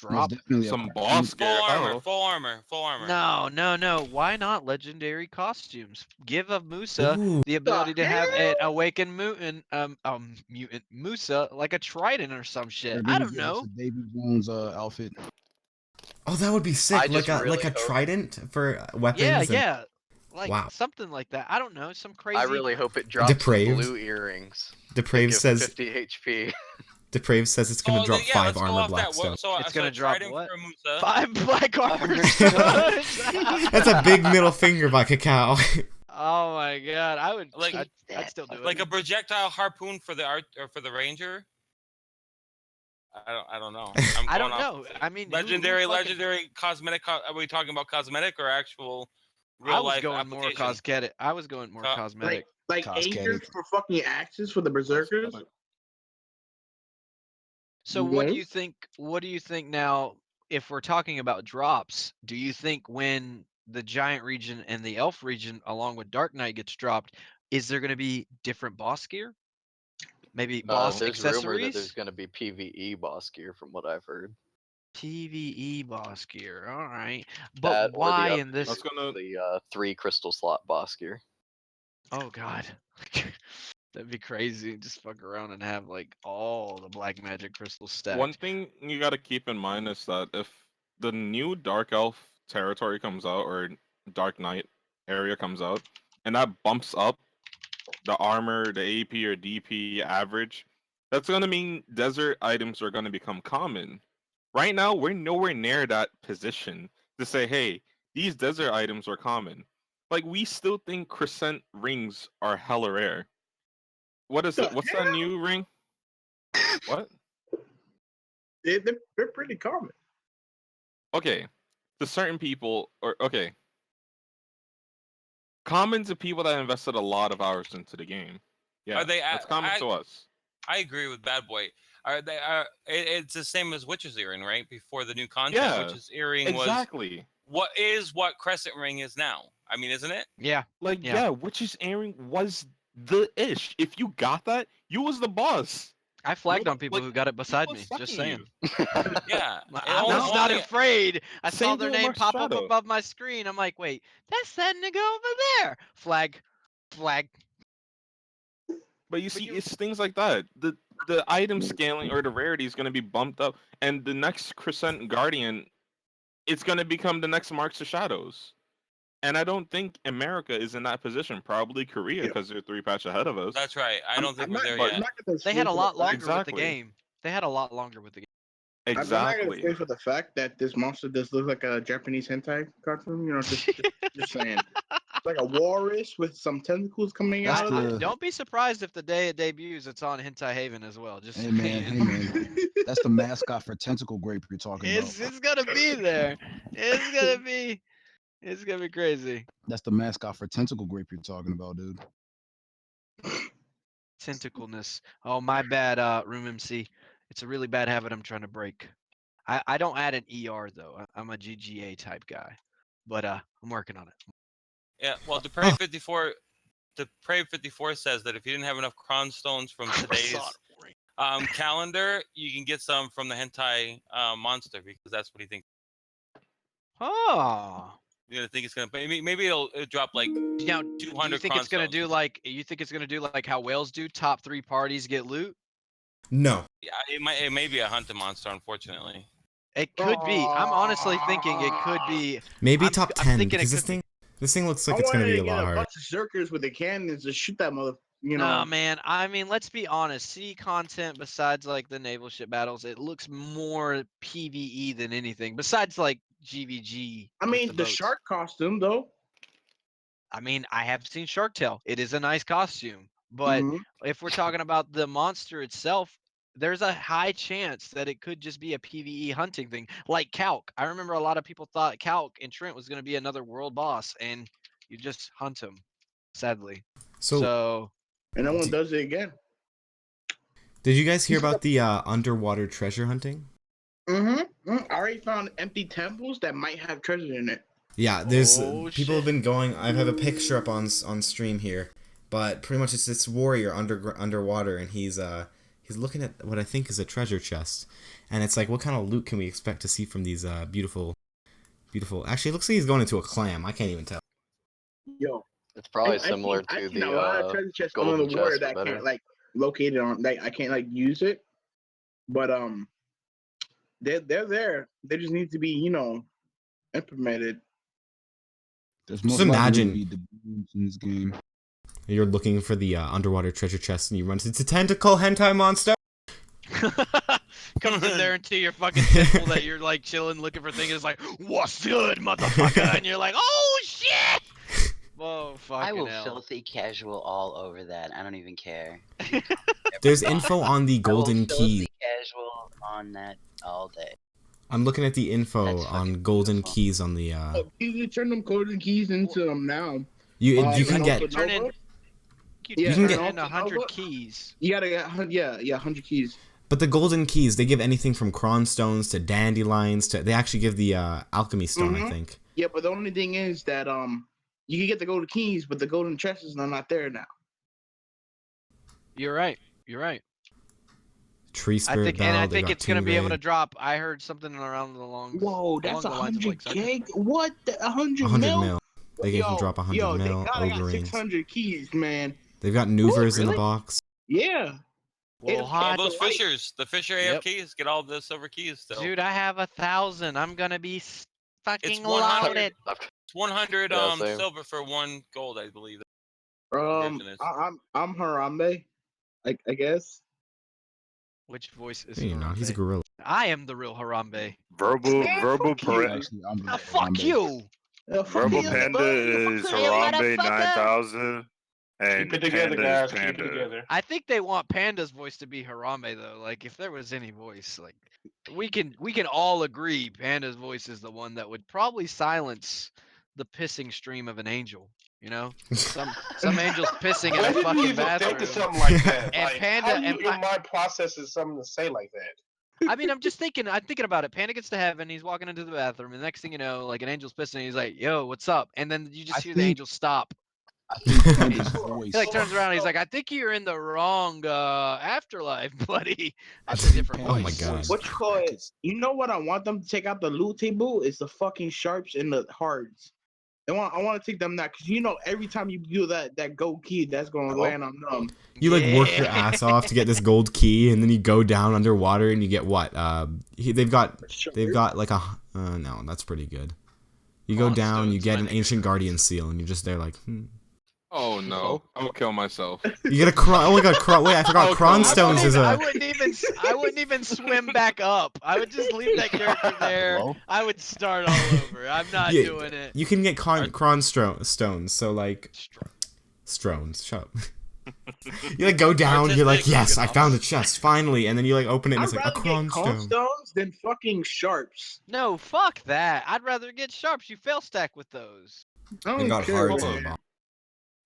Most Drop. definitely a Some cartoon. boss Full gear. armor, Oh. full armor. No. Why not legendary costumes? Give a Musa Ooh. the ability to have hell? an awakened mutant Musa like a trident or some shit. Or I maybe don't give us know. a Davy Jones outfit. Oh, that would be sick. I Like just a really like a hope- trident for weapons. Yeah, and- yeah. Like Wow. something like that. I don't know. Some crazy. I really hope it drops some Depraved. blue earrings. They Depraved give says 50 HP. Depraved says it's gonna drop 5 let's go armor off that. blackstone. It's gonna drop trident what? for Musa. 5 black armor Armor stones. That's a big middle finger by Cacao. Oh my god, I would Like- I'd still do it. Like a projectile harpoon for the art or for the ranger. I don't know. I'm I going don't off know. I mean, who legendary fucking- cosmetic. Are we talking about cosmetic or actual real I was life going more application? cosmetic. I was going more cosmetic. Like Cascade. anchors for fucking axes for the berserkers. So what do Yes. you think? What do you think now? If we're talking about drops, do you think when the giant region and the elf region, along with Dark Knight, gets dropped, is there going to be different boss gear? Maybe boss There's rumor that there's accessories? going to be PVE boss gear from what I've heard. PVE boss gear. All right, but That or the why other in this? That's gonna. the 3 crystal slot boss gear. Oh God, that'd be crazy. Just fuck around and have like all the black magic crystals stacked. One thing you gotta keep in mind is that if the new Dark Elf territory comes out or Dark Knight area comes out, and that bumps up the armor, the AP or DP average, that's gonna mean desert items are gonna become common. Right now, we're nowhere near that position to say, hey, these desert items are common. Like, we still think crescent rings are hella rare. What is it? What's that new ring? What? They're pretty common. Okay, to certain people, or okay, common to people that invested a lot of hours into the game. Yeah, Are they that's common to us. I agree with Bad Boy. Are they it's the same as Witch's Earring, right? Before the new content, Yeah, Witch's Earring was exactly. what Crescent Ring is now. I mean, isn't it? Yeah. Like, Yeah. yeah, Witch's Earring was the ish. If you got that, you was the boss. I flagged on Nobody- people like, who got it beside people me. sucking Just saying. Yeah. I'm just not afraid. I saw Same their thing with name Mark's pop up Shadow. above my screen. I'm like, wait, that's that nigga over there. Flag. Flag. But you see, it's things like that. The item scaling or the rarity is going to be bumped up, and the next Crescent Guardian, it's going to become the next Marks of Shadows. And I don't think America is in that position. Probably Korea, because they're 3 patch ahead of us. That's right. I don't think we're there but- yet. They had a lot longer with the Exactly. game. They had a lot longer with the game. I'm not gonna Exactly. stay for the fact that this monster does look like a Japanese hentai cartoon. You know, just saying. It's like a walrus with some tentacles coming That's out of it. the Don't be surprised if the day it debuts, it's on Hentai Haven as well. Just hey man, saying. hey man. That's the mascot for Tentacle Grape you're talking about. It's gonna be there. It's gonna be crazy. That's the mascot for Tentacle Grape you're talking about, dude. Tentacleness. Oh, my bad, Room MC. It's a really bad habit I'm trying to break. I don't add an ER though. I'm a GGA type guy, but I'm working on it. Yeah. Well, Depraved 54 says that if you didn't have enough Cron Stones from today's calendar, you can get some from the Hentai monster because that's what he thinks. Oh. You think it's gonna? Maybe it'll drop like Now, 200. do you think it's gonna do like? You think it's gonna do like how whales do? Top 3 parties get loot. No. Yeah, it may be a hunted monster, unfortunately. It could be. I'm honestly thinking it could be. Maybe top I'm 10 thinking because it this could be. thing looks like I it's gonna wanted be to a get lot a harder. bunch of zerkers with the cannons to shoot that mother. You know. Nah, man. I mean, let's be honest. Sea content besides like the naval ship battles, it looks more PVE than anything. Besides like GVG. I with mean, the boats. shark costume though. I mean, I have seen Shark Tale. It is a nice costume. But Mhm. if we're talking about the monster itself, there's a high chance that it could just be a PvE hunting thing, like Calc. I remember a lot of people thought Calc and Trent was going to be another world boss, and you just hunt him, sadly. So and no one does it again. Did you guys hear about the underwater treasure hunting? Mm-hmm. I already found empty temples that might have treasure in it. Yeah, there's Oh, people have been going. I have a picture up on stream here, but pretty much it's this warrior underwater, and he's looking at what I think is a treasure chest, and it's like, what kind of loot can we expect to see from these beautiful? Actually, it looks like he's going into a clam. I can't even tell. Yo, It's probably I've similar seen to a lot of the treasure chests golden under the water chest, that but I better. can't like locate it on. Like I can't like use it, but they're there. They just need to be implemented. There's Just most likely imagine- to be doubloons in this game. You're looking for the underwater treasure chest, and you run into a tentacle hentai monster. comes in there into your fucking temple that you're like chilling, looking for things. It's like, what's good, motherfucker? And you're like, oh shit! Whoa, fucking I will hell. filthy casual all over that. I don't even care. There's info on the I will golden keys. filthy casual on that all day. I'm looking at the info That's on fucking golden beautiful. keys on the. You can turn them golden keys into them now. You You can know, get. for turn in- Nova, You Yeah, can and get in also 100 Nova. keys. you gotta get 100 keys. But the golden keys, they give anything from cron stones to dandelions to. They actually give the alchemy stone, I Mhm. think. Yeah, but the only thing is that you can get the golden keys, but the golden chests are not there now. You're right. You're right. Tree I spirit think, bell. and I they think got it's gonna be able to Tomb drop. I heard something around the long. Whoa, that's along the lines of, like, 100K. What? 100 100 mil? mil. They can drop 100 mil. They gotta got Ogre rings. 600 keys, man. They've got Noovers in the really? box. Yeah. Well, It's hot. All those the light. fishers, the fisher Yep. AF keys, get all the silver keys still. Dude, I have 1,000. I'm gonna be fucking It's 100. loaded. It's 100 Yeah, same. silver for 1 gold, I believe. I'm Harambe, I guess. Which voice is You know, he's a Harambe? gorilla. I am the real Harambe. Verbal fuck you. Actually, I'm the Fuck Harambe. you. Fuck Verbal you, Panda nigga. is Hey, Harambe motherfucker. 9000, and Keep it together, Panda guys. is Keep it Panda. together. I think they want Panda's voice to be Harambe though. Like if there was any voice, like we can all agree Panda's voice is the one that would probably silence the pissing stream of an angel. You know, some angels pissing in When a did you fucking even think bathroom. of something like that? And Like, Panda how do and your mind processes something to say like that? I mean, I'm thinking about it. Panda gets to heaven, he's walking into the bathroom, and the next thing you know, like an angel's pissing, he's like, "Yo, what's up?" And then you just I hear the think- angel stop. I think And Panda's he voice. like turns around, and he's like, "I think you're in the wrong afterlife, buddy." I That's a think different Oh my voice. God. What you call it? You know what I want them to take out the loot table is the fucking sharps and the hards. I want to take them that because you know every time you do that gold key, that's gonna Oh. land on them. You like work your Yeah. ass off to get this gold key, and then you go down underwater and you get what? They've got like a no, that's pretty good. You go Cron down, you stones, get my an nigga. ancient guardian seal, and you're just there like, Oh no, I'm gonna kill myself. You get a cron. Oh my god, wait, I forgot. Oh, Cron God. stones is I a. wouldn't even swim back up. I would just leave that character there. Hello? I would start all over. I'm not Yeah, doing it. You can get cron stones, so like stones. Shut up. You like go down. You're like, Artistic, yes, good I enough. found a chest finally, and then you like open it, and I'd it's like a rather cron get con stone. stones than fucking sharps. No, fuck that. I'd rather get sharps. You fail stack with those. I They don't got care, hards man. on the bottom.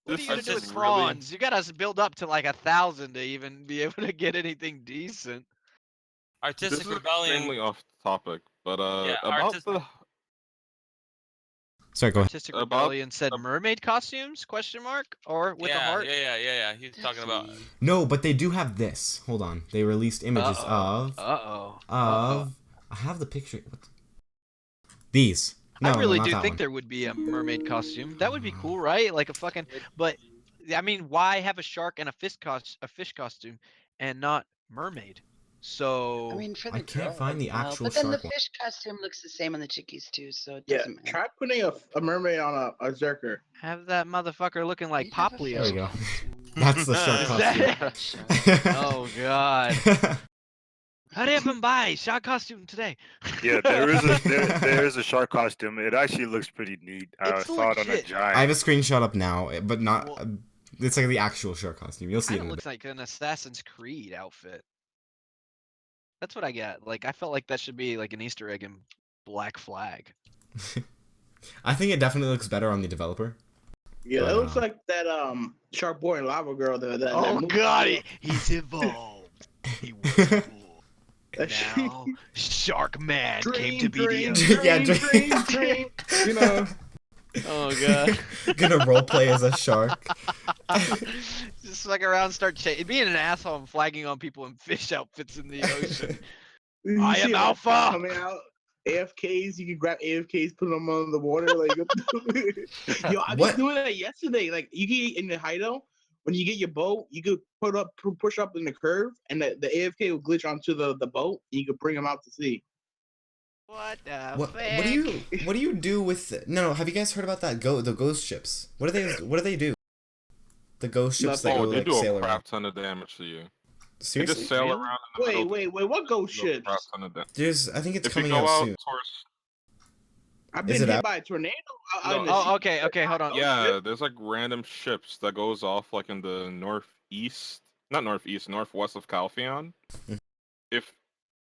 What are This you gonna is do with just crons? You gotta build up to like 1,000 to even be able to get anything decent. This Artistic is Rebellion. extremely off topic, but Yeah, about artistic- the Sorry, go ahead. Artistic About- Rebellion said mermaid costumes? Question mark or with a heart? Yeah. He's talking about. No, but they do have this. Hold on. They released images of. Uh-oh. I have the picture. These. No, I really not do that think one. there would be a mermaid costume. That would be cool, right? Like a fucking. But I mean, why have a shark and a fish costume, and not mermaid? So I mean, for the I can't girl, find the well, actual but then the shark one. fish costume looks the same on the chickies too, so it Yeah, doesn't matter. try putting a mermaid on a zerker. have that motherfucker looking like You'd have a Poplio. There we fish go. costume. That's the shark Is costume. that- Oh god. Hurry up and buy shark costume today. Yeah, there is a shark costume. It actually looks pretty neat. I It's saw it on a legit. giant. I have a screenshot up now, but not. Well- It's like the actual shark costume. You'll see it Kind in of a looks like an Assassin's Creed outfit. That's what I got. Like I felt like that should be like an Easter egg in Black Flag. bit. I think it definitely looks better on the developer. Yeah, But, it looks like that Shark Boy and Lava Girl. That Oh movie. god, he's evolved. He was cool. And That now Shark Man came to dream, BDO. Yeah, dream. You know, Oh god. Gonna roleplay as a shark. Just fuck around, start being an asshole and flagging on people in fish outfits in the ocean. you I see am it, like, Alpha! coming out. AFKs, you can grab AFKs, put them under the water. Like, yo, I was What? doing that yesterday. Like, you get in the hideout when you get your boat, you could push up in the curve, and the AFK will glitch onto the boat, and you could bring them out to sea. What the What do you do with no? Have you guys heard about that the ghost ships? What do they do? The ghost ships that Nothing. go they like do sail a crap around. ton of damage to you. They Seriously? just sail Really? around in the middle. Wait, what ghost do a ships? crap ton of damage. I think it's If you coming go out out soon. towards I've Is been it hit out? by a tornado. No. In the Oh, sea. okay, hold on. Yeah, there's like random ships that goes off like in the northwest of Calpheon. Mhm. If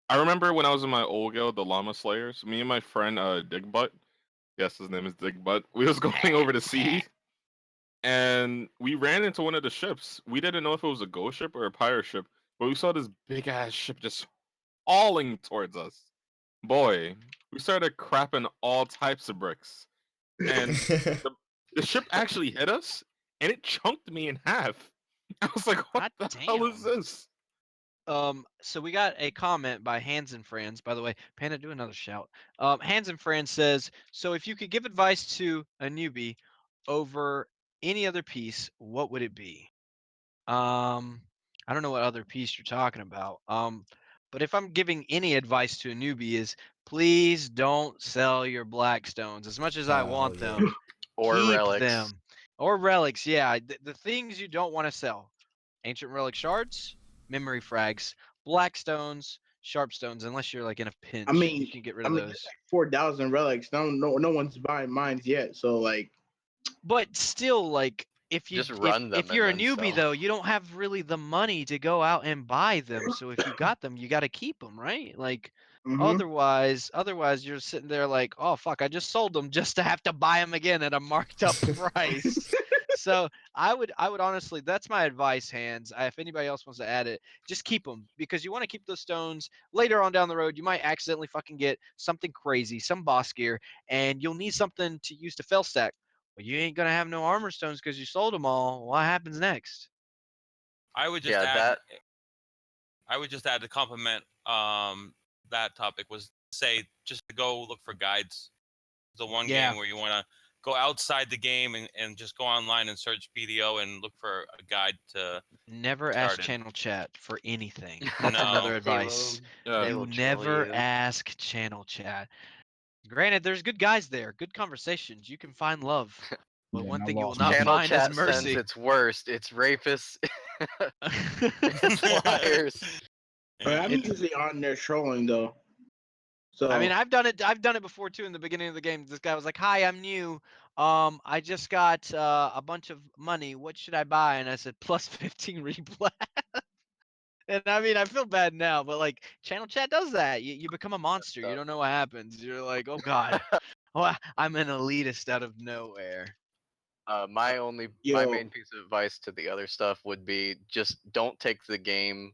I remember when I was in my old guild, the Llama Slayers, me and my friend Digbutt, yes, his name is Digbutt, we was going over to sea, and we ran into one of the ships. We didn't know if it was a ghost ship or a pirate ship, but we saw this big ass ship just hauling towards us. Boy, we started crapping all types of bricks, and the ship actually hit us, and it chunked me in half. I was like, "What God the hell is damn. this?" So we got a comment by Hands and Friends. By the way, Panda, do another shout. Hands and Friends says, so if you could give advice to a newbie over any other piece, what would it be? I don't know what other piece you're talking about. But if I'm giving any advice to a newbie is please don't sell your black stones as much as I want yeah. them. Or Keep relics. them. Or relics, yeah. The things you don't want to sell. Ancient relic shards, memory frags, black stones, sharp stones, unless you're like in a pinch. I mean, you can get rid of those. there's like 4,000 relics. No one's buying mines yet. So like, But still, like if you Just run them if you're a and then newbie sell. though, you don't have really the money to go out and buy them. So if you got them, you got to keep them, right? Like Otherwise, you're sitting there like, oh fuck, I just sold them just to have to buy them again at a marked up price. So I would honestly, that's my advice, Hands. If anybody else wants to add it, just keep them because you want to keep those stones. Later on down the road, you might accidentally fucking get something crazy, some boss gear, and you'll need something to use to fail stack. Well, you ain't gonna have no armor stones because you sold them all. What happens next? I would just Yeah, add. that I would just add to compliment that topic was say just to go look for guides. The one Yeah. game where you want to go outside the game and just go online and search BDO and look for a guide to Never start ask it. channel chat for anything. That's No. another They advice. Yeah. they You will troll never you. ask channel chat. Granted, there's good guys there, good conversations. You can find love. But Yeah, one and I thing you will lost not my Channel find is chat sends mercy. its worst. It's rapists. It's liars. I'm usually on there trolling though. So I mean, I've done it before too. In the beginning of the game, this guy was like, "Hi, I'm new. I just got a bunch of money. What should I buy?" And I said, "Plus 15 replay." And I mean, I feel bad now, but like, channel chat does that. You become a monster. You up. don't know what happens. You're like, "Oh God, I'm an elitist out of nowhere." My yo, main piece of advice to the other stuff would be just don't take the game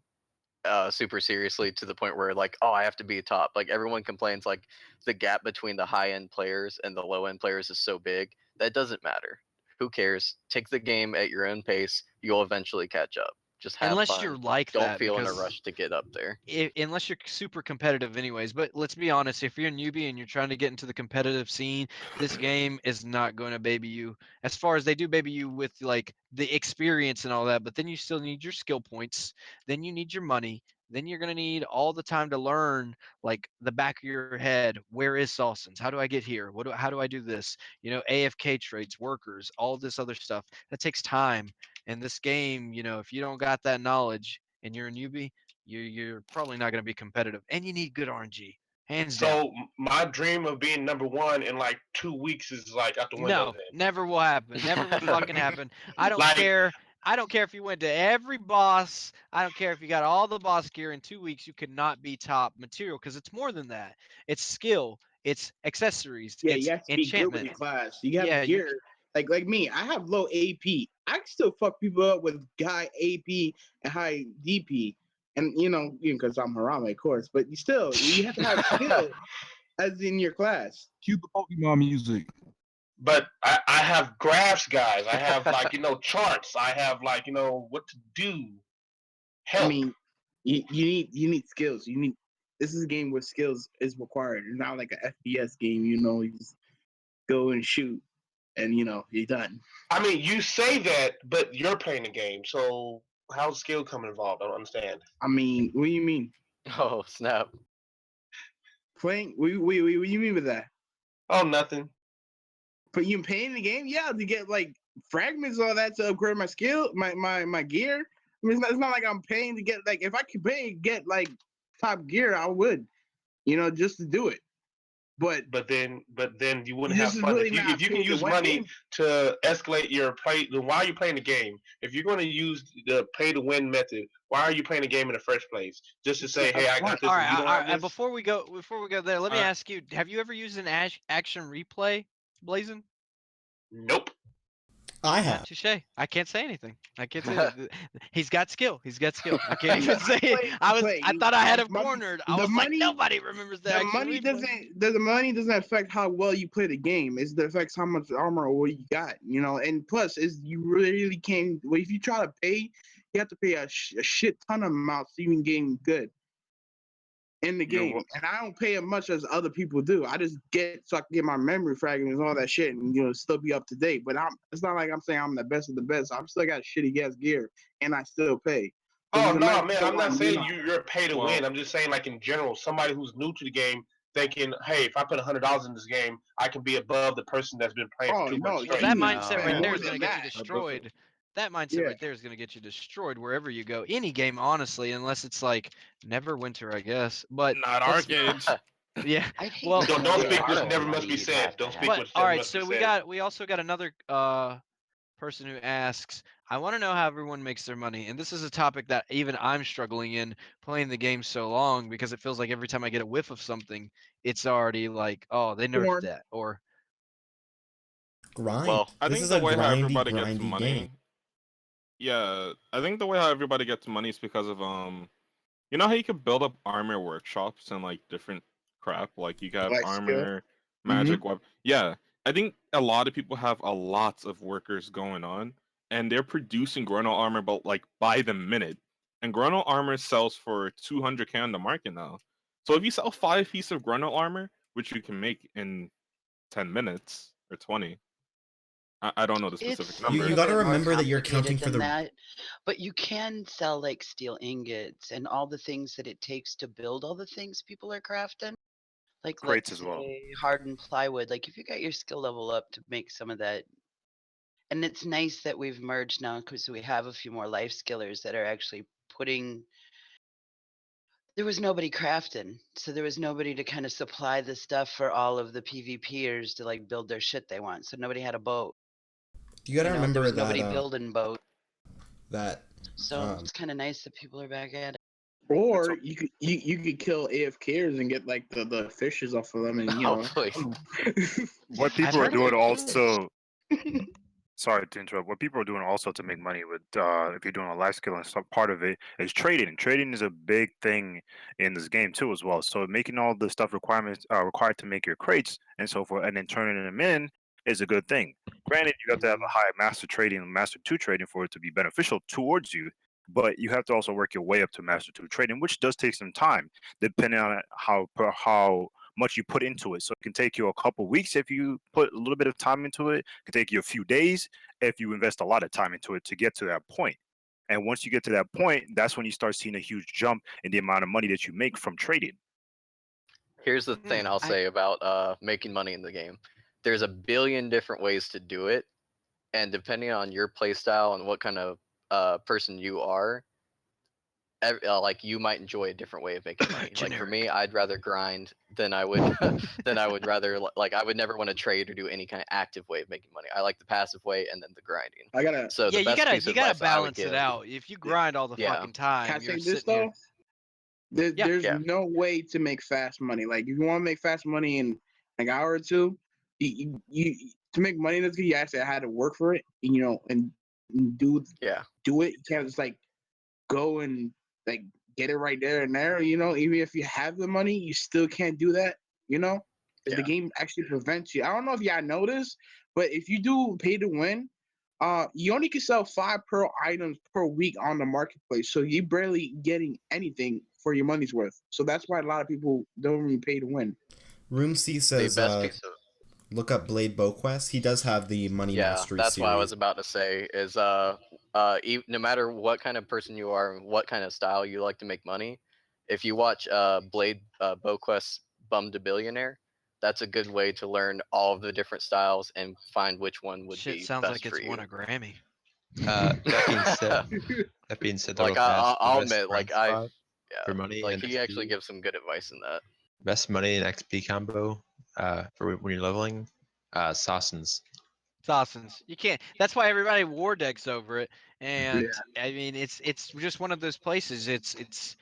super seriously to the point where like, oh, I have to be top. Like everyone complains like the gap between the high end players and the low end players is so big. That doesn't matter. Who cares? Take the game at your own pace. You'll eventually catch up. Just have Unless fun. you're like Don't that, feel in a because rush to get up there. unless you're super competitive anyways. But let's be honest, if you're a newbie and you're trying to get into the competitive scene, this game is not going to baby you. As far as they do baby you with like the experience and all that, but then you still need your skill points, then you need your money, then you're going to need all the time to learn like the back of your head, where is Salsons, how do I get here, how do I do this, AFK traits, workers, all this other stuff. That takes time. And this game, if you don't got that knowledge and you're a newbie, you're probably not going to be competitive, and you need good RNG, hands down. So my dream of being number one in like 2 weeks is like out the window. No, Then never will happen. Never will fucking happen. I don't Like- care. I don't care if you went to every boss. I don't care if you got all the boss gear in 2 weeks. You could not be top material because it's more than that. It's skill. It's accessories. yeah, It's you have to be good with enchantment. your class. You have Yeah, gear. Like me, I have low AP. I can still fuck people up with high AP and high DP. And because I'm Harame, of course, but you have to have skill as in your class. Cue the Pokemon music. but I have graphs, guys. I have like charts. I have like what to do. Help. I mean, you need skills. This is a game where skills is required. It's not like an FPS game. You just go and shoot, and you're done. I mean, you say that, but you're playing the game. So how's skill come involved? I don't understand. I mean, what do you mean? Oh snap! Playing? What do you mean with that? Oh, nothing. But you paying the game? Yeah, to get like fragments, all that to upgrade my skill, my gear. I mean, it's not like I'm paying to get like if I could pay to get like top gear, I would, just to do it. But then you wouldn't This have is fun really if you not can pay to use win money game. to escalate your play. Then why are you playing the game? If you're going to use the pay to win method, why are you playing the game in the first place? Just to say, hey, I got this. All and you right, don't have and this? before we go there, let me All right. ask you: have you ever used an action replay, Blazin? Nope. I have. Touche. I can't say anything. I can't say that. He's got skill. I can't even say it. I thought I had him cornered. I the was like, money- nobody remembers that. The money doesn't affect how well you play the game. It affects how much armor or what you got. And plus, is you really can't. Well, if you try to pay, you have to pay a shit ton of amounts to even getting good in the game. And I don't pay as much as other people do. I just get so I can get my memory fragments and all that shit, and still be up to date. But it's not like I'm saying I'm the best of the best. I've still got shitty ass gear, and I still pay. Oh no, man! I'm not saying you're pay to win. I'm just saying, like in general, somebody who's new to the game thinking, hey, if I put $100 in this game, I can be above the person that's been playing for 2 months Well, straight. that mindset right there is more going to than get you that. destroyed. That mindset right there is going to get you destroyed wherever you go. Any game, honestly, unless it's like Neverwinter, I guess. But Not arcades. Yeah. I'd hate Well, to know Don't the speak which amount of never must money be you'd said. have to Don't speak have. which all never right, must be so said. we also got another person who asks, I want to know how everyone makes their money, and this is a topic that even I'm struggling in playing the game so long because it feels like every time I get a whiff of something, it's already like, oh, they nerfed Porn. that, or Grind. Well, I This think is the a way how grindy, everybody gets grindy game. money. Yeah, I think the way how everybody gets money is because of you know how you could build up armor workshops and like different crap, like you have Black skill. armor, Mm-hmm. magic weapon. Yeah, I think a lot of people have a lot of workers going on, and they're producing Gruntle armor, but like by the minute. And Gruntle armor sells for 200k on the market now. So if you sell 5 pieces of Gruntle armor, which you can make in 10 minutes or 20, I don't know the specific It's a You number. little got to bit more remember that you're counting complicated for than the. that, but you can sell like steel ingots and all the things that it takes to build all the things people are crafting. Like, Crates let's as well. say hardened plywood. Like, if you got your skill level up to make some of that, and it's nice that we've merged now because we have a few more life skillers that are actually putting. There was nobody crafting, so there was nobody to kind of supply the stuff for all of the PvPers to like build their shit they want. So nobody had a boat. You got to There remember was that nobody building boat. that So it's kind of nice that people are back at it. Or you could kill AFKers and get like the fishes off of them, and Hopefully. What I've people are heard doing of also, sorry to interrupt. What people are doing also to make money with, if you're doing a life skill and stuff, part of it is trading. Trading is a big thing in this game too, as well. So making all the stuff requirements required to make your crates and so forth, and then turning them in is a good thing. Granted, you have to have a high master trading and master two trading for it to be beneficial towards you. But you have to also work your way up to master two trading, which does take some time, depending on how much you put into it. So it can take you a couple weeks if you put a little bit of time into it. It can take you a few days if you invest a lot of time into it to get to that point. And once you get to that point, that's when you start seeing a huge jump in the amount of money that you make from trading. Here's the thing I'll I- say about making money in the game. There's a billion different ways to do it, and depending on your playstyle and what kind of person you are, like you might enjoy a different way of making money. Like for me, I'd rather grind than I would than I would rather like I would never want to trade or do any kind of active way of making money. I like the passive way and then the grinding. I gotta. So yeah, the best piece you of gotta advice I would balance it give, out. If you grind all the yeah, fucking Can I time, say you're this sitting here. though? There's yeah. no way to make fast money. Like if you want to make fast money in like an hour or two, you to make money in this game, you actually had to work for it. And do Yeah. it. You can't just like go and like get it right there and there. Even if you have the money, you still can't do that. Because the Yeah. game actually prevents you. I don't know if y'all know this, but if you do pay to win, you only can sell 5 pearl items per week on the marketplace, so you're barely getting anything for your money's worth. So that's why a lot of people don't even pay to win. Room C The says, best piece of look up Blade Bowquest. He does have the Money yeah, Mastery that's what I was series. about to say is no matter what kind of person you are and what kind of style you like to make money, if you watch Blade BowQuest Bum to Billionaire, that's a good way to learn all of the different styles and find which one would Shit be sounds best like for it's you. won a Grammy. That being said, Like the I'll best admit, grind like I spot for yeah, money like and he actually XP, gives some good advice in that. best money and XP combo for when you're leveling, Sassans. Dawson's. You can't. That's why everybody war decks over it. And I mean, it's just one of those places. It's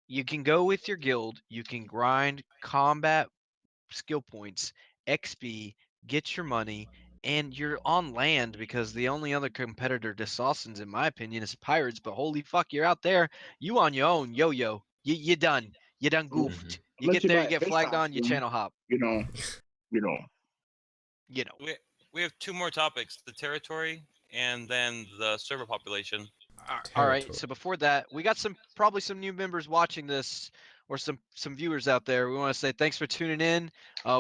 you can go with your guild. You can grind combat skill points, XP, get your money, and you're on land because the only other competitor to Sawson's, in my opinion, is Pirates. But holy fuck, you're out there. You on your own, yo. You done. You done Mhm. goofed. You Unless get you there, buy you a get fish flagged on, you costume, channel hop. you know, you know. You know. We have two more topics: the territory and then the server population. All right. Territory. So before that, we got probably some new members watching this, or some viewers out there. We want to say thanks for tuning in.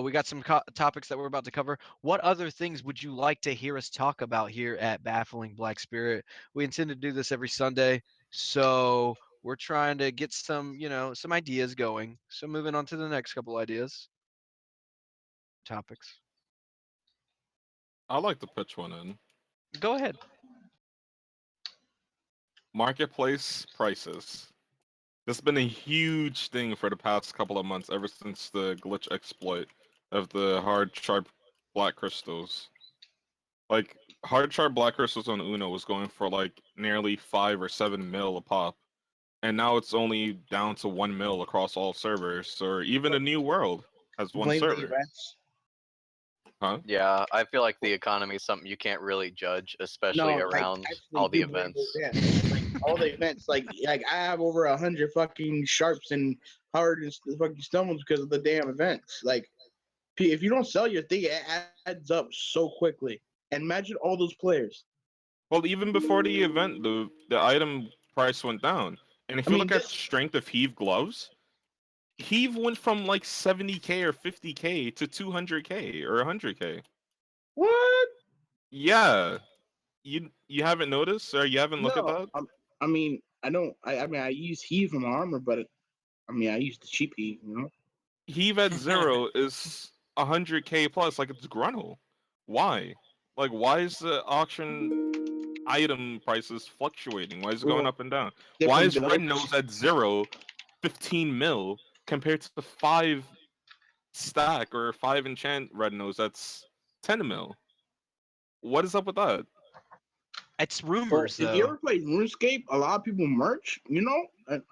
We got some topics that we're about to cover. What other things would you like to hear us talk about here at Baffling Black Spirit? We intend to do this every Sunday, so we're trying to get some some ideas going. So moving on to the next couple ideas, topics. I like to pitch one in. Go ahead. Marketplace prices. This has been a huge thing for the past couple of months, ever since the glitch exploit of the hard, sharp black crystals. Like, hard chart black crystals on Uno was going for like nearly 5 or 7 mil a pop, and now it's only down to 1 mil across all servers. Or even a new world has one Blame the server. events. Huh? Yeah, I feel like the economy is something you can't really judge, especially No, like around actually, all the you blame events. the events. Like all the events. Like I have over 100 fucking sharps and hard and fucking stumbles because of the damn events. Like if you don't sell your thing, it adds up so quickly. And imagine all those players. Well, even before the event, the item price went down. And if I you mean, look at this strength of Heave gloves, Heave went from like 70k or 50k to 200k or 100k. what? Yeah, you haven't noticed or you haven't looked at No, that? I mean, I don't. I mean, I use heave in my armor, but I mean, I use the cheap heave. You know. Heave at 0 is 100k plus, like it's Gruntle. Why? Like, why is the auction item prices fluctuating? Why is it going Well, up and down? Why different is Red builds. Nose at 0, 15 mil compared to the 5 stack or 5 enchant Red Nose that's 10 mil? What is up with that? It's Well, rumors if you though. ever played RuneScape, a lot of people merch, you know,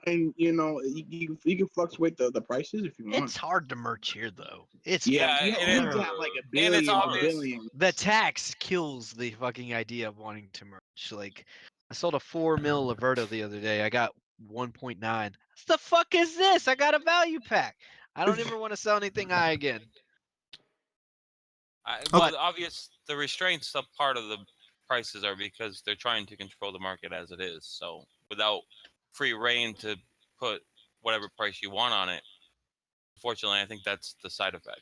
and you know, you can fluctuate the prices if you want. It's hard to merch here though. It's Yeah, Yeah, you it need is. to have like a And it's billion, obvious. billion. the tax kills the fucking idea of wanting to merch. Like, I sold a 4 mil Averto the other day. I got 1.9. What the fuck is this? I got a value pack. I don't ever want to sell anything high again. Well, the restraints of part of the prices are because they're trying to control the market as it is. So without free reign to put whatever price you want on it, unfortunately, I think that's the side effect.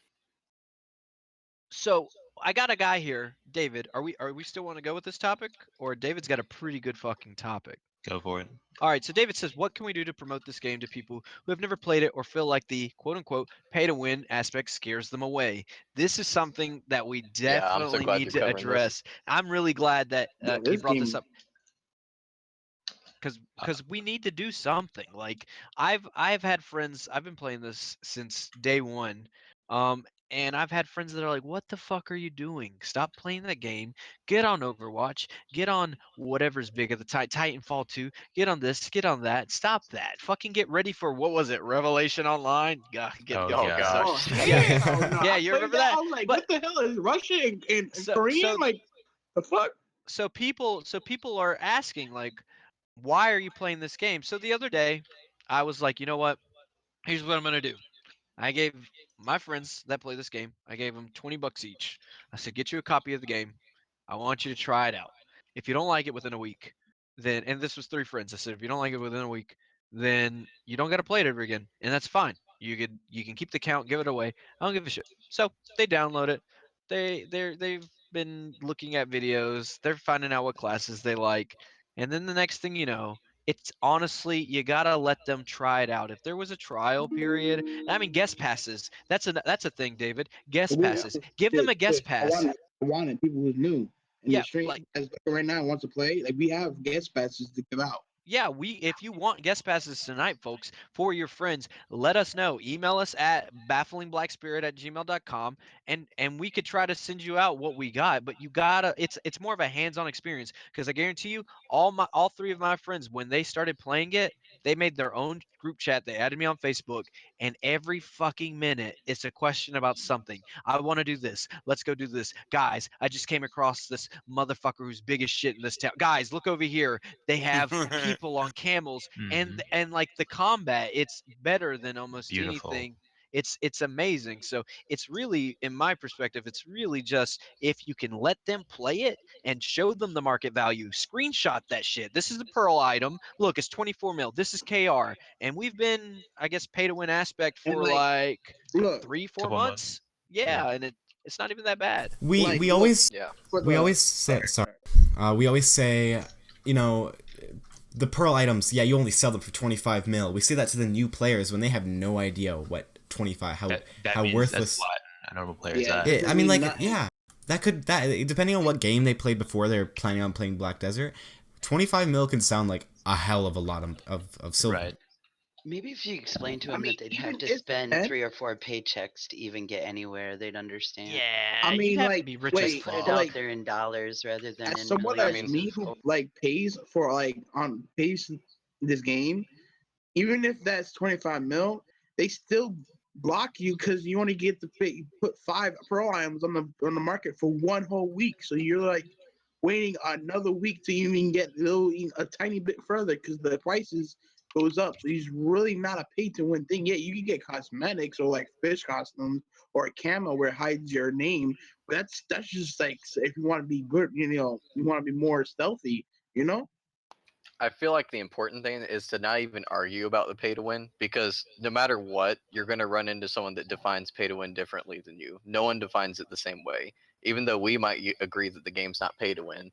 So I got a guy here, David. Are we still want to go with this topic, or David's got a pretty good fucking topic? Go for it. All right, so David says, what can we do to promote this game to people who have never played it or feel like the quote-unquote pay-to-win aspect scares them away? This is something that we Yeah, I'm so definitely glad need you're to covering this. address. I'm really glad that Yeah, he this brought this game. up because we need to do something. Like I've had friends. I've been playing this since day one. And I've had friends that are like, "What the fuck are you doing? Stop playing that game. Get on Overwatch. Get on whatever's big at the time. Titanfall 2. Get on this. Get on that. Stop that. Fucking get ready for what was it? Revelation Online. Get Oh, Oh yeah. Oh gosh. Yeah. hell no! Yeah, I you played remember that? I was like, But what the hell is Russian and so Korean? so Like the fuck? so people are asking like, why are you playing this game? So the other day, I was like, you know what? Here's what I'm gonna do. I gave my friends that play this game, I gave them $20 each. I said, get you a copy of the game. I want you to try it out. If you don't like it within a week, then, and this was 3 friends. I said, if you don't like it within a week, then you don't got to play it ever again, and that's fine. You can keep the count, give it away. I don't give a shit. So they download it. They've been looking at videos. They're finding out what classes they like, and then the next thing you know, it's honestly, you gotta let them try it out. If there was a trial period, I mean, guest passes. That's a thing, David. Guest We passes. Give them a guest pass. I wanted people who's new and Yeah, the stream like as right now wants to play. Like we have guest passes to give out. yeah, if you want guest passes tonight, folks, for your friends, let us know. Email us at bafflingblackspirit@gmail.com, and we could try to send you out what we got. But you gotta, it's more of a hands-on experience, because I guarantee you, all 3 of my friends, when they started playing it, they made their own group chat. They added me on Facebook, and every fucking minute it's a question about something. I want to do this. Let's go do this, guys. I just came across this motherfucker who's big as shit in this town. Guys, look over here. They have people on camels, Mhm. and like the combat, it's better than almost Beautiful. anything. It's amazing. So it's really, in my perspective, it's really just if you can let them play it and show them the market value, screenshot that shit. This is the pearl item. Look, it's 24 mil. This is KR, and we've been, I guess, pay to win aspect And for like look, 3-4 Couple months. months. Yeah, and it's not even that bad. We like we look always Yeah. for we the always say we always say, you know, the pearl items, yeah, you only sell them for 25 mil. We say that to the new players when they have no idea what 25 how That means worthless. that's what a normal player is Yeah. at. I mean, mean like, nothing. yeah, that depending on what game they played before they're planning on playing Black Desert, 25 mil can sound like a hell of a lot of silver. Right. Maybe if you explain to I them mean, that they'd even have to if spend then, 3 or 4 paychecks to even get anywhere, they'd understand. Yeah, I you'd mean, have to like, be rich as Just wait, put it fuck. but out like, there in dollars rather than as in someone I as mean, millions me of who gold. like pays for like on pays this game, even if that's 25 mil, they still block you because you only get to put 5 pro items on the market for 1 whole week. So you're like waiting another week to even get a tiny bit further because the prices goes up. So it's really not a pay to win thing. Yeah, you can get cosmetics or like fish costumes or a camo where it hides your name, but that's just like if you want to be good, you want to be more stealthy, you know. I feel like the important thing is to not even argue about the pay to win, because no matter what, you're going to run into someone that defines pay to win differently than you. No one defines it the same way. Even though we might agree that the game's not pay to win,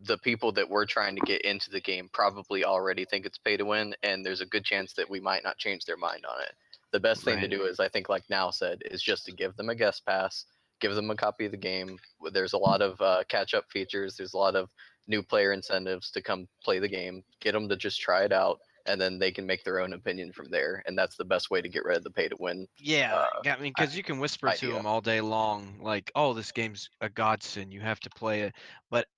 the people that we're trying to get into the game probably already think it's pay to win, and there's a good chance that we might not change their mind on it. The best thing to Right. do is, I think, like Now said, is just to give them a guest pass, give them a copy of the game. There's a lot of catch up features. There's a lot of new player incentives to come play the game, get them to just try it out, and then they can make their own opinion from there. And that's the best way to get rid of the pay to win. Yeah, I mean, I- because you can whisper to idea. them all day long, like, "Oh, this game's a godsend. You have to play it." But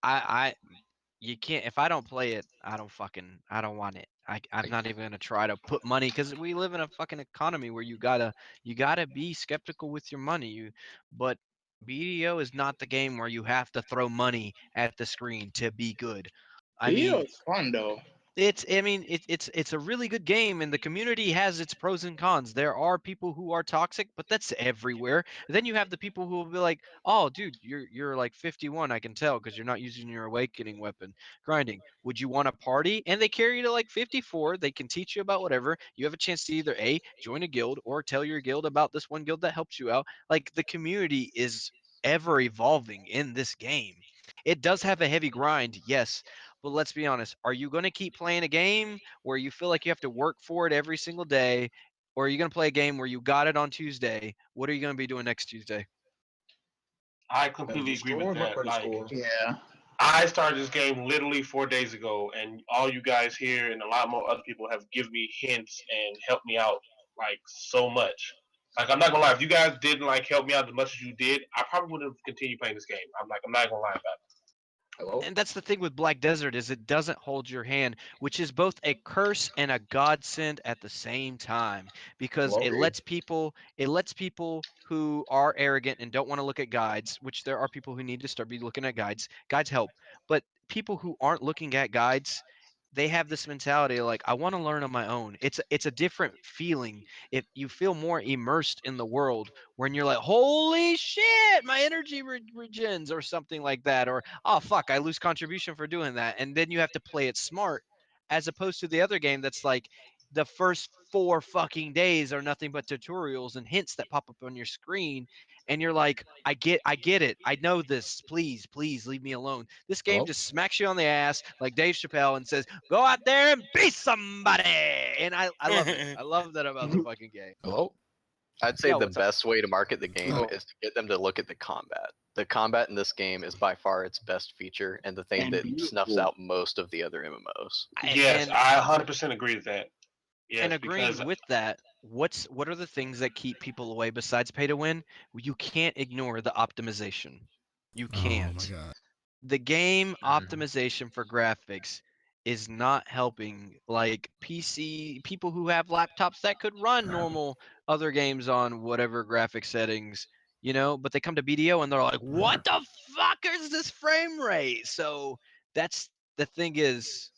you can't. If I don't play it, I don't want it. I'm not even gonna try to put money because we live in a fucking economy where you gotta be skeptical with your money. But BDO is not the game where you have to throw money at the screen to be good. I Video mean, is fun though. it's a really good game, and the community has its pros and cons. There are people who are toxic, but that's everywhere. Then you have the people who will be like, "Oh, dude, you're like 51. I can tell because you're not using your awakening weapon. Grinding. Would you want to party?" And they carry you to like 54. They can teach you about whatever. You have a chance to either A, join a guild, or tell your guild about this one guild that helps you out. Like the community is ever evolving in this game. It does have a heavy grind, yes, but let's be honest. Are you going to keep playing a game where you feel like you have to work for it every single day? Or are you going to play a game where you got it on Tuesday? What are you going to be doing next Tuesday? I completely agree with that. Like, Yeah. I started this game literally 4 days ago, and all you guys here and a lot more other people have given me hints and helped me out like so much. Like, I'm not gonna lie, if you guys didn't like help me out as much as you did, I probably would have continued playing this game. I'm not gonna lie about it. Hello. And that's the thing with Black Desert is it doesn't hold your hand, which is both a curse and a godsend at the same time because Hello. it lets people who are arrogant and don't want to look at guides, which there are people who need to start be looking at guides. Guides help, but people who aren't looking at guides, they have this mentality like I want to learn on my own. It's a different feeling if you feel more immersed in the world when you're like, holy shit, my energy regens or something like that, or oh fuck, I lose contribution for doing that, and then you have to play it smart, as opposed to the other game that's like the first 4 fucking days are nothing but tutorials and hints that pop up on your screen, and you're like, I get it, I know this. Please leave me alone. This game Hello? just smacks you on the ass like Dave Chappelle and says, go out there and be somebody. And I love it. I love that about the fucking game. Hello? I'd say Yo, the what's up? best way to market the game Oh. is to get them to look at the combat. The combat in this game is by far its best feature and the thing And that snuffs beautiful. out most of the other MMOs. Yes, And I 100% agree with that. and Yes, because agreeing with that, what are the things that keep people away besides pay to win? You can't ignore the optimization. You Oh my can't. god. The game Mhm. optimization for graphics is not helping like PC people who have laptops that could run normal other games on whatever graphic settings, but they come to BDO and they're like, "What the fuck is this frame rate?" So that's the thing is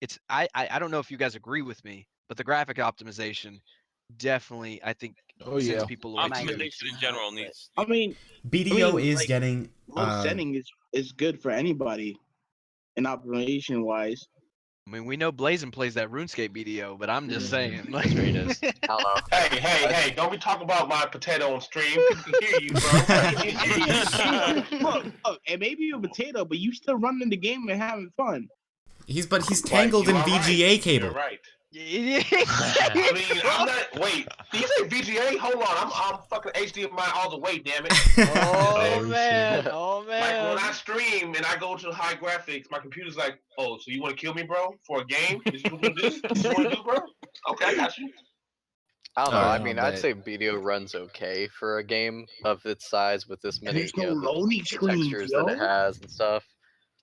it's I don't know if you guys agree with me, but the graphic optimization definitely I think Oh sends yeah. people away Might too. need Optimization some in help, general but needs. I mean, BDO is like getting low setting is good for anybody, in operation wise. I mean, we know Blazin plays that RuneScape BDO, but I'm just saying, like, That's where he does. I don't know. hey, don't be talking about my potato on stream. People can hear you, bro. Maybe a potato. Look, it may be a potato, but you still running the game and having fun. he's Like, tangled you in are right. VGA cable. You're right. yeah, I mean, I'm not. Wait, did you say VGA? Hold on, I'm fucking HDMI all the way. Damn it. oh Oh, man, shit. oh Like when man. I stream and I go to high graphics, my computer's like, "Oh, so you want to kill me, bro, for a game? This is what you want to do? This is what you want to do, bro?" Okay, I got you. I don't know. I Alright. mean, No, I'd but- say BDO runs okay for a game of its size with this And many, there's no the loading screens, textures yo. that it has and stuff.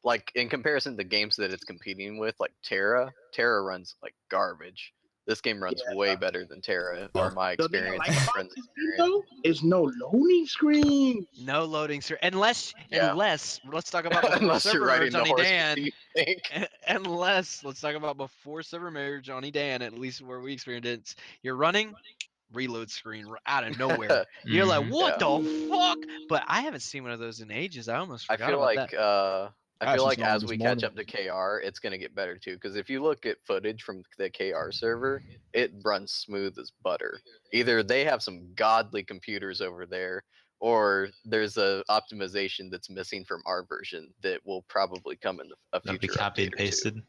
Like in comparison to games that it's competing with, like Terra runs like garbage. This game runs way better than Terra, from my The thing I experience like and my about friends' this game, experience. though, is no loading screen. No loading screen. Unless Yeah. let's talk about before Unless you're server riding merge the on horse Dan. with the tank. Unless let's talk about before server merge on Dan, at least where we experienced it. You're running, reload screen out of nowhere. You're like, what Yeah. the fuck? But I haven't seen one of those in ages. I almost I forgot feel about like that. I feel Actually like saw one as this we morning. catch up to KR, it's gonna get better too. Because if you look at footage from the KR server, it runs smooth as butter. Either they have some godly computers over there, or there's a optimization that's missing from our version that will probably come in a That'll be future copy update and or two. pasted.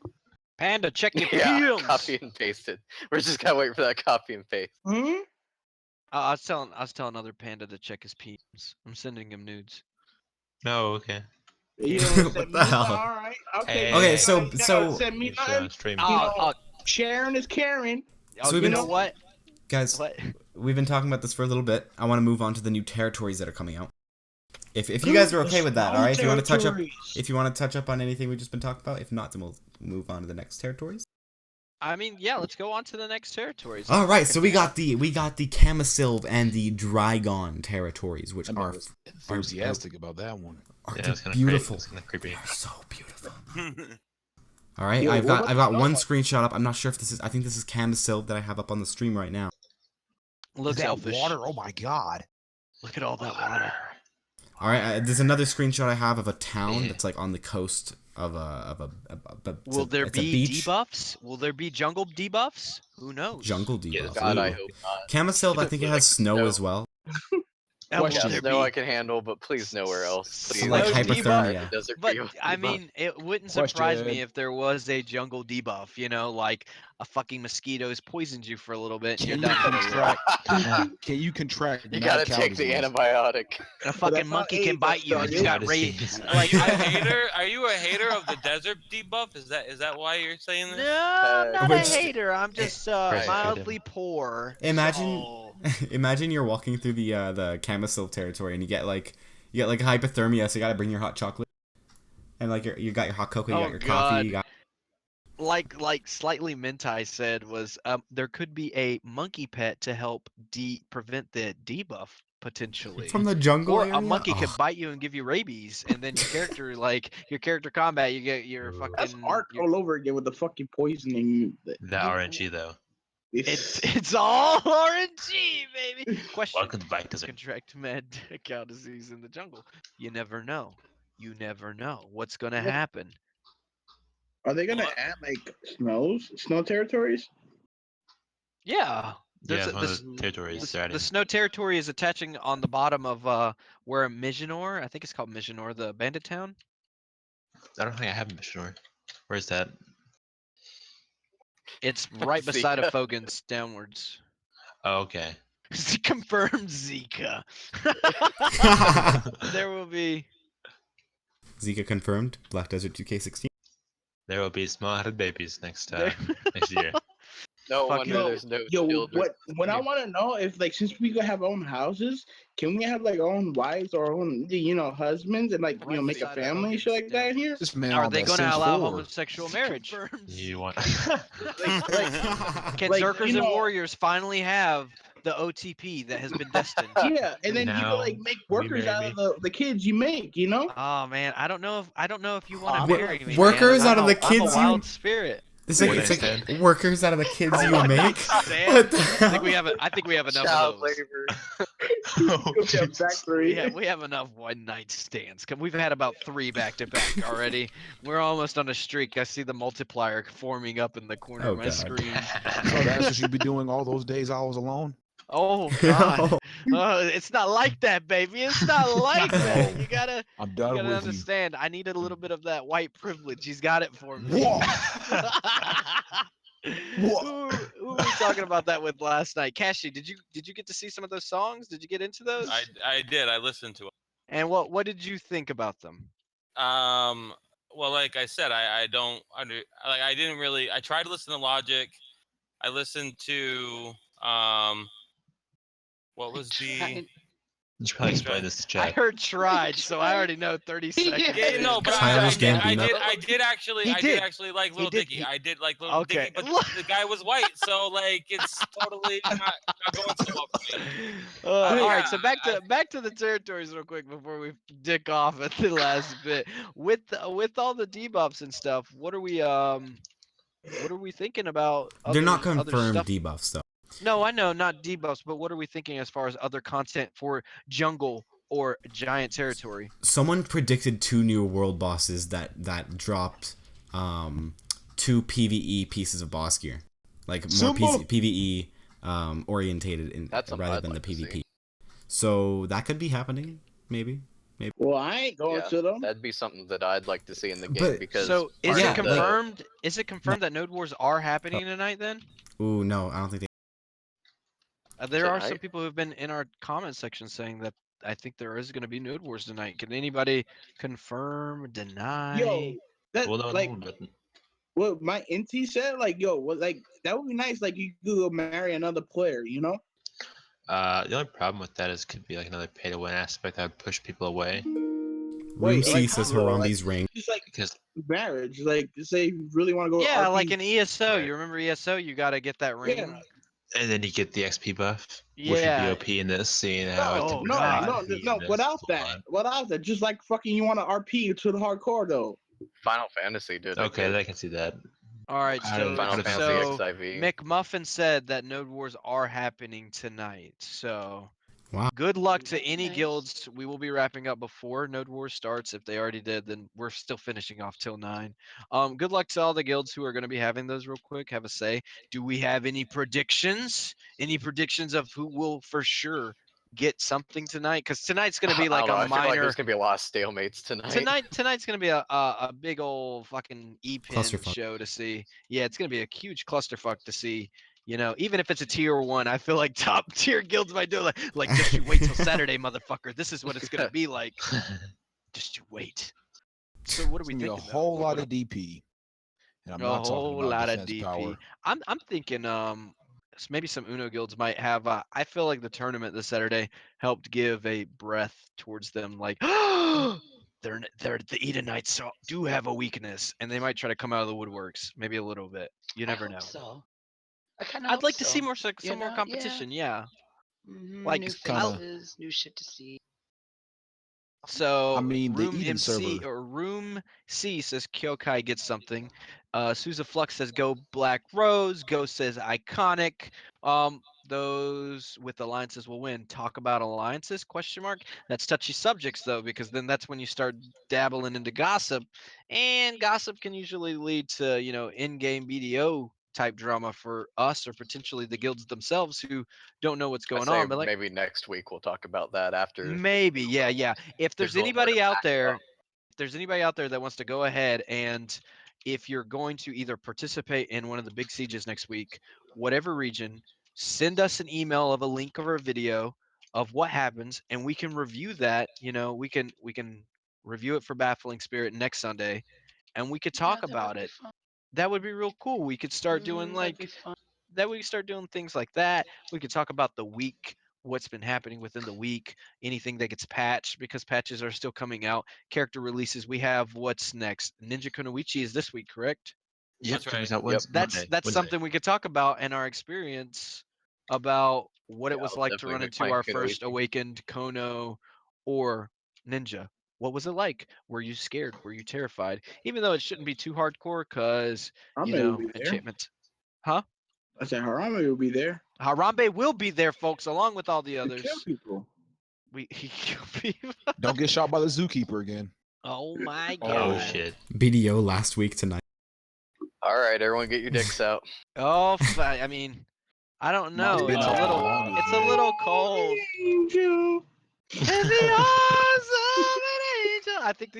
Panda, check your Yeah, PMs. copy and pasted. We're just gotta wait for that copy and paste. Hmm? I was telling other Panda to check his PMs. I'm sending him nudes. No, okay. You know, What send the me hell? all right. Okay. Hey, Okay, you so- gotta so- send me You should nothing. stream. You know, Oh, Sharon is Karen. So we've been- you know what? Guys, What? we've been talking about this for a little bit. I want to move on to the new territories that are coming out. If you guys are okay with that, all right. If you want to touch up on anything we've just been talking about, if not, then we'll move on to the next territories. I mean, yeah, let's go on to the next territories. All right, so we got the Camisilv and the Drygon territories, which I'm are enthusiastic about that one. are Yeah, it's kind of beautiful. It's kind of creepy. They're so beautiful. All right, Yo, I've what got about one the- screenshot up. I'm not sure if this is. I think this is Camisilv that I have up on the stream right now. Looks Is that elfish. water? Oh my god. Look at all that water. All right, there's another screenshot I have of a town that's like on the coast of a Will there it's a be beach. debuffs? Will there be jungle debuffs? Who knows? Jungle Yeah, debuff. God, I Ooh. hope not. Camisilv, I think it has snow No. as well. And will Question. there Snow be- I can handle, but please nowhere else. So, Please. like Snow hypothermia. Desert But debuff. I mean, it wouldn't surprise me Question. if there was a jungle debuff. You know, like a fucking mosquito's poisoned you for a little bit. And Can you're you done for the contract? Can you contract? You mad gotta cow take the disease? antibiotic. A fucking that's not monkey can AIDS, bite that's you and you not got AIDS. rabies. Are Like, you a hater? Are you a hater of the desert debuff? Is that why you're saying this? no, I'm not a Which- hater. I'm just Right. mildly poor. Imagine- so- Imagine you're walking through the Camisilv territory and you get like hypothermia, so you gotta bring your hot chocolate, and like you got your hot cocoa, you Oh, got your God. coffee, you got like slightly Mentai said was there could be a monkey pet to help prevent the debuff potentially. from the jungle Or area. a monkey could Oh, bite you and give you rabies, and then your character, like your character combat, you get your Ooh. fucking. That's art your- all over again with the fucking poisoning. The RNG though. It's all RNG, baby. Question: Welcome to Bike Desert. contract mad cow disease in the jungle? You never know. You never know what's gonna Yeah. happen. Are they gonna Well, add like snow territories? Yeah. Yeah, There's it's a- one this- of the territories The starting. snow territory is attaching on the bottom of where Mijanor, I think it's called Mijanor, the bandit town. I don't think I have a Missionary. Where's that? It's right beside of Zika. Fogan's downwards. Oh, okay. Confirmed Zika. There will be. Zika confirmed. Black Desert 2K16. There will be small-headed babies next There- next year. No Fuck wonder Yo, there's no yo, children. what I want to know if like since we have our own houses, can we have like our own wives or our own husbands and like Right make a beside of family and Hogan's shit like that in here? This man Are on they that going to Sims allow 4. homosexual marriage? You want? Can Like, Zerkers you and know- Warriors finally have the OTP that has been destined? Yeah, and then you No, can like make will workers you out marry of the kids you make, you know? Oh man, I don't know if you want to Wor- marry me. workers man. out of the I'm kids a you- wild spirit. It's like, One it's night like workers out of the kids you One make. night stand? What the I think we have enough Child of those. labor. Oh, Yeah, Jesus. factory. We have enough one night stands. We've had about 3 back to back already. We're almost on a streak. I see the multiplier forming up in the corner Oh, of my God. screen. So that's what you be doing all those days I was alone. Oh God. It's not like that, baby. It's not like that. You gotta I'm done with you. understand. I needed a little bit of that white privilege. He's got it for me. Who were we talking about that with last night? Kashi, did you get to see some of those songs? Did you get into those? I did. I listened to it. And what did you think about them? Well, like I said, I don't I didn't really. I tried to listen to Logic. I listened to what was the You should probably explain this to I chat. heard tried, so I already know 30 seconds. yeah, no, in. but Childish Gambino. I did actually He did. like He Little did. Dicky. I did like Little Okay. Dicky, but the guy was white, so like it's totally not going so well for me. All yeah, right, so back to the territories real quick before we dick off at the last bit. With all the debuffs and stuff, what are we thinking about? They're not other confirmed stuff? debuffs though. No, I know, not debuffs, but what are we thinking as far as other content for jungle or giant territory? Someone predicted 2 new world bosses that dropped 2 PvE pieces of boss gear, like more PvE orientated That's something rather I'd than like the to PvP. see. So that could be happening, maybe. Well, I ain't going Yeah, to them. that'd be something that I'd like to see in the game But- because. So is part it of the- confirmed? Is it confirmed that Node Wars are happening tonight? Then Ooh, no, I don't think they. there are some Tonight? people who've been in our comment section saying that I think there is going to be Node Wars tonight. Can anybody confirm, deny? Yo, that We'll know in a like little bit. what my NT said. Like, yo, what like that would be nice. Like, you could go marry another player. You know? The only problem with that is could be like another pay to win aspect that would push people away. Room Wait, C like, says how, like- Harambe's ring. Just like Because marriage. Like, say you really want to go. Yeah, RP, like an ESO. Right. You remember ESO? You got to get that ring. Yeah. and then you get the XP buff, which would Yeah. be OP in this, seeing how No, it's no, no. Without that, just like fucking, you want to RP to the hardcore though. Final Fantasy did. Okay, I can see that. All right, How so does- Final how does- Fantasy so XIV. McMuffin said that Node Wars are happening tonight. So Wow. good luck to any Nice. guilds. We will be wrapping up before Node Wars starts. If they already did, then we're still finishing off till 9. Good luck to all the guilds who are going to be having those real quick. Have a say. Do we have any predictions? Any predictions of who will for sure get something tonight? Because tonight's going to be I like don't know, a I feel like minor. there's gonna be a lot of stalemates tonight. Tonight's gonna be a big old fucking E-pin Clusterfuck. show to see. Yeah, it's gonna be a huge clusterfuck to see. You know, even if it's a tier 1, I feel like top tier guilds might do it like just you wait till Saturday, motherfucker. This is what it's gonna be like. Just you wait. So what are It's we gonna be thinking? a whole lot of DP. And I'm A not talking whole about lot of defense DP. power. I'm thinking maybe some Uno guilds might have. I feel like the tournament this Saturday helped give a breath towards them. Like they're the Edenites do have a weakness, and they might try to come out of the woodworks, maybe a little bit. You never I know. hope so. I kind of. I'd like to see more some more know? competition. Yeah. Mhm, Like, new kinda- faces, new shit to see. So I mean, the Room Eden MC server. or Room C says Kyokai gets something. Sousa Flux says go Black Rose. Ghost says iconic. Those with alliances will win. Talk about alliances? Question mark. That's touchy subjects though, because then that's when you start dabbling into gossip, and gossip can usually lead to in-game BDO type drama for us or potentially the guilds themselves who don't know what's I going say on. But like, maybe next week we'll talk about that after. maybe, yeah. If there's a little more anybody to out talk there, about. if there's anybody out there that wants to go ahead and if you're going to either participate in one of the big sieges next week, whatever region, send us an email of a link or a video of what happens, and we can review that. We can review it for Baffling Spirit next Sunday, and we could talk that about would be it. fun. That would be real cool. We could start doing That'd be fun. we could start doing things like that. We could talk about the week, what's been happening within the week, anything that gets patched because patches are still coming out. Character releases. We have what's next. Ninja Kunoichi is this week, correct? Yep, That's comes right. out Wednesday. That's Monday, that's Wednesday. something we could talk about in our experience about what it Yeah, was I'll like to definitely run be into playing our Kunoichi. first awakened Kono or Ninja. What was it like? Were you scared? Were you terrified? Even though it shouldn't be too hardcore, because Harambe will be there. enchantment. Huh? I said Harambe will be there Harambe will be there, folks, along with all the to others. kill people. Don't get shot by the zookeeper again. Oh my Oh god. shit. BDO last week tonight. All right, everyone, get your dicks out. Oh, I mean, I don't Mine's know. been It's out a for little, the longest, it's a man. little cold. Angel. In the arms of an angel. I think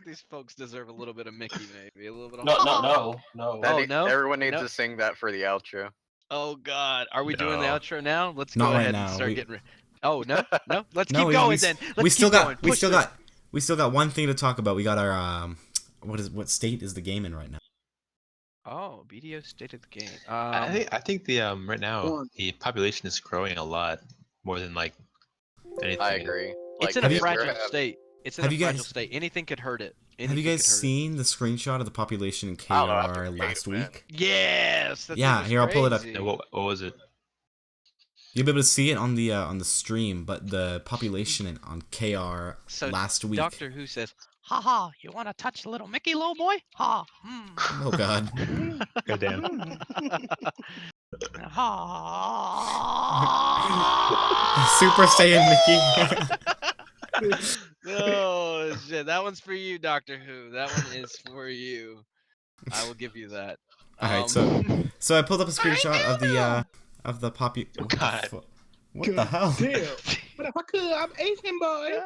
these folks deserve a little bit of Mickey, maybe a little bit of. No. That Oh, no? Everyone needs No? to sing that for the outro. Oh God, are we doing the No. outro now? Let's Not go right ahead and now. start We- getting. Oh no. Let's No, keep we- going we, then. we Let's still keep got going. we Push still this. got we still got one thing to talk about. We got our what state is the game in right now? Oh, BDO state of the game. I think the right now One. the population is growing a lot more than like anything. I agree. It's Like in a Have you- fragile we're state. It's in have a you fragile guys- state. Anything could hurt it. Have you Anything guys could hurt it. seen the screenshot of the population in I don't know, KR that's last man. week? Yes. That Yeah, thing was here, I'll pull it up. crazy. No, what was it? You'll be able to see it on the stream, but the population on KR So last week. Doctor Who says, "Ha ha! You want to touch little Mickey, little boy? Ha! Oh God. Goddamn. Ha! Super Saiyan Mickey. Oh shit! That one's for you, Doctor Who. That one is for you. I will give you that. All right, so I pulled up a screenshot of the Oh, God. What the hell? Damn. But if I could, I'm Asian boy.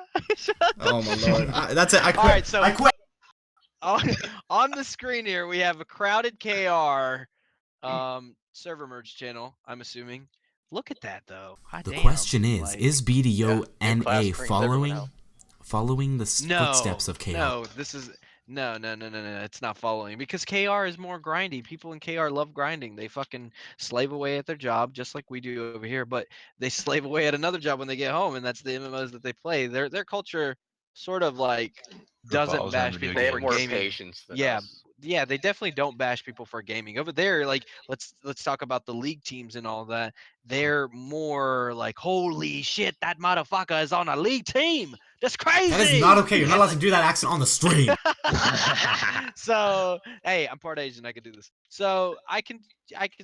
Oh my lord. That's it. I quit. All right, so I quit. on the screen here we have a crowded KR server merge channel. I'm assuming. Look at that though. God The damn, question is like- BDO Yeah, new class NA brings everyone out. following the No, footsteps of KR? No, this is no. It's not following because KR is more grindy. People in KR love grinding. They fucking slave away at their job just like we do over here, but they slave away at another job when they get home, and that's the MMOs that they play. Their culture sort of like doesn't Revolves around bash video people They for have more gaming. patience than Yeah, us. yeah, they definitely don't bash people for gaming. Over there, like let's talk about the league teams and all that. They're more like, holy shit, that motherfucker is on a league team. That's crazy. That is not okay. You're not And, allowed to do that accent on the stream. so hey, I'm part Asian. I can do this. So I can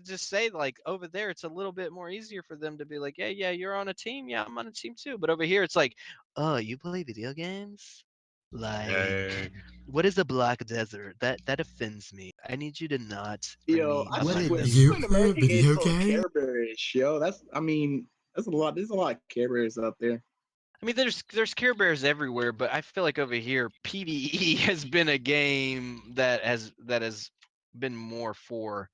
just say like over there, it's a little bit more easier for them to be like, yeah, you're on a team. Yeah, I'm on a team too. But over here, it's like, oh, you play video games? Like, what is a black desert? That offends me. I need you to not. Yo, I What swear, is- You an play American video game called game? Care Bears, yo. That's a lot. There's a lot of Care Bears out there. I mean, there's Care Bears everywhere, but I feel like over here, PvE has been a game that has been more for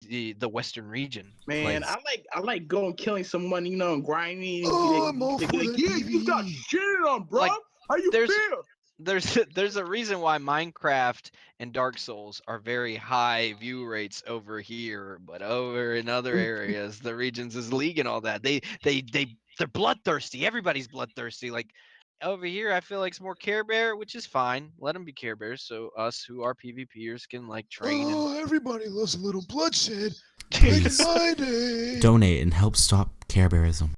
the Western region. Man, Like, I like going killing someone, and grinding. And Oh, getting, I'm all they for be like, that yeah, you got PvE. shit on, bro. Like, How you there's- feel? there's a reason why Minecraft and Dark Souls are very high view rates over here, but over in other areas, the regions is League and all that. They're bloodthirsty. Everybody's bloodthirsty. Like over here, I feel like it's more Care Bear, which is fine. Let them be Care Bears, so us who are PvPers can like train. Oh, everybody loves a little bloodshed. Please My day. donate and help stop Care Bearism.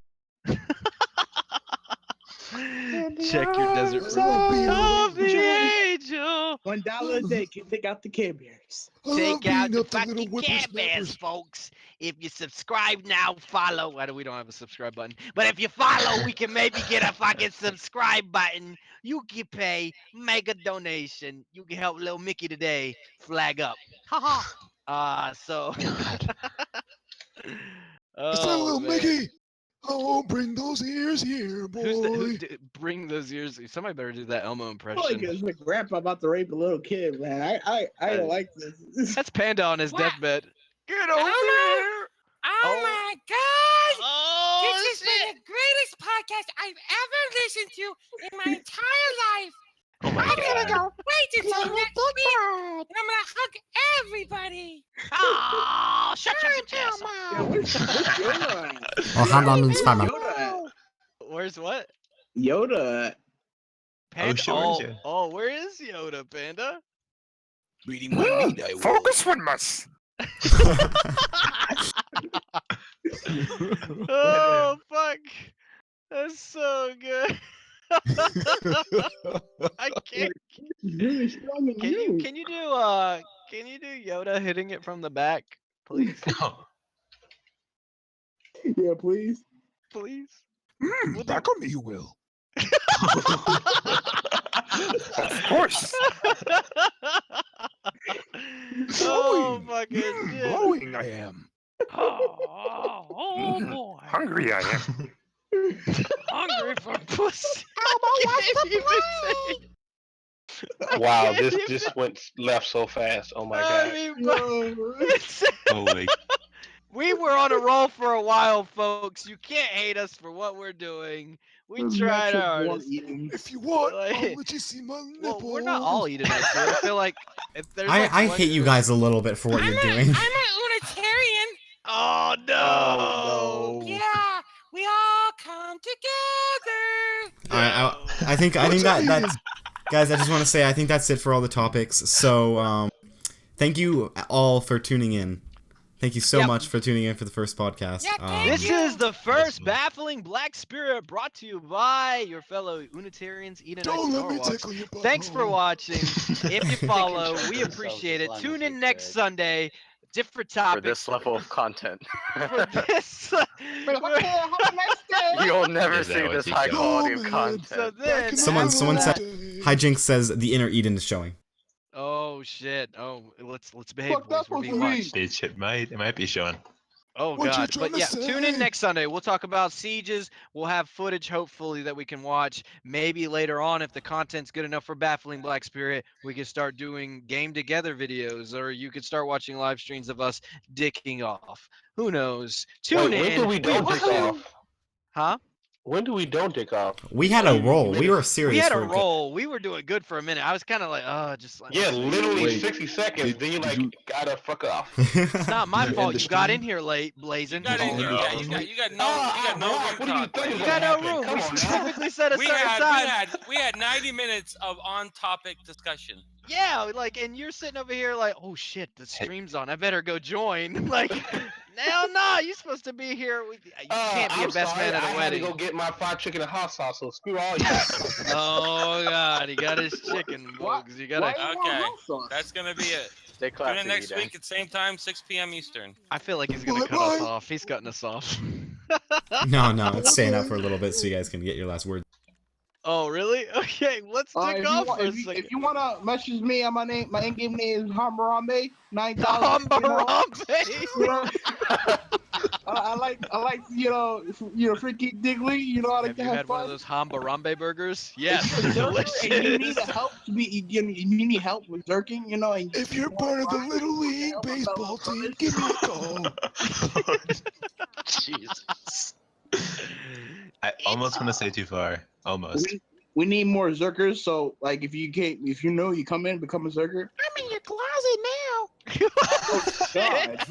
Check your desert for Love of the angel. $1 a day can take out the Care Bears. Take out the fucking Care Bears, folks. If you subscribe now, follow. We don't have a subscribe button. But if you follow, we can maybe get a fucking subscribe button. You can pay, make a donation. You can help little Mickey today. Flag up. Haha. So. God. It's that Oh, little man. Mickey. Oh, bring those ears here, boy. Bring those ears? Somebody better do that Elmo I feel impression. like it's my grandpa about to rape a little kid, man. I don't like this. That's Panda on his What? deathbed. Get over Elmo? here. Oh my god! Oh, This has been the greatest podcast I've ever listened to in my entire life. Oh my I'm gonna God. go wait until next week, and I'm gonna hug everybody. Oh, shut your bitch ass up. Yeah, where's Yoda at? Oh, Handa means family. Yoda at? Where's what? Yoda at? Panda? shit, where's Yoda? Oh, where is Yoda, Panda? Reading my meat, I will. Focus one must. Oh, fuck. That's so good. I can't. He's really strong in you. Can you do Yoda hitting it from the back, please? Oh, Yeah, please. Please. Back on me, you will. Of course. Oh, Glowing. fucking shit. Glowing I am. Oh boy. Hungry I am. Hungry for pussy. I can't even say it. Wow, I this can't just went left so fast. Oh my I god. mean, Yo, it's, holy. We were on a roll for a while, folks. You can't hate us for what we're doing. We tried our hardest. If you want, Like- I'll let you see my Well, nipples. we're not all eating into it. I feel like if there's like I one hate you group- guys a little bit for what you're doing. I'm a Unitarian. Oh no! Oh, no. Yeah, we all come together. I think that's guys. I just want to say I think that's it for all the topics. So thank you all for tuning in. Thank you so Yep. much for tuning in for the first podcast. Yeah, thank This you. is the first Listen. Baffling Black Spirit brought to you by your fellow Unitarians, Edenites, Don't and let me Norwalks. tickle your butthole. Thanks for watching. If you follow, control we themselves appreciate as it. long as Tune we in next could. Sunday. Different For topics. this level of content. For this. Have a nice day. You'll never Is that see what this you high got? quality of Oh, man. content. So then, Someone after said that- Hijinks says the inner Eden is showing. Oh shit! Oh, let's behave, Fuck that boys. We're supposed being to watched. mean? It might be showing. Oh What you god! trying But to yeah, tune in say? next Sunday. We'll talk about sieges. We'll have footage, hopefully, that we can watch. Maybe later on, if the content's good enough for Baffling Black Spirit, we can start doing game together videos, or you could start watching live streams of us dicking off. Who knows? Tune Wait, when in. do we don't dick appreciate- off? Huh? When do we don't dick off? We had a You- roll. you We made were serious. We had for a good- roll. We were doing good for a minute. I was kind of like, just like. Yeah, literally Wait, 60 seconds. Then you did like you- gotta fuck off. It's not my Did you fault. end the You got stream? in here late, Blazing. You got in Oh, here. no. Yeah, you got no Barack, room what do you talk. think man. is You gonna got no happen? room. Come We on now. specifically said a We certain time. had 90 minutes of on-topic discussion. Yeah, like, and you're sitting over here like, oh shit, the stream's on. I better go join. Like, hell no, you're supposed to be here. You can't be a I'm best sorry, man at I a had wedding. to go get my fried chicken and hot sauce, so screw all you. Oh god, he got his chicken, What? folks. You gotta. Why you want Okay, hot sauce? that's gonna be it. Stay Tune classy, in next Eden. week at same time, 6 p.m. Eastern. I feel like he's gonna Well, cut us bye. off. He's cutting us off. No, it's staying up for a little bit so you guys can get your last word. Oh really? Okay, let's take off for a second. if you wanna message me on my in-game name is Harambe 9000. Harambe. You know, I like freaky diggly. You know, I like Have to you have had fun. one of those Harambe burgers? Yes, If you're a zerker and you need delicious. help to be, you need help with zerking, you know. And If you're part of the Little League baseball team, give me a call. Jesus. I almost want to say too far. Almost. we need more zerkers. So like, if you know, you come in, become a zerker. I'm in your closet now. God.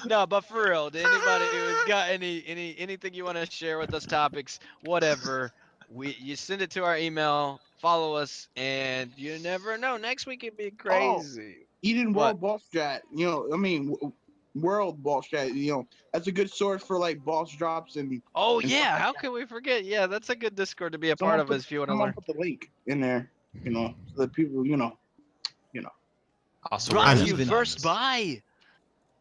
No, but for real, to anybody who's got anything you want to share with us, topics, whatever, you send it to our email, follow us, and you never know. Next week could be crazy. Eden What? World Boss Strat, you know, I mean, World Boss Strat, you know, that's a good source for like boss drops and. Oh and yeah, stuff like how that. can we forget? Yeah, that's a good Discord to be a Someone part of put- if you want to someone learn. put the link in there, you know, so that people, you know. Also, Brought we're to you even first on this. by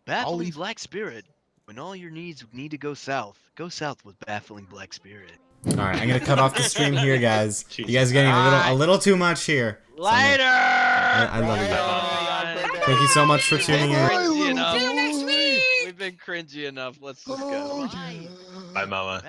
Baffling leave- Black Spirit. When all your needs need to go south with Baffling Black Spirit. All right, I'm gonna cut off the stream here, guys. You guys are getting a little too much here. So I'm Later. gonna- I love you guys. Thank you so much for tuning in. Cringy enough. See you next week. We've been cringy enough. Let's just Oh, go. yeah. Bye, Mama.